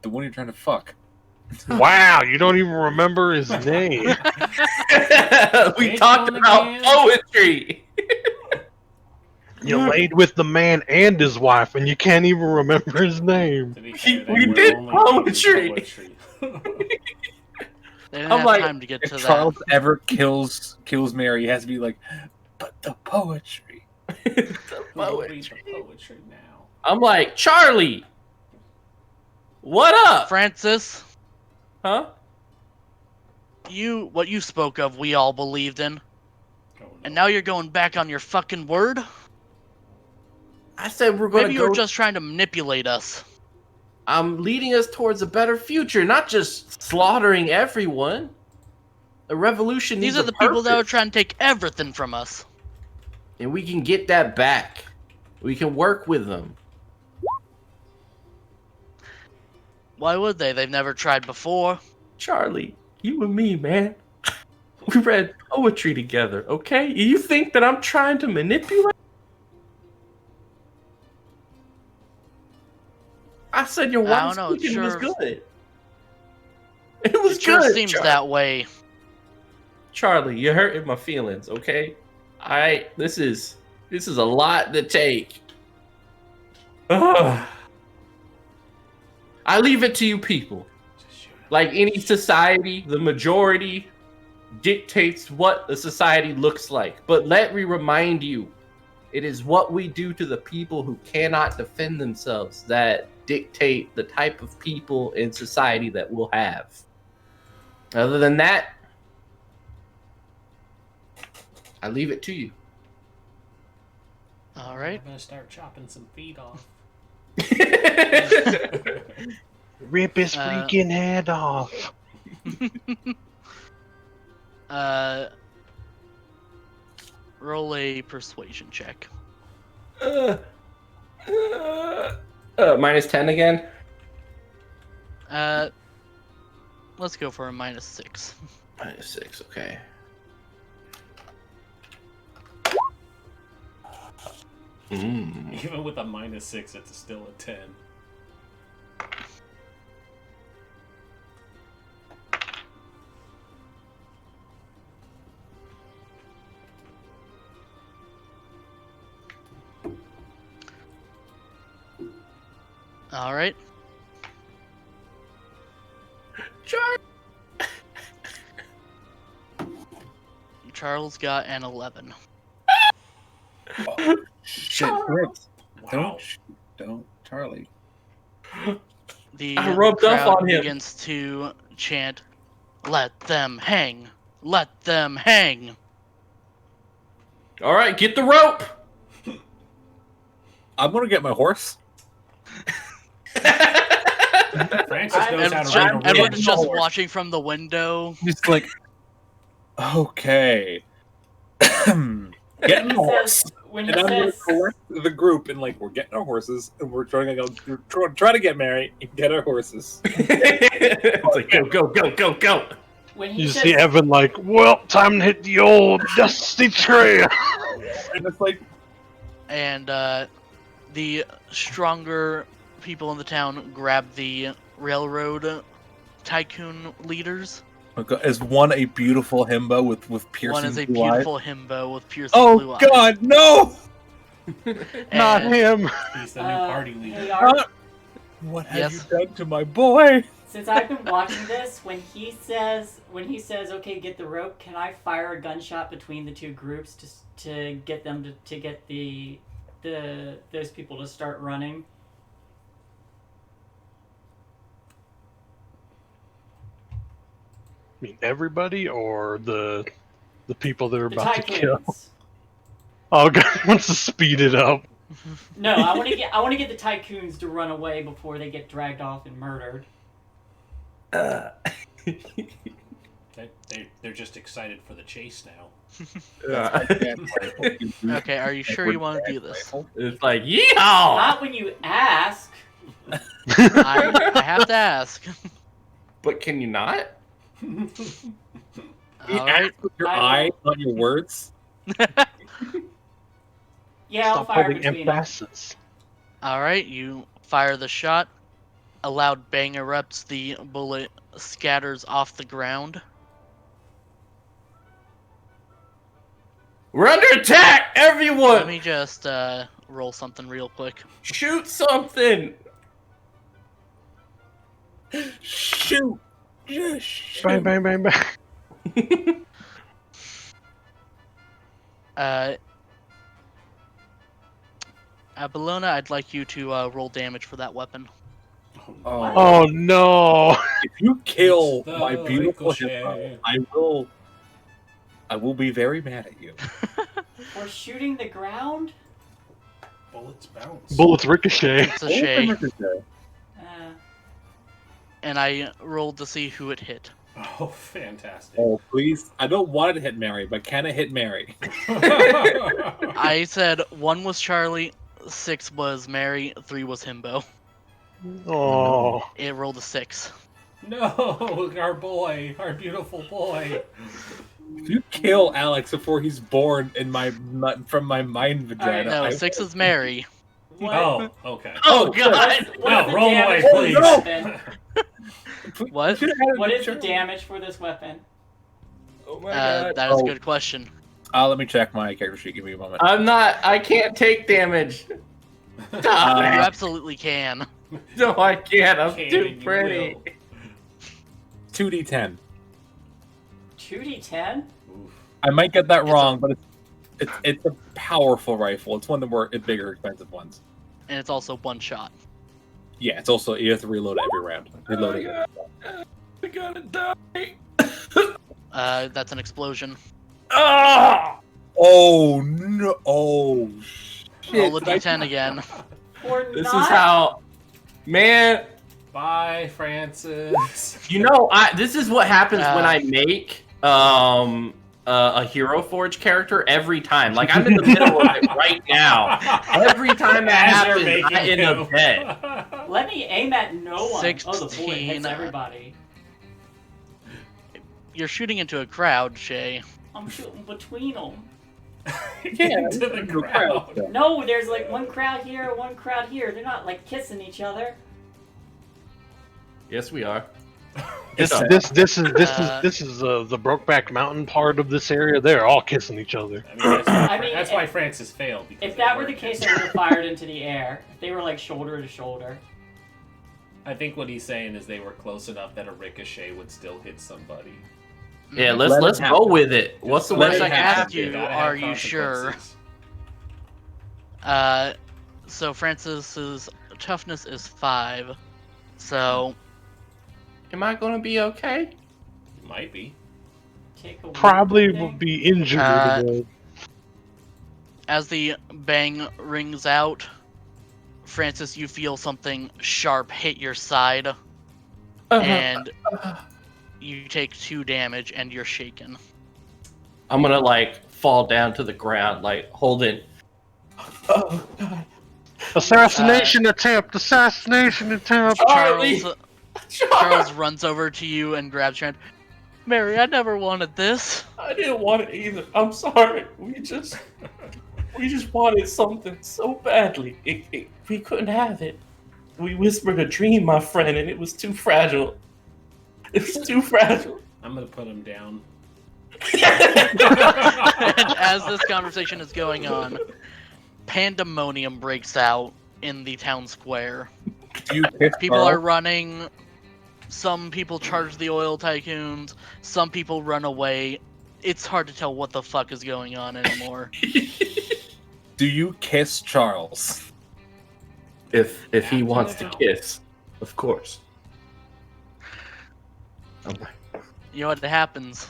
F: The one you're trying to fuck.
B: Wow, you don't even remember his name.
A: We
D: Which
A: talked
D: one
A: about
D: again?
A: poetry.
B: You laid with the man and his wife, and you can't even remember his name.
D: To be fair,
A: We
D: they were
A: did
D: only using
A: poetry.
C: They didn't
A: I'm
C: have
A: like,
C: time to get
F: If
C: to
F: Charles
C: that.
F: ever kills Mary, he has to be like, but the poetry.
A: The
D: We'll read
A: poetry.
D: the poetry now.
A: I'm like, Charlie, what up?
C: Francis,
A: Huh?
C: what you spoke of, we all believed in.
D: Oh, no.
C: And now you're going back on your fucking word?
A: I said we're gonna
C: Maybe you
A: go.
C: were just trying to manipulate us.
A: I'm leading us towards a better future, not just slaughtering everyone. A revolution needs
C: These are
A: a
C: the people that are
A: purpose,
C: trying to take everything from us.
A: and we can get that back. We can work with them.
C: Why would they? They've never tried before.
A: Charlie, you and me, man. We read poetry together, okay? You think that I'm trying to manipulate? I said your
C: I
A: wife's
C: don't know,
A: cooking was
C: sure-
A: good. It was
C: It sure
A: good.
C: seems
A: Char-
C: that way.
A: Charlie, you're hurting my feelings, okay? This is a lot to take. Ugh. I leave it to you people.
D: Just shoot him.
A: Like any society, the majority dictates what the society looks like. But let me remind you, it is what we do to the people who cannot defend themselves that dictate the type of people in society that we'll have. Other than that, I leave it to you.
C: All right.
D: I'm gonna start chopping some feet off.
B: Rip his freaking head off.
C: Roll a persuasion check.
A: Minus 10 again?
C: Let's go for a -6.
A: Minus 6, okay.
D: Even with a -6, it's still a 10.
C: All right. Charles got an 11.
F: Shit, Brooks. Don't, Charlie.
C: The
A: I rubbed off
C: crowd
A: on him.
C: begins to chant, "Let them hang! Let them hang!"
A: All right, get the rope.
F: I'm gonna get my horse.
D: Francis knows how to
C: Everyone's
D: ride a
C: everyone's
D: wheel.
C: just watching from the window.
F: Just like, okay. Getting a horse.
E: When he
F: And I'm going to
E: says,
F: collect the group and like we're getting our horses and we're trying to try to get married and get our horses.
A: It's like go.
E: when he
B: You
E: says,
B: see Evan like, well, time to hit the old dusty trail.
F: And it's like,
C: And the stronger people in the town grab the railroad tycoon leaders.
F: is one a beautiful himbo with piercing
C: One is a
F: blue eyes?
C: beautiful himbo with piercing blue
F: Oh
C: eyes.
F: God, no!
B: Not
C: And
B: him.
D: He's the new party leader.
E: hey, Ark,
F: What have
C: Yes.
F: you done to my boy?
E: since I've been watching this, when he says, okay, get the rope, can I fire a gunshot between the two groups to get them to get those people to start running?
B: I mean, everybody or the people that are
E: The
B: about to kill?
E: tycoons.
B: Oh, God, he wants to speed it up.
E: No, I want to get the tycoons to run away before they get dragged off and murdered.
D: They're just excited for the chase now.
C: Okay, are you sure you want to do this?
A: It's like yeehaw.
E: Not when you ask.
C: I have to ask.
A: But can you not?
F: You
C: All right.
F: act with your
E: I-
F: eyes, not your words.
E: Yeah, I'll
B: Stop
E: fire
B: putting
E: between them.
B: emphasis.
C: All right, you fire the shot. A loud bang erupts. The bullet scatters off the ground.
A: We're under attack,
C: Let
A: everyone.
C: me just roll something real quick.
A: Shoot something.
F: Shoot! Just shoot!
B: Bang, bang, bang, bang.
C: Bologna, I'd like you to roll damage for that weapon.
F: Oh,
B: Oh, no.
F: if you kill
D: The
F: my beautiful
D: ricochet.
F: hippo, I will be very mad at you.
E: We're shooting the ground?
D: Bullets bounce.
B: Bullets ricochet.
C: It's a Shae.
E: Uh,
C: and I rolled to see who it hit.
D: Oh, fantastic.
F: Oh, please. I don't want it to hit Mary, but can it hit Mary?
C: I said 1 was Charlie, 6 was Mary, 3 was Himbo.
B: Oh,
C: It rolled a 6.
D: No, our boy, our beautiful boy.
F: If you kill Alex before he's born from my mind vagina,
C: No,
F: I-
C: 6 is Mary.
E: What?
D: Oh, okay.
C: Oh,
F: shit.
C: God!
E: What's
D: No,
E: the
D: roll
E: damage
D: away,
E: for
D: please.
E: this weapon?
C: What?
F: Should've had it
E: What
F: in
E: is the
F: German.
E: damage for this weapon?
F: Oh my god.
C: That is a good question.
F: Let me check my character sheet. Give me a moment.
A: I can't take damage.
C: You
A: Stop.
C: absolutely can.
A: No, I can't. I'm
D: Can
A: too
D: and you
A: pretty.
D: will.
F: 2d10.
E: 2d10?
D: Oof.
F: I might get that
C: It's
F: wrong, but it's a powerful rifle. It's one of the more bigger, expensive ones.
C: And it's also 1 shot.
F: Yeah, it's also you have to reload it every round. Reloading it.
A: I gotta die.
C: That's an explosion.
A: Ah!
F: Oh no! Oh shit!
C: Roll a d10 again.
E: Or
A: This
E: not?
A: is how, man.
D: Bye, Francis.
A: You know, this is what happens when
C: Uh,
A: I make a Hero Forge character every time. Like I'm in the middle of it right now. Every time that
D: As you're
A: happens,
D: making
A: I end up
D: him.
A: dead.
E: Let me aim at no one. Oh, the bullet
C: 16.
E: hits everybody.
C: You're shooting into a crowd, Shae.
E: I'm shooting between them.
D: Into the crowd.
E: No, there's like one crowd here, one crowd here. They're not like kissing each other.
A: Yes, we are.
B: this is the Brokeback Mountain part of this area. They're all kissing each other.
D: I mean,
E: I mean,
D: that's why Francis failed. Because
E: If
D: they
E: that were the
D: weren't
E: case, I
D: kissing.
E: would have fired into the air. If they were like shoulder to shoulder.
D: I think what he's saying is they were close enough that a ricochet would still hit somebody.
A: Yeah,
F: Let
A: let's
F: it
A: go
F: happen.
A: with it. What's the
F: Let
A: worst
F: it
A: I can
F: happen.
A: ask
C: you,
D: Gotta have
C: are you sure?
D: consequences.
C: So Francis's toughness is 5. So
A: Am I gonna be okay?
D: Might be.
E: Take a
B: Probably
E: weapon
B: will
E: thing.
B: be injured.
C: as the bang rings out, Francis, you feel something sharp hit your side, and you take 2 damage, and you're shaken.
A: I'm gonna like fall down to the ground, like holding. Oh God,
B: Assassination attempt! Assassination attempt!
A: Charlie!
C: Charles runs over to you and grabs your hand. Mary, I never wanted this.
A: I didn't want it either. I'm sorry. We just wanted something so badly. We couldn't have it. We whispered a dream, my friend, and it was too fragile. It was too fragile.
D: I'm gonna put him down.
C: And as this conversation is going on, pandemonium breaks out in the town square.
F: You kiss
C: People
F: Carl?
C: are running. Some people charge the oil tycoons. Some people run away. It's hard to tell what the fuck is going on anymore.
F: Do you kiss Charles?
A: If he wants to kiss, of course.
C: You know what happens?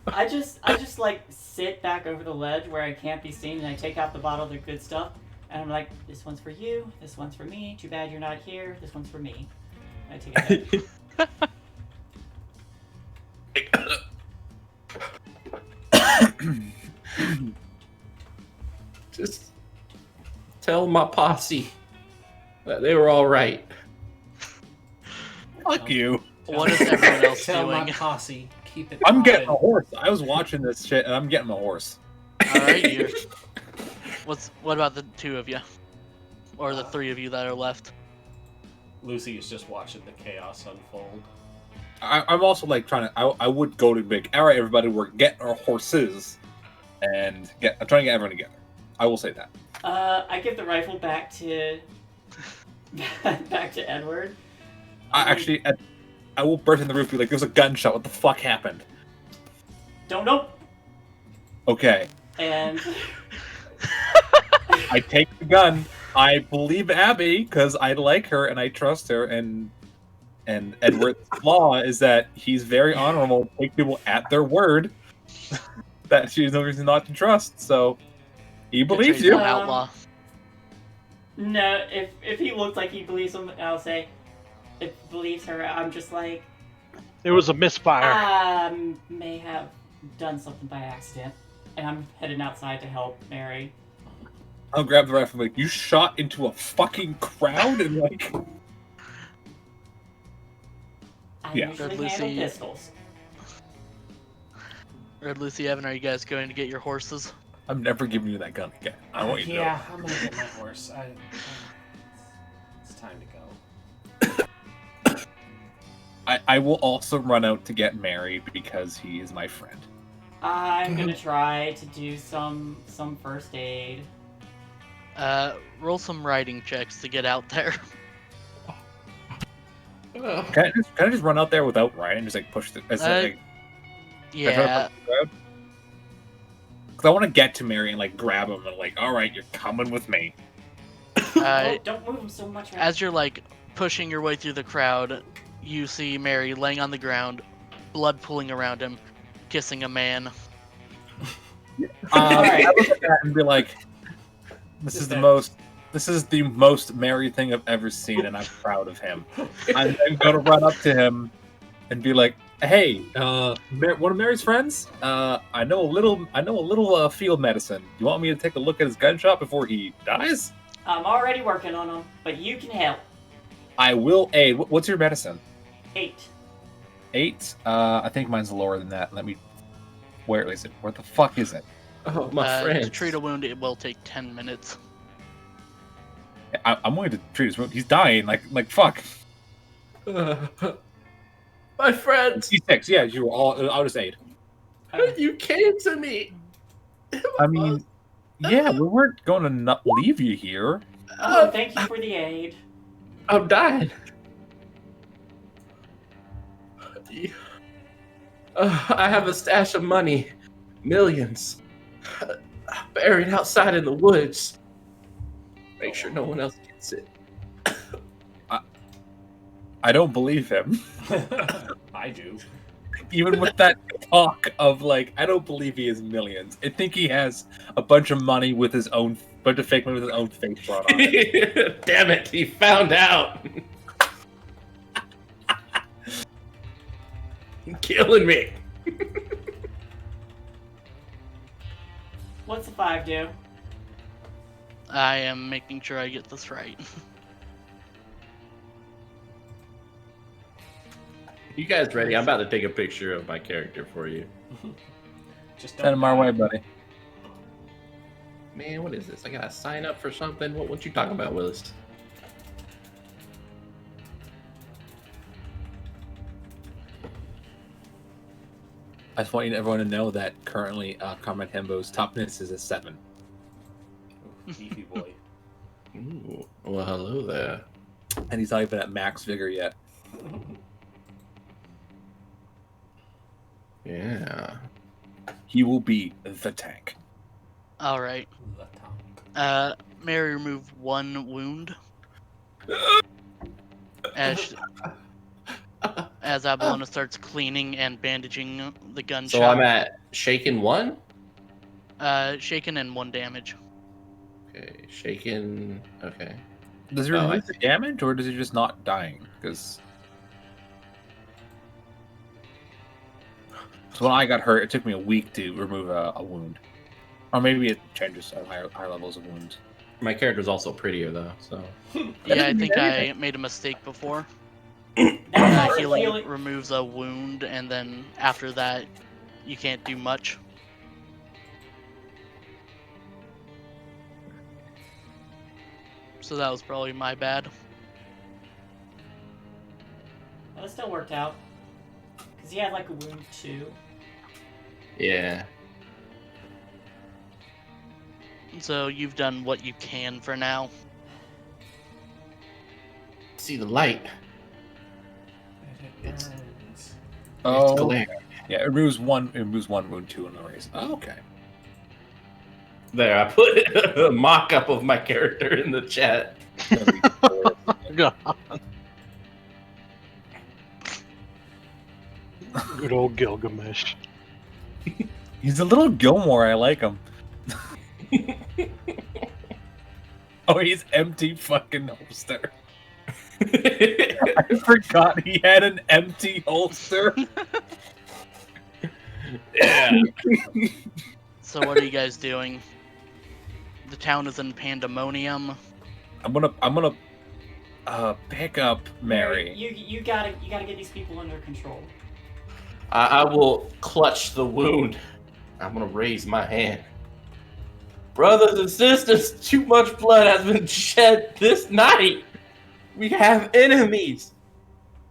E: I just like sit back over the ledge where I can't be seen, and I take out the bottle of the good stuff, and I'm like, this one's for you, this one's for me. Too bad you're not here. This one's for me. And I take it back.
A: Just tell my posse that they were all right.
F: Fuck you.
C: What is everyone else
D: Tell my
C: doing?
D: posse, keep it.
F: I'm getting a
D: quiet.
F: horse. I was watching this shit, and I'm getting a horse.
C: Alright, you. What about the 2 of you? Or the 3 of you that are left?
D: Lucy is just watching the chaos unfold.
F: I'm also like trying to. I would go to big. All right, everybody, we're getting our horses, and I'm trying to get everyone together. I will say that.
E: I give the rifle back to Edward.
F: I will burst in the roof. Be like, "There's a gunshot. What the fuck happened?"
E: Don't know.
F: Okay,
E: And
F: I take the gun. I believe Abby because I like her and I trust her. And Edward's flaw is that he's very honorable. Take people at their word. That she's no reason not to trust. So he believes
C: You're
F: you.
C: an outlaw.
E: no, if he looks like he believes him, I'll say, it believes her. I'm just like,
B: It was a misfire.
E: may have done something by accident, and I'm heading outside to help Mary.
F: I'll grab the rifle and be like, you shot into a fucking crowd and like...
E: I
F: Yeah.
E: usually
C: Lucy-
E: handle pistols.
C: Red Lucy, Evan, are you guys going to get your horses?
F: I'm never giving you that gun again. I want you to know.
D: Yeah, I'm gonna get my horse. It's time to go.
F: I will also run out to get Mary because he is my friend.
E: I'm gonna try to do some first aid.
C: Roll some riding checks to get out there.
F: Can I just run out there without Ryan? Just like push the...
C: Yeah.
F: Because I want to get to Mary and like grab him and like, all right, you're coming with me.
E: Oh, don't move him so much. Right?
C: As you're like pushing your way through the crowd, you see Mary laying on the ground, blood pooling around him, kissing a man.
F: I look at that and be like, this is the most Mary thing I've ever seen, and I'm proud of him. I'm gonna run up to him and be like, hey, one of Mary's friends, I know a little field medicine. You want me to take a look at his gun shop before he dies?
E: I'm already working on him, but you can help.
F: I will aid. What's your medicine?
E: 8.
F: 8? I think mine's lower than that. Where is it? Where the fuck is it?
A: Oh, my friend.
C: To treat a wound, it will take 10 minutes.
F: I'm going to treat his wound. He's dying. Like fuck.
A: My friends,
F: C6. Yeah, you were all. I'll just aid.
A: you came to me.
F: I mean, yeah, we weren't going to not leave you here.
E: Oh, thank you for the aid.
A: I'm dying. I have a stash of money, millions, buried outside in the woods. Make sure no one else gets it.
F: I don't believe him.
D: I do.
F: Even with that talk of like, I don't believe he has millions. I think he has a bunch of money with his own, bunch of fake money with his own face brought on it.
A: Damn it, he found out. Killing me.
E: What's the 5 do?
C: I am making sure I get this right.
A: You guys ready? I'm about to take a picture of my character for you.
D: Just
F: Send him our way, buddy.
A: Man, what is this? I gotta sign up for something? What you talking about, Willis?
F: I just want everyone to know that currently Comrade Hembo's topness is a 7.
D: Beefy boy.
A: Ooh, well, hello there.
F: And he's not even at max vigor yet.
A: Yeah.
F: He will be the tank.
C: All right. Mary remove 1 wound. As Abalona starts cleaning and bandaging the gun
A: So
C: shop.
A: I'm at shaken 1?
C: Shaken and 1 damage.
A: Okay, shaken. Okay.
F: Does he
A: Oh,
F: remove the damage, or does he just not dying? Because so when I got hurt, it took me a week to remove a wound, or maybe it changes at higher levels of wounds.
A: My character's also prettier though, so.
C: Yeah, I think I made a mistake before.
E: That's not
C: Healing
E: healing.
C: removes a wound, and then after that, you can't do much. So that was probably my bad.
E: Well, it still worked out. Because he had like a wound too.
A: Yeah.
C: So you've done what you can for now.
A: See the light.
D: It
A: It's-
D: burns.
A: It's glare.
F: Yeah, it removes one wound, 2 in the race. Oh, okay.
A: There, I put a mock-up of my character in the chat.
B: God. Good old Gilgamesh.
F: He's a little Gilmore. I like him. Oh, he's empty fucking holster. I forgot he had an empty holster.
A: Yeah.
C: So what are you guys doing? The town is in pandemonium.
F: I'm gonna pick up Mary.
E: You gotta get these people under control.
A: I will clutch the wound. I'm gonna raise my hand. Brothers and sisters, too much blood has been shed this night. We have enemies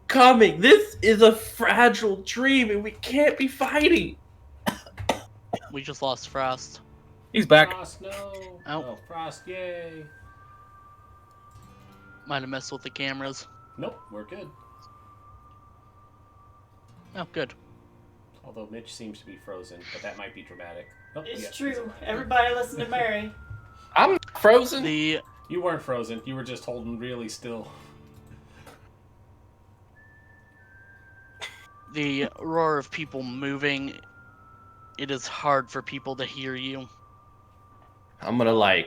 A: coming. This is a fragile dream, and we can't be fighting.
C: We just lost Frost.
F: He's back.
D: Frost, no.
C: Oh.
D: Oh, Frost, yay.
C: Might have messed with the cameras.
D: Nope, we're good.
C: Oh, good.
D: Although Mitch seems to be frozen, but that might be dramatic. Oh,
E: It's
D: yes,
E: true.
D: he's alive.
E: Everybody listen to Mary.
A: I'm not frozen.
C: The
D: You weren't frozen. You were just holding really still.
C: roar of people moving. It is hard for people to hear you.
A: I'm gonna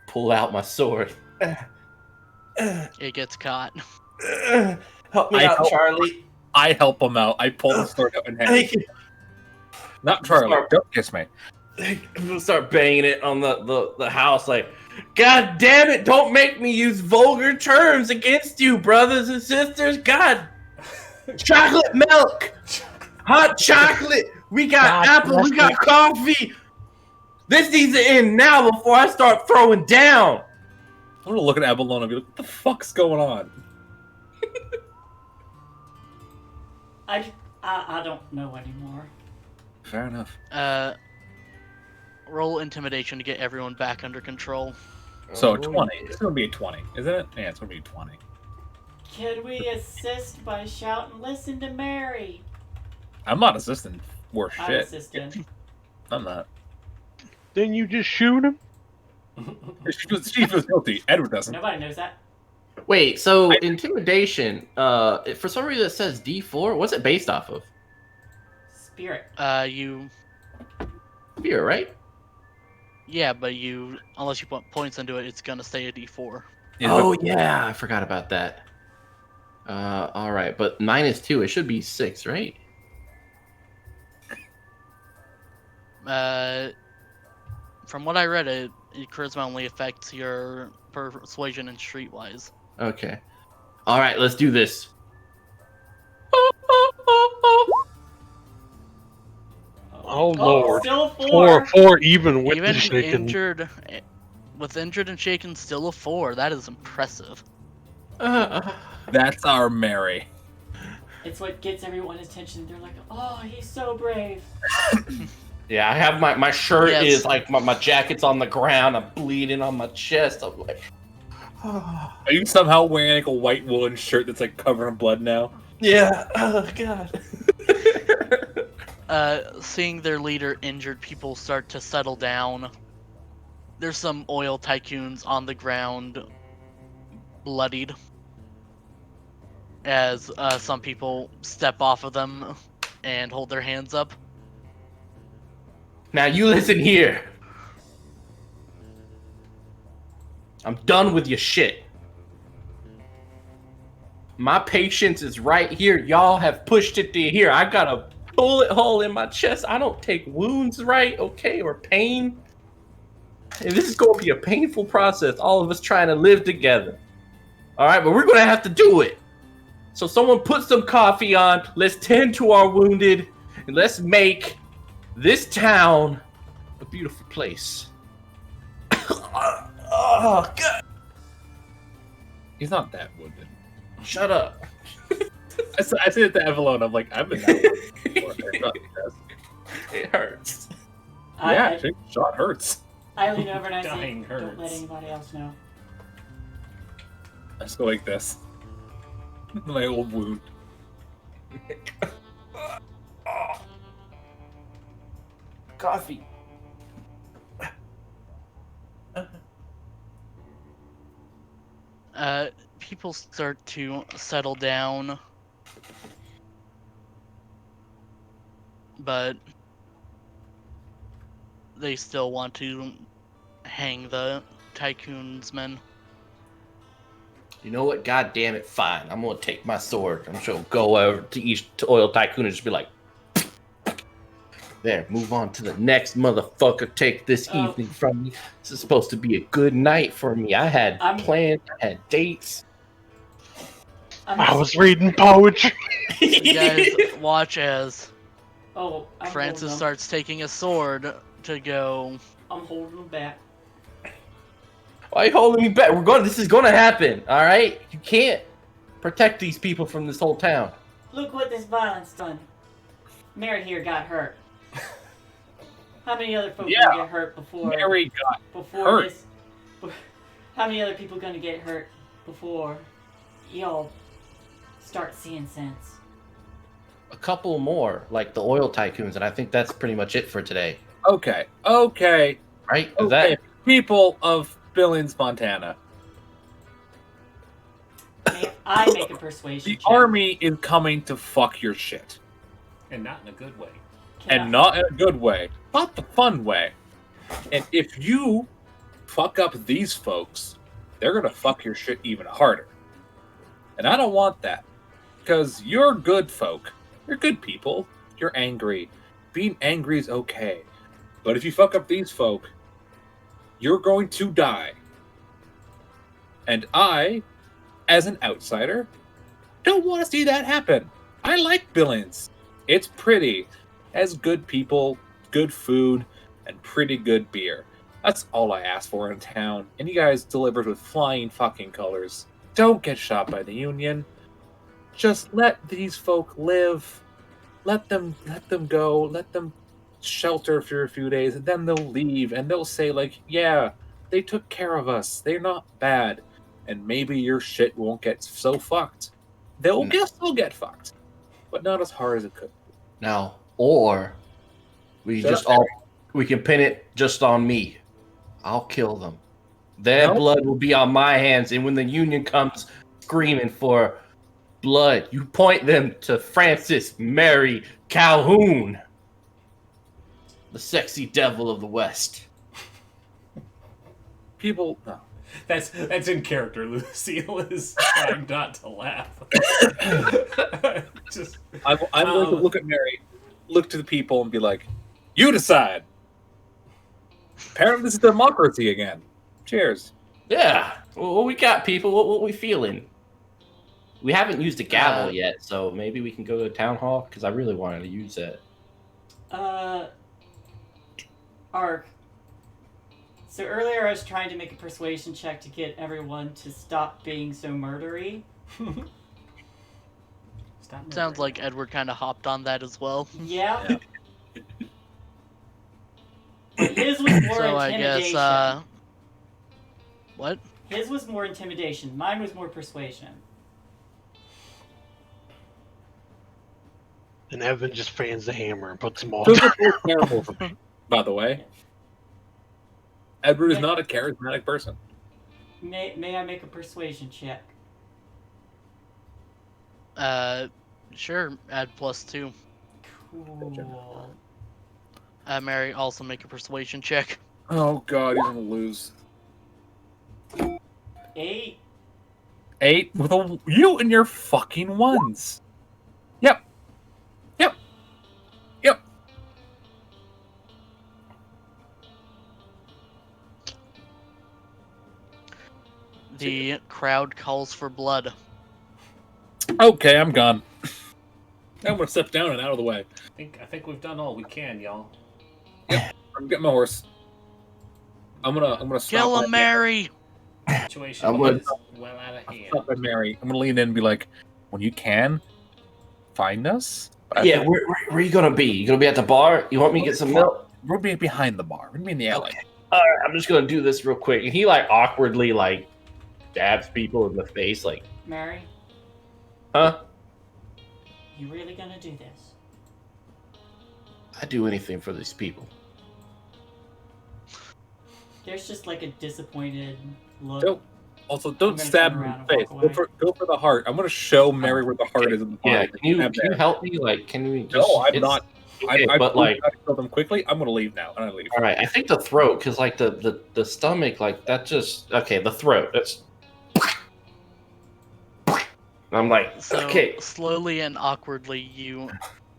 A: pull out my sword.
C: It gets caught.
A: Help me out, Charlie.
F: I help him out. I pull the sword out and hand
A: Thank
F: it.
A: you.
F: Not Charlie. Don't kiss me.
A: I'm gonna start banging it on the house like, God damn it, don't make me use vulgar terms against you, brothers and sisters. God, chocolate milk, hot chocolate, we got apple, we got coffee. This needs to end now before I start throwing down.
F: I'm gonna look at Abalone and be like, what the fuck's going on?
E: I don't know anymore.
F: Fair enough.
C: Roll intimidation to get everyone back under control.
F: So 20. It's gonna be a 20, isn't it? Yeah, it's gonna be a 20.
E: Can we assist by shouting, listen to Mary?
F: I'm not assisting worse
E: I'm
F: shit.
E: assisting.
F: I'm not.
B: Then you just shoot him?
F: She feels guilty. Edward doesn't.
E: Nobody knows that.
A: Wait, so intimidation, for some reason it says D4. What's it based off of?
E: Spirit.
C: You
A: Fear, right?
C: Yeah, but unless you put points into it, it's gonna stay a D4.
A: Oh yeah, I forgot about that. All right, but -2, it should be 6, right?
C: From what I read, charisma only affects your persuasion and streetwise.
A: Okay. All right, let's do this.
B: Oh, Lord.
E: Still four.
B: Four even with
C: Even
B: the shaking.
C: with injured and shaken, still a 4. That is impressive.
F: That's our Mary.
E: It's what gets everyone's attention. They're like, oh, he's so brave.
A: Yeah, I have my shirt
C: Yes.
A: is like my jacket's on the ground. I'm bleeding on my chest. I'm like,
F: Are you somehow wearing like a white woolen shirt that's like covered in blood now?
A: yeah. Oh god.
C: Seeing their leader injured, people start to settle down. There's some oil tycoons on the ground, bloodied, as some people step off of them and hold their hands up.
A: Now you listen here. I'm done with your shit. My patience is right here. Y'all have pushed it to here. I got a bullet hole in my chest. I don't take wounds right, okay, or pain. And this is going to be a painful process. All of us trying to live together. All right, but we're going to have to do it. So someone put some coffee on. Let's tend to our wounded. And let's make this town a beautiful place. Oh, God.
F: He's not that wounded.
A: Shut up.
F: I said it to Evelyn. I'm like, I've been that wounded before. It's not the best.
A: It hurts.
F: Yeah, taking a shot hurts.
E: I lean over and I say,
D: Dying
E: don't let
D: hurts.
E: anybody else know.
F: I just go like this. My old wound.
A: Coffee.
C: People start to settle down, but they still want to hang the tycoon's men.
A: You know what? God damn it! Fine. I'm gonna take my sword. I'm just gonna go over to each oil tycoon and just be like, "There, move on to the next motherfucker. Take this evening from me. This is supposed to be a good night for me. I had plans. I had dates.
B: I was reading poetry."
C: You guys watch as
E: I'm
C: Francis
E: holding
C: starts taking a sword to go.
E: them. I'm holding them back.
A: Why are you holding me back? This is gonna happen. All right. You can't protect these people from this whole town.
E: Look what this violence done. Mary here got hurt. How many other folks gonna get hurt before?
F: Mary got
E: before
F: hurt.
E: this. How many other people gonna get hurt before y'all start seeing sense?
A: A couple more, like the oil tycoons, and I think that's pretty much it for today.
F: Okay.
A: Right? Is that
F: People of Billings, Montana.
E: May I make a persuasion
F: The
E: check?
F: army is coming to fuck your shit.
D: And not in a good way.
F: Not in a good way. Not the fun way. And if you fuck up these folks, they're gonna fuck your shit even harder. And I don't want that. Because you're good folk. You're good people. You're angry. Being angry is okay. But if you fuck up these folk, you're going to die. And I, as an outsider, don't want to see that happen. I like Billings. It's pretty. Has good people, good food, and pretty good beer. That's all I ask for in town. And you guys delivered with flying fucking colors. Don't get shot by the Union. Just let these folk live. Let them go. Let them shelter for a few days, and then they'll leave, and they'll say, like, yeah, they took care of us. They're not bad. And maybe your shit won't get so fucked. They'll still get fucked. But not as hard as it could.
A: now, or we we can pin it just on me. I'll kill them. Their blood will be on my hands, and when the Union comes screaming for blood, you point them to Francis Mary Calhoun, the sexy devil of the West.
F: People, no.
D: That's in character. Lucille is trying not to laugh.
F: I'm going to look at Mary, look to the people, and be like, you decide. Apparently this is democracy again. Cheers.
A: Yeah. What we got, people? What we feeling? We haven't used a gavel yet, so maybe we can go to the town hall, because I really wanted to use that.
E: Ark. So earlier I was trying to make a persuasion check to get everyone to stop being so murdery.
C: Sounds like Edward kind of hopped on that as well.
E: Yeah. But his was more
C: So I
E: intimidation.
C: guess, what?
E: His was more intimidation. Mine was more persuasion.
B: And Evan just fans the hammer and puts them all
F: Those
B: down.
F: are both terrible for me, by the way. Edward is not a charismatic person.
E: May I make a persuasion check?
C: Sure. Add +2.
E: Cool.
C: Mary, also make a persuasion check.
F: Oh god, he's gonna lose.
E: 8.
F: 8 with you and your fucking ones. Yep.
C: The crowd calls for blood.
F: Okay, I'm gone. I'm gonna step down and out of the way.
D: I think we've done all we can, y'all.
F: I'm getting my horse. I'm gonna stop.
C: Kill him, Mary!
D: Situation
A: I'm gonna-
D: is well out of hand.
F: Stop at Mary. I'm gonna lean in and be like, when you can, find us.
A: Yeah, where are you gonna be? You gonna be at the bar? You want me to get some milk?
F: We're being behind the bar. We're gonna be in the alley.
A: All right, I'm just gonna do this real quick. And he like awkwardly like stabs people in the face, like,
E: Mary,
A: huh?
E: you really gonna do this?
A: I do anything for these people.
E: There's just like a disappointed look.
F: Don't
E: I'm
F: don't
E: gonna
F: stab
E: turn
F: me in
E: around
F: the
E: and
F: face.
E: walk away.
F: Go for the heart. I'm gonna show Mary where the heart is in the
A: Yeah,
F: body.
A: can you help me? Like, can we just?
F: No, I'm
A: it's-
F: not
A: Okay, but like,
F: I kill them quickly. I'm gonna leave now, and I leave.
A: all right, I think the throat, because like the stomach, like that just okay. The throat, that's. I'm like,
C: So
A: okay,
C: slowly and awkwardly, you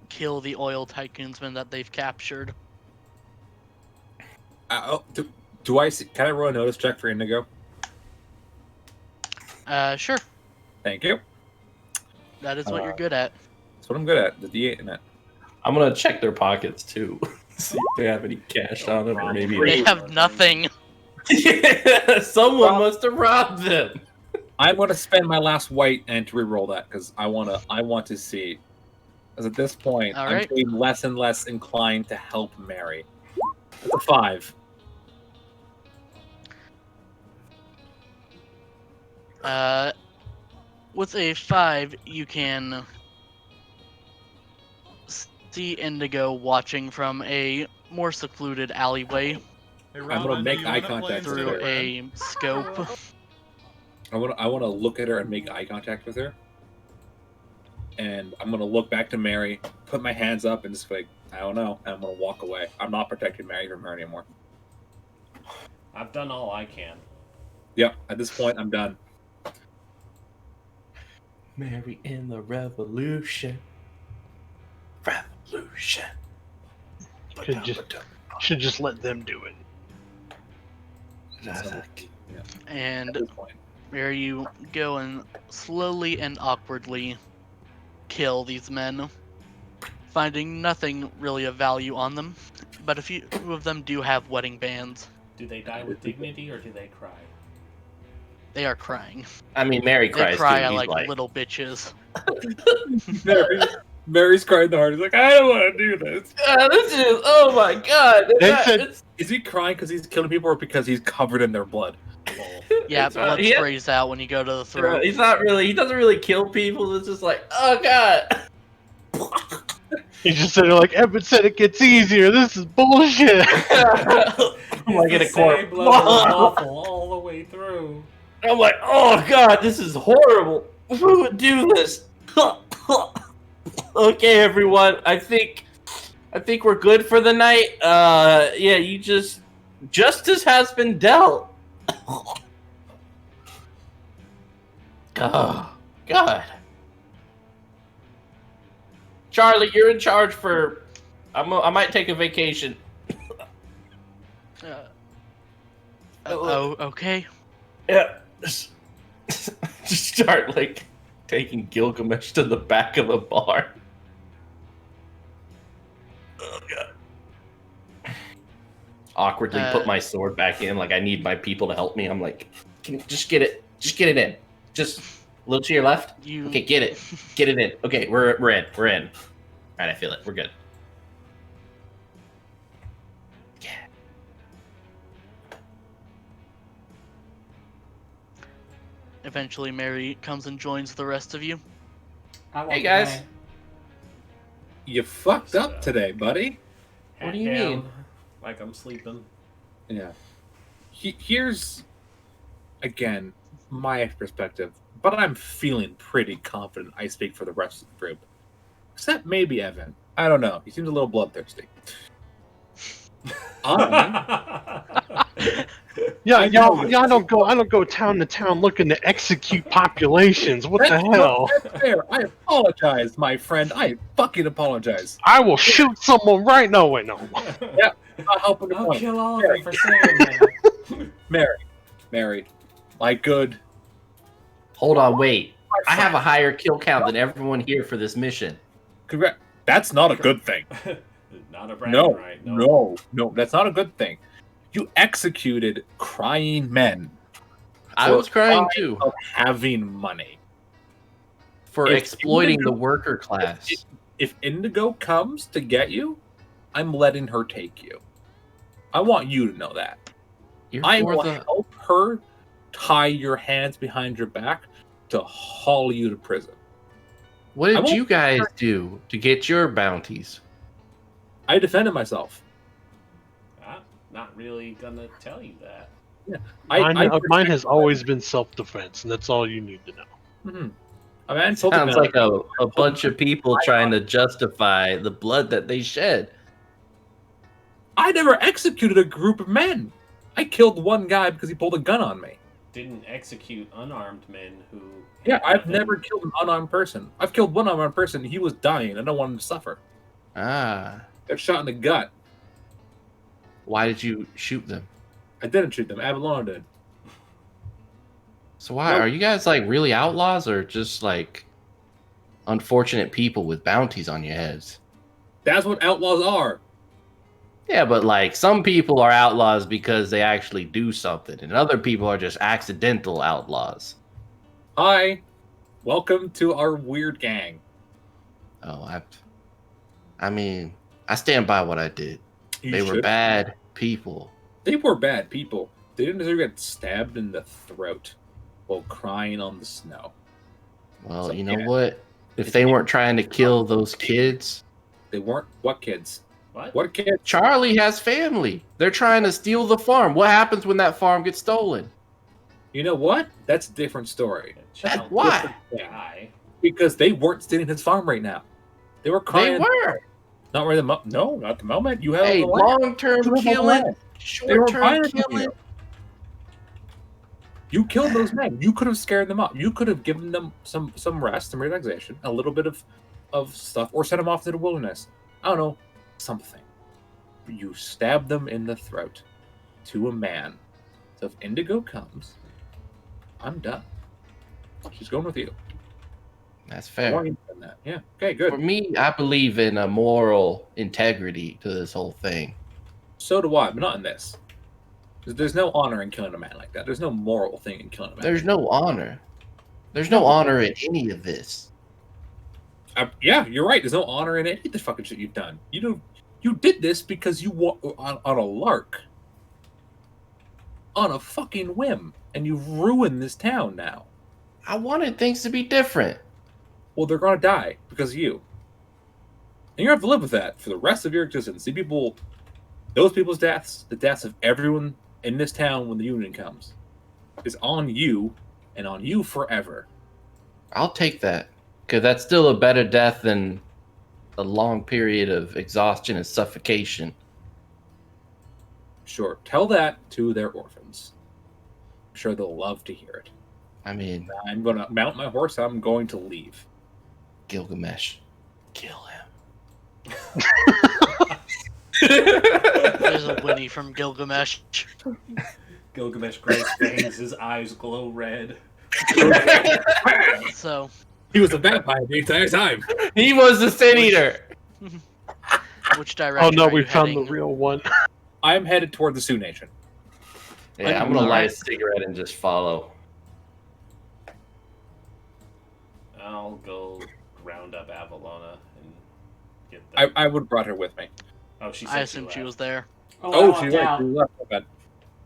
C: kill the oil tycoonsman that they've captured.
F: Do I see? Can I roll a notice check for Indigo?
C: Sure.
F: Thank you.
C: That is what you're good at.
F: That's what I'm good at. The D8 and that.
A: I'm gonna check their pockets too, see if they have any cash on them, or maybe
C: They have nothing.
A: yeah, someone must have robbed them.
F: I'm gonna spend my last white and to re-roll that because I want to see. Because at this point,
C: All
F: I'm
C: right.
F: getting less and less inclined to help Mary. It's a 5.
C: With a 5, you can see Indigo watching from a more secluded alleyway
H: Hey,
F: I'm
H: Rob,
F: gonna
H: I know
F: make
H: you
F: eye
H: wanna play
F: contact with
H: instead
C: through
H: of
F: her.
C: a scope.
F: I want to look at her and make eye contact with her. And I'm gonna look back to Mary, put my hands up, and just like, I don't know. And I'm gonna walk away. I'm not protecting Mary from her anymore.
D: I've done all I can.
F: Yep. At this point, I'm done.
A: Mary in the revolution. Revolution.
B: Should just let them do it.
F: So, yeah.
C: And
F: At this point.
C: where you go and slowly and awkwardly kill these men, finding nothing really of value on them, but a few of them do have wedding bands.
D: Do they die with dignity or do they cry?
C: They are crying.
A: I mean, Mary
C: They
A: cries
C: cry
A: too. He's
C: like little bitches.
F: Mary's crying the hardest. Like, I don't want to do this.
A: This is, oh my god.
F: Is he crying because he's killing people or because he's covered in their blood?
C: Yeah,
A: It's
C: blood
A: yeah.
C: sprays out when you go to the throat.
A: He's not really. He doesn't really kill people. It's just like, oh god.
B: He just said like Evan said it gets easier. This is bullshit.
A: I'm like in a court.
D: blood was awful all the way through.
A: I'm like, oh god, this is horrible. Who would do this? Okay, everyone. I think we're good for the night. Yeah, you justice has been dealt. Oh, God. Charlie, you're in charge for. I might take a vacation.
C: Oh, okay.
A: Yeah. Just start like taking Gilgamesh to the back of a bar. Oh god. Awkwardly put my sword back in, like I need my people to help me. I'm like, just get it in. Just a little to your left. Okay, get it in. Okay, we're in. Alright, I feel it. We're good. Yeah.
C: Eventually, Mary comes and joins the rest of you.
A: Hey guys.
F: You fucked up today, buddy.
A: What do you mean?
D: Like I'm sleeping.
F: Yeah. Here's, again, my perspective, but I'm feeling pretty confident I speak for the rest of the group. Except maybe Evan. I don't know. He seems a little bloodthirsty.
B: Yeah, y'all don't go town to town looking to execute populations. What the hell?
F: That's fair. I apologize, my friend. I fucking apologize.
B: I will shoot someone right now. Wait, no.
F: Yeah, not helping the
D: I'll
F: point.
D: kill all of them for saying that.
F: Mary, my good.
A: Hold on, wait. I have a higher kill count than everyone here for this mission.
F: Congrats. That's not a good thing.
D: Not a bragging
F: No,
D: right.
F: no, that's not a good thing. You executed crying men.
A: I was crying too.
F: Of having money.
A: For
F: If
A: exploiting
F: Indigo-
A: the worker class.
F: If Indigo comes to get you, I'm letting her take you. I want you to know that. I will help her tie your hands behind your back to haul you to prison.
A: What did you guys do to get your bounties?
F: I defended myself.
D: I'm not really gonna tell you that.
F: Yeah,
B: Mine has always been self-defense, and that's all you need to know.
F: Mm-hmm. A man told
A: Sounds
F: the
A: like a bunch of people trying to justify the blood that they shed.
F: I never executed a group of men. I killed one guy because he pulled a gun on me.
D: Didn't execute unarmed men who.
F: Yeah,
D: had
F: I've
D: nothing-
F: never killed an unarmed person. I've killed one unarmed person. He was dying. I don't want him to suffer.
A: Ah,
F: Got shot in the gut.
A: why did you shoot them?
F: I didn't shoot them. Avalon did.
A: So why
F: Nope.
A: are you guys like really outlaws or just like unfortunate people with bounties on your heads?
F: That's what outlaws are.
A: Yeah, but like some people are outlaws because they actually do something, and other people are just accidental outlaws.
F: Hi. Welcome to our weird gang.
A: Oh, I mean, I stand by what I did.
F: You
A: They were
F: should-
A: bad people.
F: They were bad people. They didn't deserve to get stabbed in the throat while crying on the snow.
A: Well,
F: So,
A: you know
F: yeah.
A: what? If they weren't trying to kill those kids,
F: They weren't. What kids?
D: What?
F: What kids?
A: Charlie has family. They're trying to steal the farm. What happens when that farm gets stolen?
F: You know what? That's a different story.
D: A child
A: Why?
F: Different thing.
D: guy.
F: Because they weren't stealing his farm right now. They were crying.
A: They were.
F: Not right the No, not the moment. You have
A: Hey,
F: the land.
A: long-term
F: You have the
A: killing,
F: land. They were
A: short-term
F: buying from
A: killing.
F: You killed those men. You could have scared them up. You could have given them some rest, some relaxation, a little bit of stuff, or sent them off to the wilderness. I don't know, something. But you stabbed them in the throat to a man. So if Indigo comes, I'm done. She's going with you.
A: That's
F: I
A: fair.
F: want you to do that. Yeah. Okay.
A: For
F: Good.
A: me, I believe in a moral integrity to this whole thing.
F: So do I, but not in this. There's no honor in killing a man like that. There's no moral thing in killing a man.
A: There's no honor. There's no honor in any of this.
F: Yeah, you're right. There's no honor in any of the fucking shit you've done. You did this because you on a lark, on a fucking whim, and you've ruined this town now.
A: I wanted things to be different.
F: Well, they're gonna die because of you, and you have to live with that for the rest of your existence. Those people's deaths, the deaths of everyone in this town when the Union comes, is on you, and on you forever.
A: I'll take that. Because that's still a better death than a long period of exhaustion and suffocation.
F: Sure, tell that to their orphans. I'm sure they'll love to hear it.
A: I mean,
F: I'm gonna mount my horse. I'm going to leave.
A: Gilgamesh. Kill him.
C: There's a Winnie from Gilgamesh.
D: Gilgamesh Grace fangs, his eyes glow red.
C: So,
F: He was a vampire the entire time.
A: He was the Sin Eater.
C: which direction?
B: Oh no,
C: are
B: we
C: you
B: found
C: heading?
B: the real one.
F: I am headed toward the Sioux Nation.
A: Yeah, I'm gonna light a cigarette and just follow.
D: I'll go round up Avalona and get the.
F: I would have brought her with me.
D: Oh, she said
C: I assumed she was there.
F: Oh,
E: I
F: she's
E: walked
F: right.
E: out.
F: She left. My bad.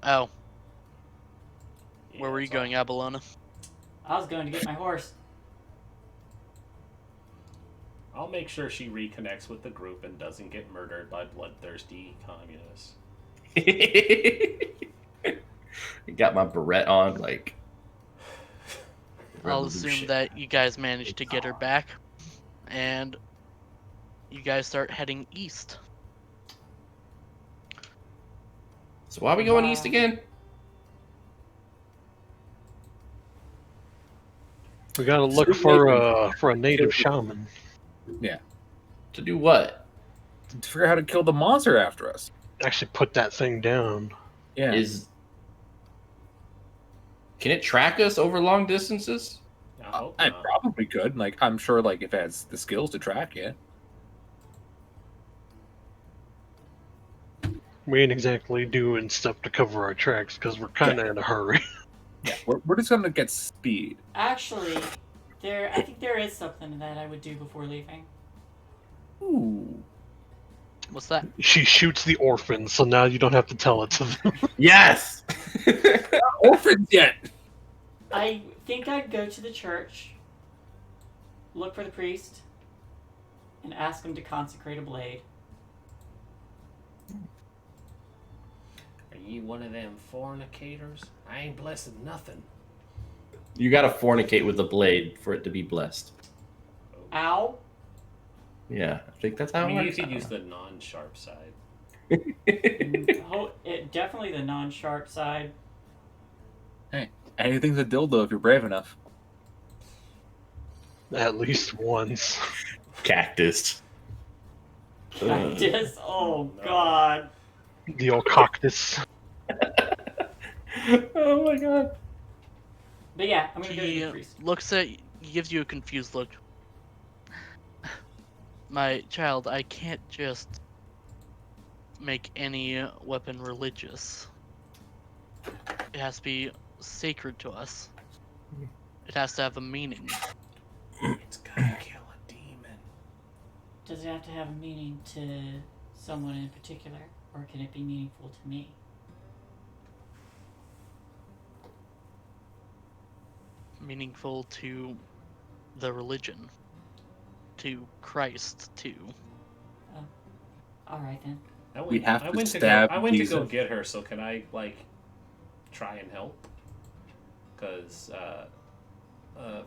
C: Oh,
D: Yeah,
C: where were you
D: that's all.
C: going, Abalona?
E: I was going to get my horse.
D: I'll make sure she reconnects with the group and doesn't get murdered by bloodthirsty communists.
A: I got my beret on, like.
C: I'll assume
A: revolution.
C: that you guys managed to get her back, and you guys start heading east.
A: So why are we going east again?
B: We gotta look for a native shaman.
A: To do what?
F: To figure out how to kill the monster after us.
B: Actually, put that thing down.
F: Yeah.
A: Can it track us over long distances?
D: I hope
F: I
D: not.
F: probably could. Like, I'm sure, like, if it has the skills to track it.
B: We ain't exactly doing stuff to cover our tracks because we're kind of in a hurry.
F: Yeah. We're just gonna get speed.
E: Actually, I think there is something that I would do before leaving.
F: Ooh.
C: What's that?
B: She shoots the orphans, so now you don't have to tell it to them.
A: Yes.
F: Orphans yet?
E: I think I'd go to the church, look for the priest, and ask him to consecrate a blade.
D: Are you one of them fornicators? I ain't blessing nothing.
A: You gotta fornicate with the blade for it to be blessed.
E: Ow.
A: Yeah, I think that's how
D: I
A: it
D: mean, you
A: works.
D: could use the non-sharp side.
E: Definitely the non-sharp side.
F: Hey, anything's a dildo if you're brave enough.
B: At least once.
A: Cactus.
E: Cactus. Oh
D: No.
E: God.
B: The old cactus.
A: Oh my god.
E: But yeah, I'm gonna go to
C: He
E: the priest.
C: looks at, he gives you a confused look. My child, I can't just make any weapon religious. It has to be sacred to us. It has to have a meaning.
D: It's gotta kill a demon.
E: Does it have to have a meaning to someone in particular, or can it be meaningful to me?
C: Meaningful to the religion. To Christ, too.
E: All right then.
F: We have to
D: I went
F: stab
D: to go
F: Jesus.
D: get her. So can I like try and help? Because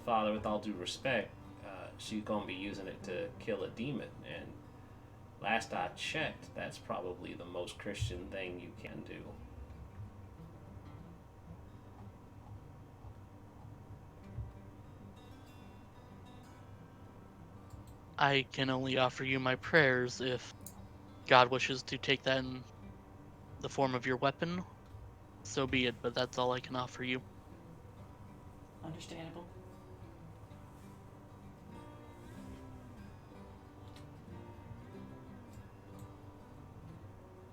D: Father, with all due respect, she's gonna be using it to kill a demon, and last I checked, that's probably the most Christian thing you can do.
C: I can only offer you my prayers if God wishes to take that in the form of your weapon. So be it, but that's all I can offer you.
E: Understandable.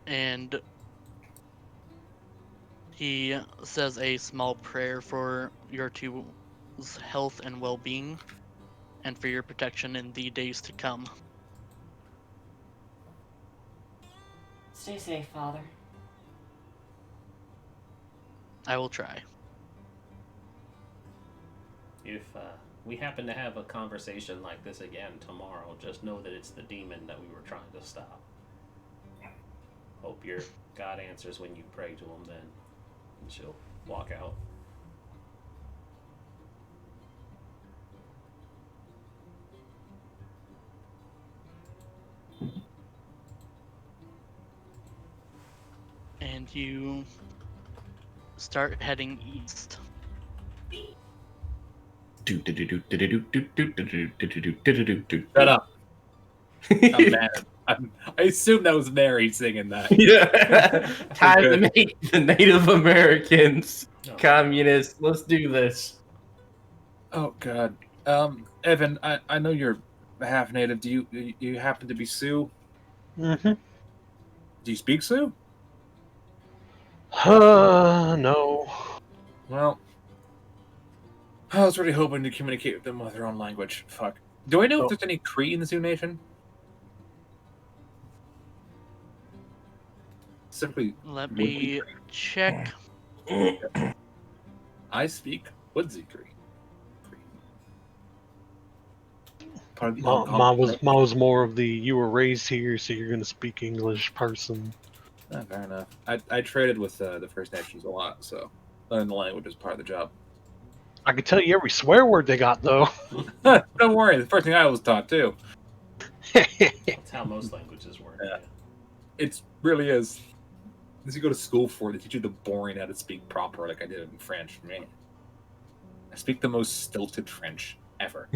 C: And he says a small prayer for your two's health and well-being, and for your protection in the days to come.
E: Stay safe, Father.
C: I will try.
D: If we happen to have a conversation like this again tomorrow, just know that it's the demon that we were trying to stop. Hope your God answers when you pray to him then. And she'll walk out.
C: And you start heading east.
F: Shut up. I'm mad. I assume that was Mary singing that.
A: Yeah. Time to
F: Okay.
A: meet the Native Americans,
D: No.
A: communists. Let's do this.
F: Oh God. Evan, I know you're half native. Do you happen to be Sioux?
B: Mm-hmm.
F: Do you speak Sioux?
B: No.
F: Well, I was really hoping to communicate with them with their own language. Fuck. Do I know if there's any Cree in the Sioux Nation? Simply,
C: Let
F: Would
C: me
F: be
C: check.
F: I speak Woodsy Cree. Part of the
B: Mom was more of the you were raised here, so you're gonna speak English person.
F: Fair enough. I traded with the First Nations a lot, so learning the language is part of the job.
B: I can tell you every swear word they got though.
F: Don't worry, the first thing I was taught too.
D: That's how most languages work.
F: Yeah. It really is. As you go to school for, they teach you the boring how to speak proper, like I did in French. Man, I speak the most stilted French ever.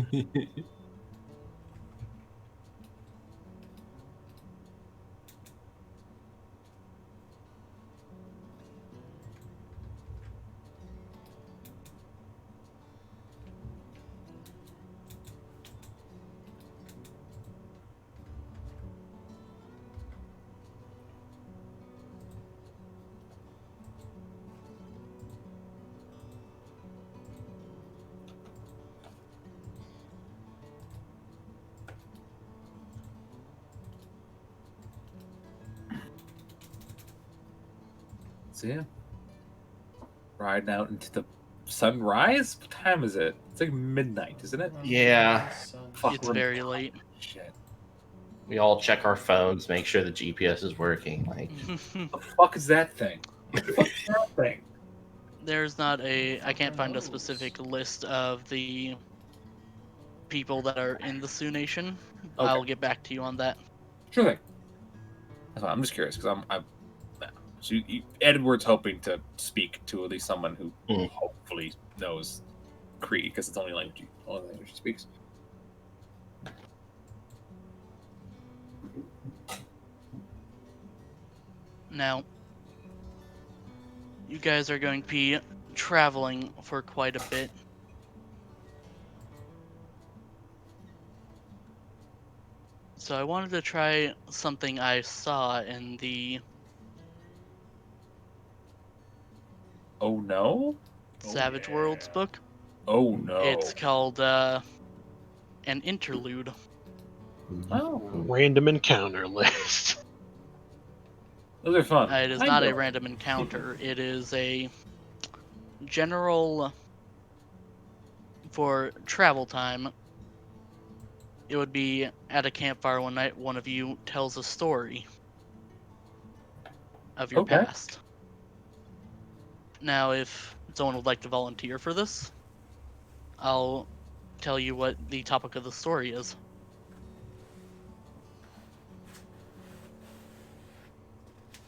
F: So yeah, riding out into the sunrise. What time is it? It's like midnight, isn't it?
A: Yeah.
F: Fuck,
C: It's
F: we're-
C: very late.
F: Shit.
A: We all check our phones, make sure the GPS is working. Like,
F: The fuck is that thing? What the fuck is that thing?
C: There's not a. I can't find a specific list of the people that are in the Sioux Nation.
F: Okay.
C: I'll get back to you on that.
F: Sure thing. That's fine. I'm just curious because so Edward's hoping to speak to at least someone who hopefully knows Cree because it's the only language he speaks.
C: Now, you guys are going to be traveling for quite a bit. So I wanted to try something I saw in the
F: Oh no!
C: Savage Worlds book.
F: Oh no!
C: It's called an interlude.
F: Oh,
B: Random encounter list.
F: those are fun.
C: It is not a random encounter. It is a general for travel time. It would be at a campfire one night. One of you tells a story of your
F: Okay.
C: past. Now, if someone would like to volunteer for this, I'll tell you what the topic of the story is.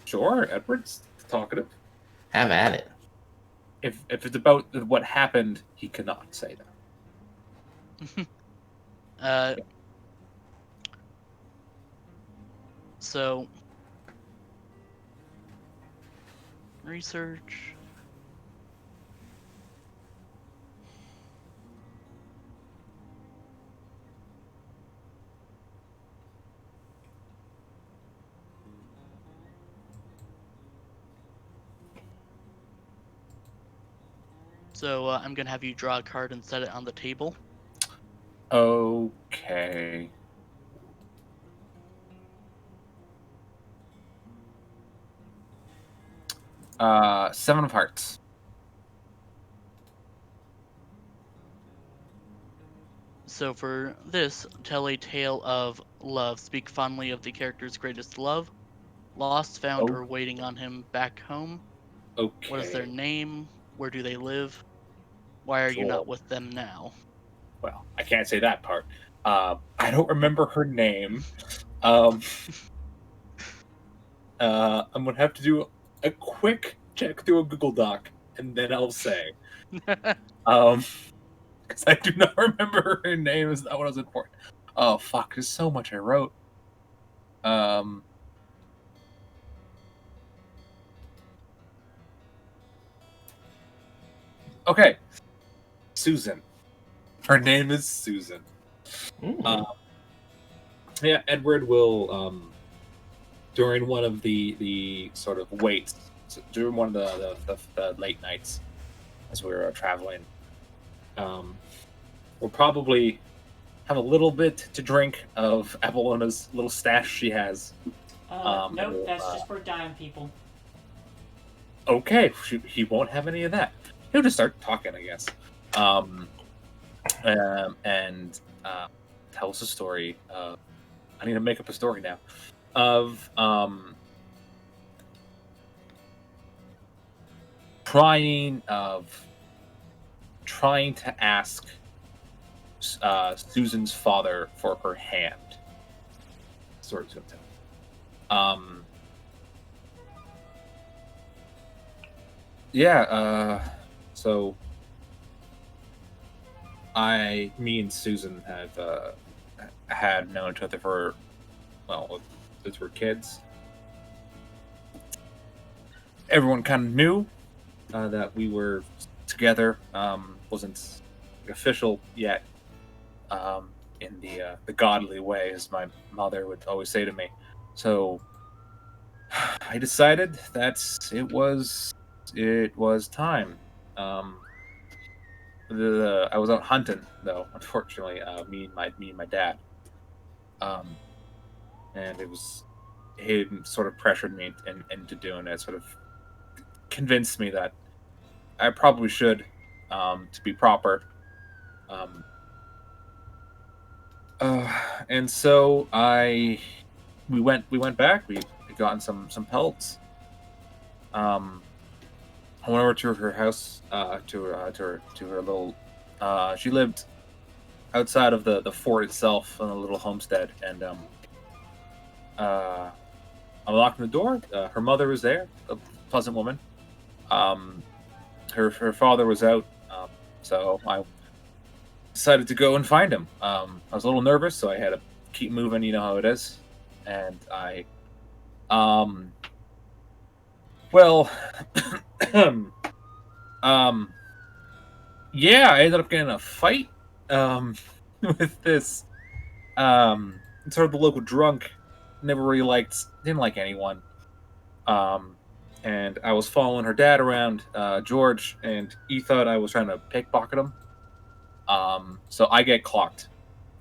F: Sure, Edward's talkative.
A: Have at it.
F: If it's about what happened, he cannot say that.
C: So research. So I'm gonna have you draw a card and set it on the table.
F: Okay. Seven of Hearts.
C: So for this, tell a tale of love. Speak fondly of the character's greatest love. Lost, found, or waiting on him back home.
F: Okay.
C: What is their name? Where do they live? Why are you
F: Sure.
C: not with them now?
F: Well, I can't say that part. I don't remember her name. I'm gonna have to do a quick check through a Google Doc, and then I'll say. Because I do not remember her name. Is not what was important. Oh fuck! There's so much I wrote. Okay. Susan. Her name is Susan. Yeah, Edward will during one of the sort of waits, during one of the late nights as we were traveling, we'll probably have a little bit to drink of Apollona's little stash she has.
E: Nope, that's just for dying people.
F: Okay, he won't have any of that. He'll just start talking, I guess. And tell us a story. I need to make up a story now of trying to ask Susan's father for her hand. Story's gonna tell. So me and Susan have had known each other for, well, since we're kids. Everyone kind of knew that we were together. Wasn't official yet, in the godly way, as my mother would always say to me. So I decided that it was time. I was out hunting though, unfortunately. Me and my dad. And he sort of pressured me into doing it. Sort of convinced me that I probably should, to be proper. And so we went back. We gotten some pelts. I went over to her house, to her little. She lived outside of the fort itself on a little homestead, and I knocked on the door. Her mother was there, a pleasant woman. Her father was out, so I decided to go and find him. I was a little nervous, so I had to keep moving. You know how it is, and I, well, yeah, I ended up getting in a fight, with this, sort of the local drunk. Never really didn't like anyone. And I was following her dad around, George, and he thought I was trying to pickpocket him. So I get clocked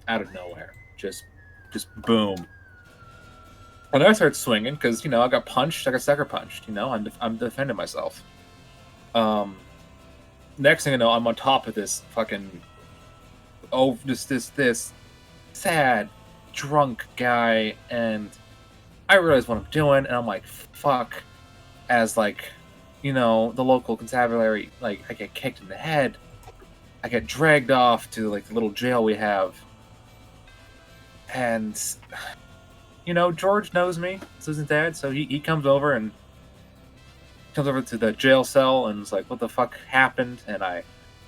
F: out of nowhere, just boom. And I start swinging because I got punched, I got sucker punched. I'm defending myself. Next thing I know, I'm on top of this fucking this sad drunk guy, and I realize what I'm doing, and I'm like, fuck. As the local constabulary, I get kicked in the head. I get dragged off to the little jail we have. And George knows me, Susan's dad, so he comes over to the jail cell and is like, what the fuck happened? And I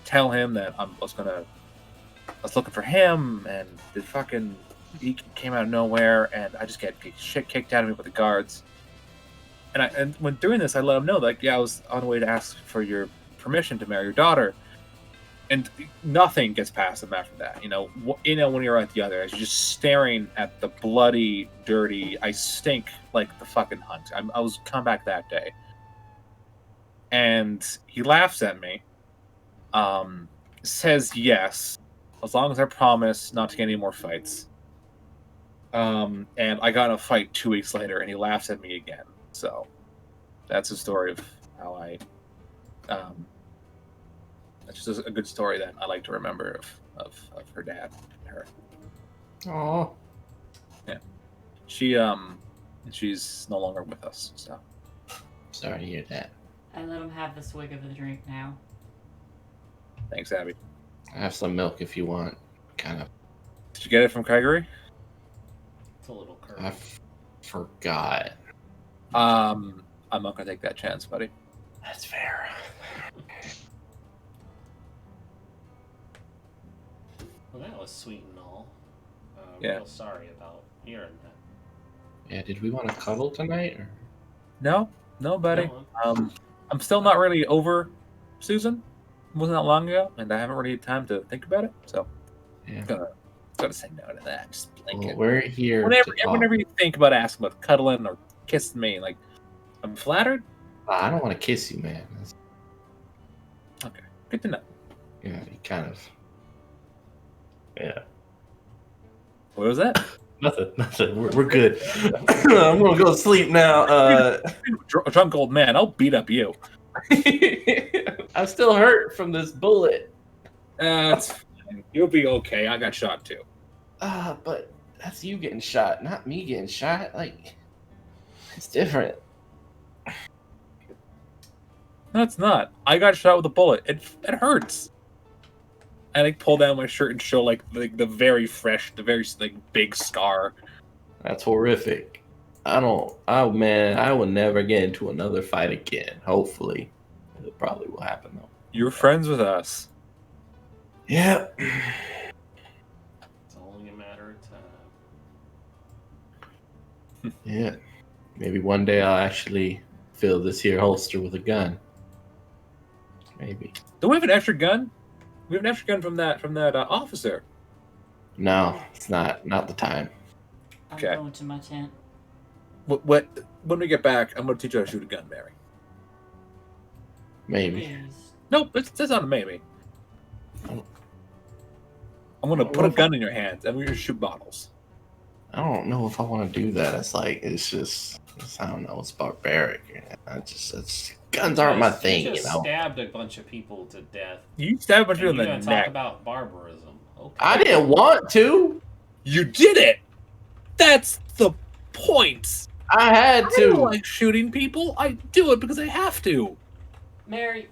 F: tell him that I was looking for him, and he came out of nowhere, and I just get shit kicked out of me by the guards. And when doing this, I let him know, I was on the way to ask for your permission to marry your daughter, and nothing gets past him after that. When you're at the other edge, you're just staring at the bloody, dirty. I stink like the fucking hunt. I was come back that day, and he laughs at me. Says yes, as long as I promise not to get any more fights. And I got in a fight 2 weeks later, and he laughs at me again. So that's the story of how I. That's just a good story that I like to remember of her dad and her.
A: Oh.
F: Yeah. She's no longer with us. So.
A: Sorry to hear that.
E: I let him have the swig of the drink now.
F: Thanks, Abby.
A: I have some milk if you want. Kind of.
F: Did you get it from Gregory?
D: It's a little curvy.
A: I forgot.
F: I'm not gonna take that chance, buddy.
A: That's fair.
D: Well, that was sweet and all.
F: Yeah.
D: Real sorry about hearing that.
A: Yeah, did we want to cuddle tonight? Or?
F: No, buddy.
D: No,
F: I'm still not really over Susan. It wasn't that long ago, and I haven't really had time to think about it. So
A: Yeah.
F: I'm gotta say no to that. Just blink it.
A: We're here.
F: Whenever you think about asking about cuddling or kissing me, I'm flattered.
A: I don't want to kiss you, man.
F: Okay, good to know.
A: Yeah, you kind of. Yeah.
F: What was that?
A: Nothing. We're good. I'm gonna go to sleep now.
F: Drunk old man, I'll beat up you.
A: I'm still hurt from this bullet.
F: That's fine. You'll be okay. I got shot too.
A: But that's you getting shot, not me getting shot. It's different.
F: No, it's not. I got shot with a bullet. It hurts. I pull down my shirt and show the very fresh, the very big scar.
A: That's horrific. I will never get into another fight again. Hopefully, it probably will happen though.
F: You're friends with us.
A: Yeah.
D: it's only a matter of time.
A: Yeah. Maybe one day I'll actually fill this here holster with a gun. Maybe.
F: Do we have an extra gun? We have an extra gun from that officer.
A: No, it's not the time.
E: I'm
F: Okay.
E: going to my tent.
F: What? When we get back, I'm going to teach you how to shoot a gun, Mary.
A: Maybe.
E: Please.
F: Nope, that's not a maybe. I'm going to put a gun in your hands and we're going to shoot bottles.
A: I don't know if I want to do that. I don't know. It's barbaric. Guns aren't my thing,
D: You just stabbed a bunch of people to death.
F: You stabbed a bunch of
D: And
F: people
D: you're
F: in the
D: gonna talk
F: neck.
D: about barbarism. Okay.
A: I didn't want to.
F: You did it! That's the point!
A: I had
F: I don't
A: to.
F: like shooting people. I do it because I have to.
E: Mary,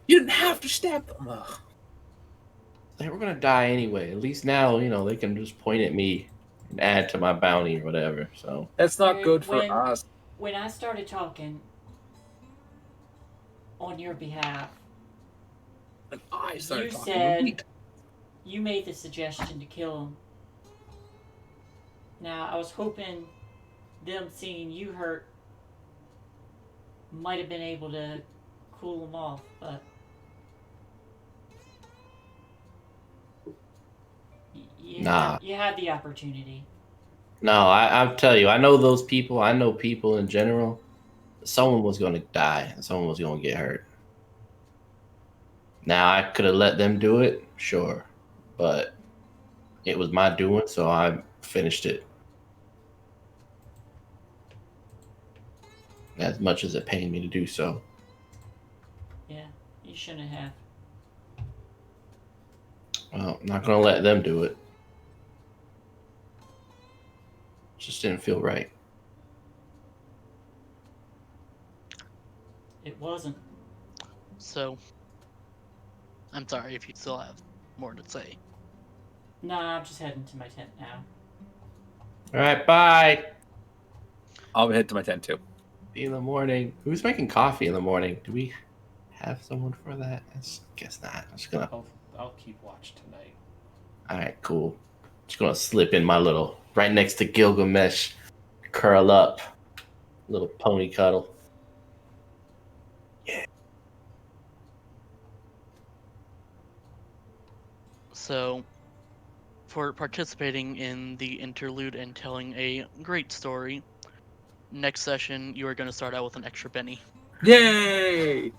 F: You didn't have to stab them. Ugh.
A: They were gonna die anyway. At least now, they can just point at me and add to my bounty or whatever. So
F: That's not
E: Mary,
F: good for us.
E: when I started talking on your behalf,
F: And I started
E: you
F: talking
E: said
F: with
E: you made the suggestion to kill him. Now, I was hoping them seeing you hurt might have been able to cool him off, but
A: Nah.
E: you had the opportunity.
A: no, I'll tell you, I know those people. I know people in general. Someone was gonna die and someone was gonna get hurt. Now I could have let them do it, sure, but it was my doing, so I finished it. As much as it pained me to do so.
E: Yeah, you shouldn't have.
A: Well, I'm not gonna let them do it. Just didn't feel right.
E: It wasn't.
C: So, I'm sorry if you still have more to say.
E: Nah, I'm just heading to my tent now.
A: All right, bye.
F: I'll head to my tent too.
A: See you in the morning. Who's making coffee in the morning? Do we have someone for that? I guess not. I'm just gonna.
D: I'll keep watch tonight.
A: All right, cool. Just gonna slip in my little right next to Gilgamesh, curl up, little pony cuddle. Yeah.
C: So, for participating in the interlude and telling a great story, next session you are going to start out with an extra Benny.
F: Yay! I'm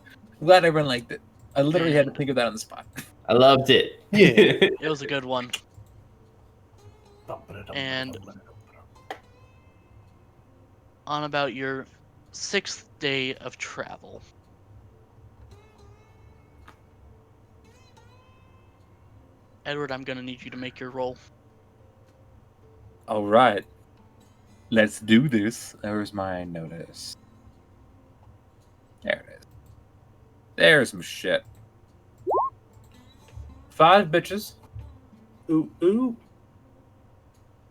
F: glad everyone liked it. I literally had to
C: And-
F: think of that on the spot.
A: I loved it.
B: Yeah.
C: It was a good one. And on about your 6th day of travel. Edward, I'm going to need you to make your roll.
F: All right. Let's do this. There's my notice. There it is. There's some shit. 5 bitches. Ooh, ooh.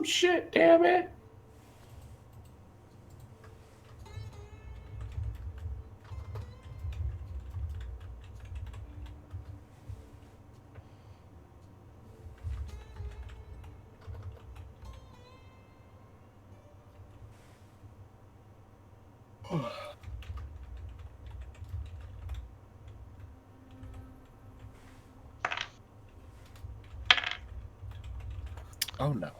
A: Shit, damn it.
F: Oh no.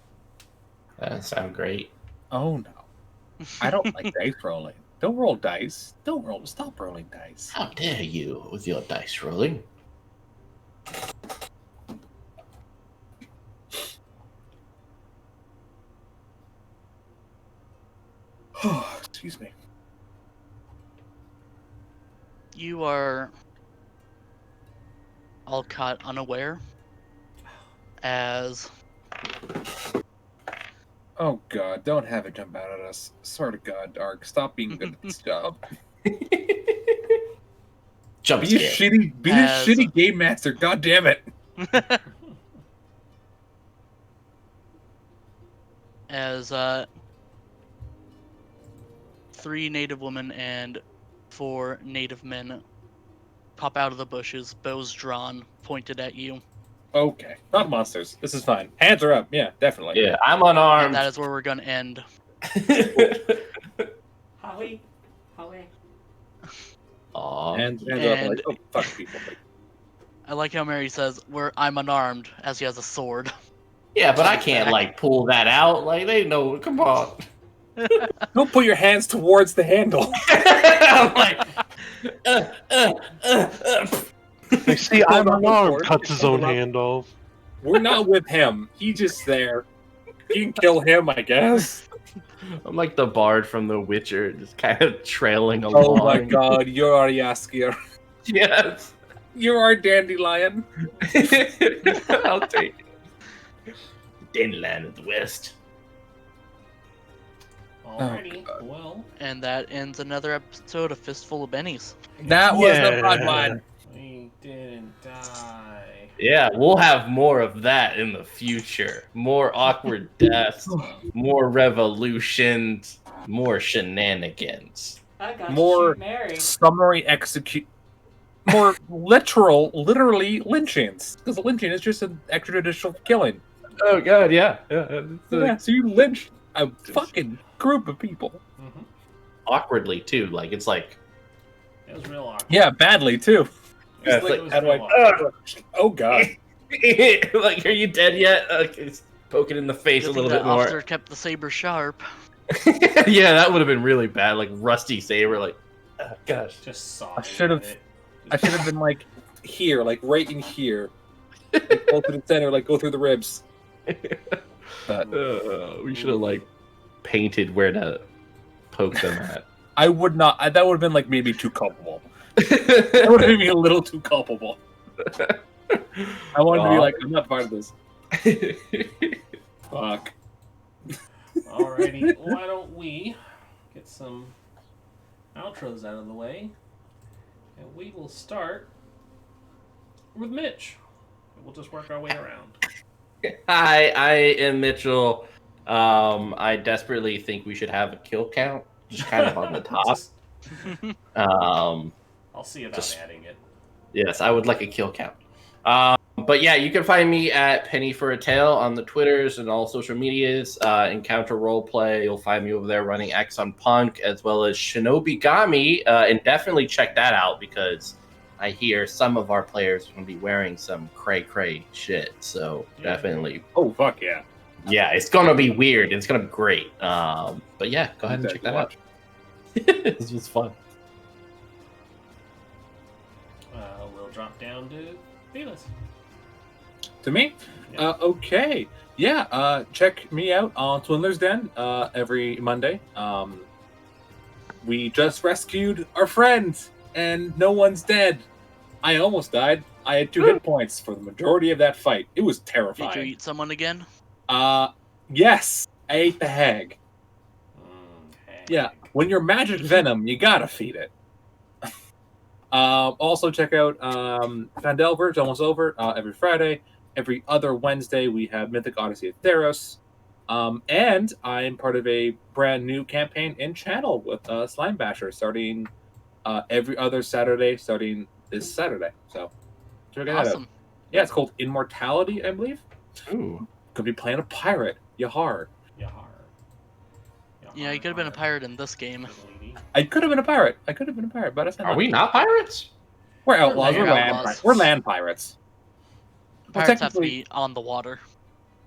A: That sounds great.
F: Oh no. I don't like dice rolling. Don't roll dice. Don't roll. Stop rolling dice.
A: How dare you with your dice rolling?
F: Excuse me.
C: You are all caught unaware as
F: Oh god, don't have it jump out at us. Swear to God, Ark, stop being good at this job.
A: Jump
F: Be a
A: scare.
F: shitty game master, god damn it.
C: as 3 native women and 4 native men pop out of the bushes, bows drawn, pointed at you.
F: Okay. Not monsters. This is fine. Hands are up, yeah, definitely.
A: Yeah, I'm
C: And
A: unarmed.
C: that is where we're going to end.
E: Howie?
A: Aw.
F: Hands up
C: And-
F: like, oh fuck people.
C: I like how Mary says, I'm unarmed, as he has a sword.
A: Yeah, but I can't like pull that out. Like they know. Come on.
F: Don't put your hands towards the handle.
A: I'm like,
B: Like, see, I'm
F: Hold on,
B: unarmed.
F: Lord.
B: Cuts his own
F: Hold on.
B: hand off.
F: We're not with him. He's just there. You can kill him, I guess.
A: I'm like the bard from The Witcher, just kind of trailing along.
F: Oh my god, you're our Yaskier.
A: Yes.
F: You're our dandelion.
A: I'll take it. Deadlands of the West.
D: Alrighty, well,
C: And that ends another episode of Fistful of Bennies.
F: That was the fun
B: Yeah.
F: one.
D: we didn't die.
A: Yeah, we'll have more of that in the future. More awkward deaths, more revolutions, more shenanigans.
E: I got
F: More
E: to shoot Mary.
F: summary execute. More literally lynchings. Because lynching is just an extrajudicial killing.
A: Oh god, yeah.
F: Yeah, so you lynched a fucking group of people.
D: Mm-hmm.
A: Awkwardly too. Like it's like
D: It was real awkward.
F: Yeah, badly too.
A: Yeah,
F: It's
A: it's
F: like,
D: like-
F: how do I? Oh god.
A: like, are you dead yet? It's poking in the face
C: Good
A: a
C: thing
A: little
C: that
A: bit more.
C: officer kept the saber sharp.
A: Yeah, that would have been really bad. Like rusty saber. Like, oh, gosh.
D: Just saw.
F: I should've- I should have been like here, like right in here. Like, go to the center, like go through the ribs. But
A: We should have like painted where to poke them at.
F: I would not. That would have been like maybe too culpable. That would have made me a little too culpable. I wanted to be like, I'm not part of this. Fuck.
D: Alrighty, why don't we get some outros out of the way, and we will start with Mitch. We'll just work our way around.
A: Hi, I am Mitchell. I desperately think we should have a kill count, just kind of on the top.
D: Just-
A: Um,
D: I'll see about
A: Just-
D: adding it.
A: yes, I would like a kill count. But yeah, you can find me at Penny for a Tale on the Twitters and all social medias. Encounter Roleplay, you'll find me over there running X on Punk as well as Shinobi Gami. And definitely check that out because I hear some of our players are going to be wearing some cray shit. So
D: Yeah.
A: definitely,
F: Oh fuck yeah.
A: yeah, it's going to be weird. It's going to be great. But yeah, go ahead and check that out. This was fun.
D: We'll drop down to Felis.
F: To me?
D: Yeah.
F: Okay. Yeah, check me out on Swindler's Den every Monday. We just rescued our friend, and no one's dead. I almost died. I had 2 hit points for the majority of that fight. It was
C: Did you
F: terrifying.
C: eat someone again?
F: Yes, I ate the hag.
D: Okay.
F: Yeah, when you're magic venom, you gotta feed it. Also, check out Fandelverge, almost over, every Friday. Every other Wednesday, we have Mythic Odyssey of Theros. And I'm part of a brand new campaign in channel with Slime Basher starting every other Saturday, starting this Saturday. So, check that out.
C: Awesome.
F: Yeah, it's called Immortality, I believe.
A: Ooh.
F: Could be playing a pirate. Yahar.
D: Yahar.
C: Yeah, you could have been a pirate in this game.
F: I could have been a pirate. But I said
A: Are we not pirates?
F: We're outlaws.
C: We're
F: We're land.
C: outlaws.
F: We're land pirates. Well,
C: Pirates have to
F: technically-
C: be on the water.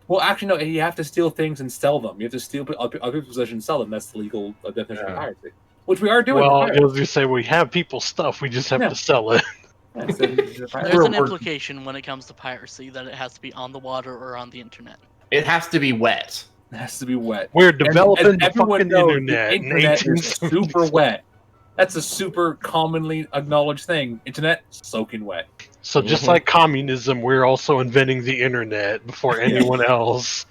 F: Well, actually, no. You have to steal things and sell them. You have to steal other people's possessions and sell them. That's the legal definition of
A: Yeah.
F: piracy, which we are doing.
B: Well,
F: with
B: I was gonna say we have people's stuff. We just have
F: Yeah.
B: to sell it.
F: pirates. Yeah, it's
C: There's
F: we're-
C: an
F: we're-
C: implication when it comes to piracy that it has to be on the water or on the internet.
A: It has to be wet.
F: It has to be wet.
B: We're
F: And-
B: developing
F: and
B: the
F: everyone
B: fucking
F: knows
B: internet.
F: The
B: in
F: internet is
B: 1870s.
F: super wet. That's a super commonly acknowledged thing. Internet soaking wet.
B: So just
A: Mhm.
B: like communism, we're also inventing the internet before anyone else.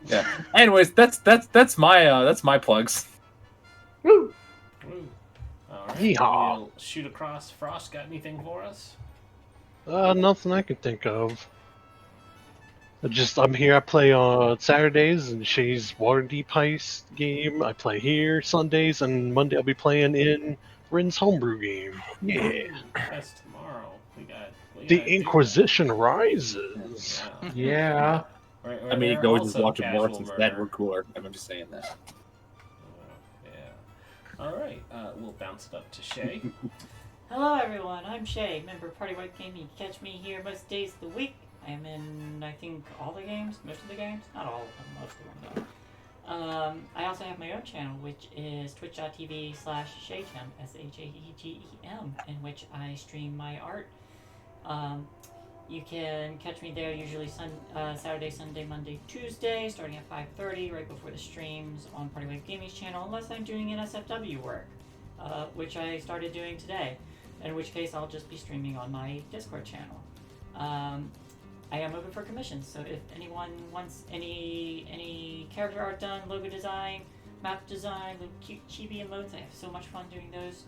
F: Yeah. Anyways, that's my plugs.
A: Woo.
D: Woo. Alright.
B: Yeehaw.
D: We'll shoot across. Frost, got anything for us?
B: Nothing I can think of. I'm here. I play on Saturdays in Shae's Waterdeep Heist game. I play here Sundays, and Monday I'll be playing in Rin's homebrew game. Yeah.
D: That's tomorrow. We
B: The
D: gotta do that.
B: Inquisition rises.
D: Yeah.
A: Yeah.
F: I mean, you can always just watch a Morris instead. We're cooler. I'm just saying that.
D: Yeah. All right. We'll bounce it up to Shae.
E: Hello everyone, I'm Shae, member of Party White Gaming. You can catch me here most days of the week. I am in, I think, all the games, most of the games. Not all of them, most of them though. I also have my own channel, which is twitch.tv/ShaeGem, SHAEGEM, in which I stream my art. You can catch me there usually Saturday, Sunday, Monday, Tuesday, starting at 5:30, right before the streams on Party White Gaming's channel, unless I'm doing NSFW work, which I started doing today. In which case, I'll just be streaming on my Discord channel. I am open for commissions, so if anyone wants any character art done, logo design, map design, the cute chibi emotes. I have so much fun doing those.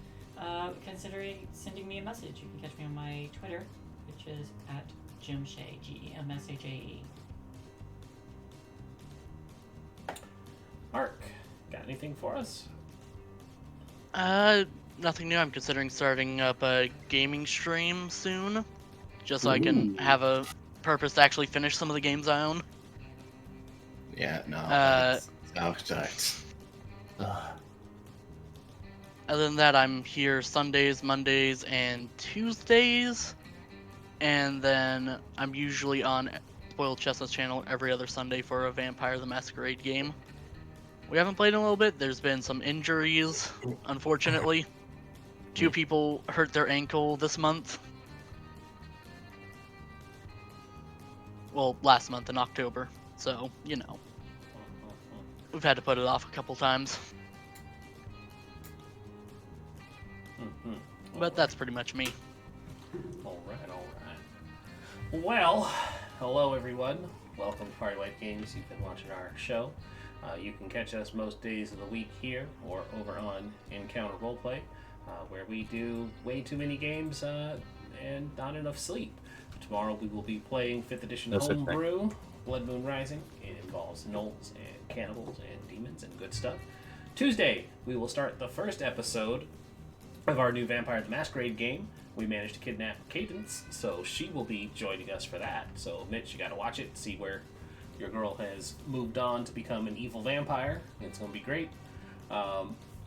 E: Considering sending me a message. You can catch me on my Twitter, which is at GemShae, GEMSHAE.
D: Ark, got anything for us?
C: Nothing new. I'm considering starting up a gaming stream soon, just so I can have a purpose to actually finish some of the games I own.
A: Yeah, no.
C: Other than that, I'm here Sundays, Mondays, and Tuesdays, and then I'm usually on Spoiled Chestnut's channel every other Sunday for a Vampire the Masquerade game. We haven't played in a little bit. There's been some injuries, unfortunately. 2 people hurt their ankle this month. Well, last month in October. So, you know. We've had to put it off a couple times. But that's pretty much me.
D: All right. Well, hello everyone. Welcome to Party Life Games. You've been watching our show. You can catch us most days of the week here or over on Encounter Roleplay, where we do way too many games and not enough sleep. Tomorrow we will be playing 5th edition Homebrew, Blood Moon Rising. It involves gnolls and cannibals and demons and good stuff. Tuesday we will start the first episode of our new Vampire the Masquerade game. We managed to kidnap Cadence, so she will be joining us for that. So Mitch, you gotta watch it, see where your girl has moved on to become an evil vampire. It's gonna be great.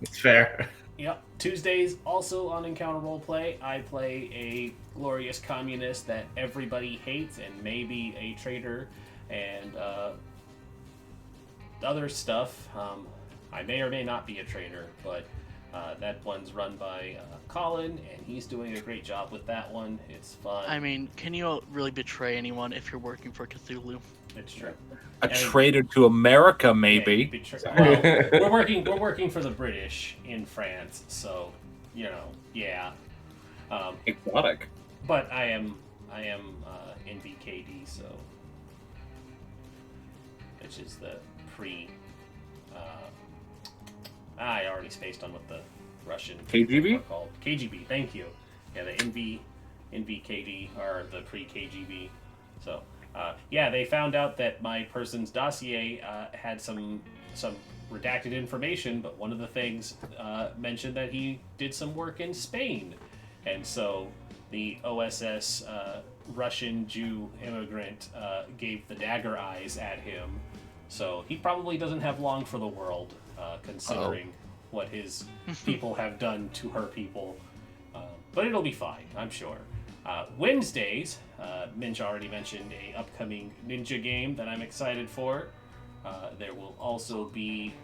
A: It's fair.
D: Yep. Tuesdays also on Encounter Roleplay, I play a glorious communist that everybody hates and maybe a traitor and other stuff. I may or may not be a traitor, but that one's run by Colin, and he's doing a great job with that one. It's fun.
C: I mean, can you really betray anyone if you're working for Cthulhu?
D: It's true.
F: A traitor to America, maybe.
D: Well, we're working for the British in France, so you know, yeah.
F: Exotic.
D: But I am in VKD, so which is the pre. I already spaced on what the Russian
F: KGB
D: are called. KGB, thank you. Yeah, the NVKD are the pre-KGB. So, yeah, they found out that my person's dossier had some redacted information, but one of the things mentioned that he did some work in Spain, and so the OSS Russian Jew immigrant gave the dagger eyes at him. So he probably doesn't have long for the world, considering what his people have done to her people. But it'll be fine, I'm sure. Wednesdays, Minch already mentioned a upcoming ninja game that I'm excited for. There will also be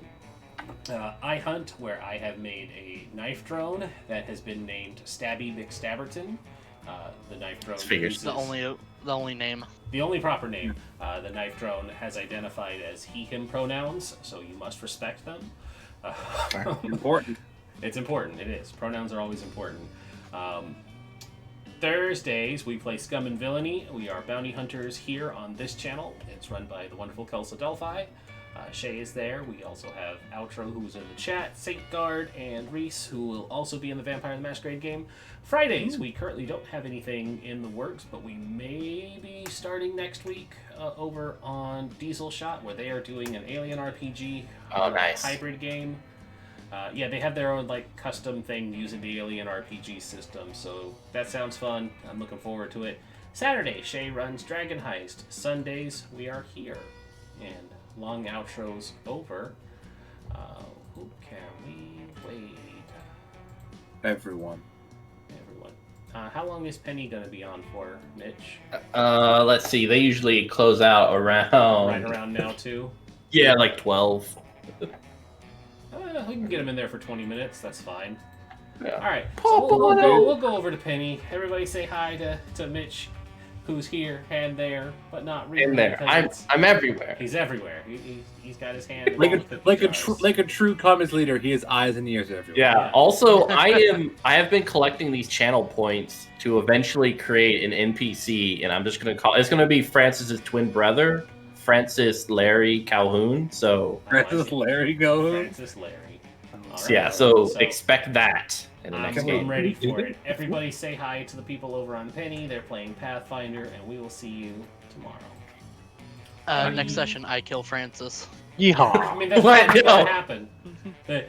D: iHunt, where I have made a knife drone that has been named Stabby McStabberton. The knife drone uses...
C: The only name.
D: The only proper name. The knife drone has identified as he/him pronouns, so you must respect them.
F: Important.
D: It's important. It is. Pronouns are always important. Thursdays, we play Scum and Villainy. We are bounty hunters here on this channel. It's run by the wonderful Kelsa Delphi. Shae is there. We also have Outro, who's in the chat, Saint Guard, and Reese, who will also be in the Vampire the Masquerade game. Fridays, we currently don't have anything in the works, but we may be starting next week over on Diesel Shot, where they are doing an Alien RPG hybrid game. Yeah, they have their own custom thing using the Alien RPG system, so that sounds fun. I'm looking forward to it. Saturday, Shae runs Dragon Heist. Sundays, we are here. And long outros over. Who can we wait?
F: Everyone.
D: How long is Penny going to be on for, Mitch?
A: Let's see. They usually close out around...
D: Right around now, too?
A: Yeah, like 12.
D: We can get him in there for 20 minutes. That's fine.
A: Yeah.
D: All right. So we'll go over to Penny. Everybody say hi to Mitch, who's here and there, but not really.
A: In there. I'm everywhere.
D: He's everywhere. He's got his hand.
F: Like a true communist leader, he has eyes and ears everywhere.
A: Yeah. Also, I have been collecting these channel points to eventually create an NPC, and I'm just gonna it's gonna be Francis's twin brother, Francis Larry Calhoun. So
F: Francis Larry go.
D: Francis Larry. All
A: yeah,
D: right,
A: so expect that in the next
D: I'm
A: game.
D: ready for it. Everybody say hi to the people over on Penny. They're playing Pathfinder, and we will see you tomorrow.
C: Next session, I kill Francis.
B: Yeehaw.
D: I mean, that's
A: What?
D: probably
A: No.
D: gonna happen. The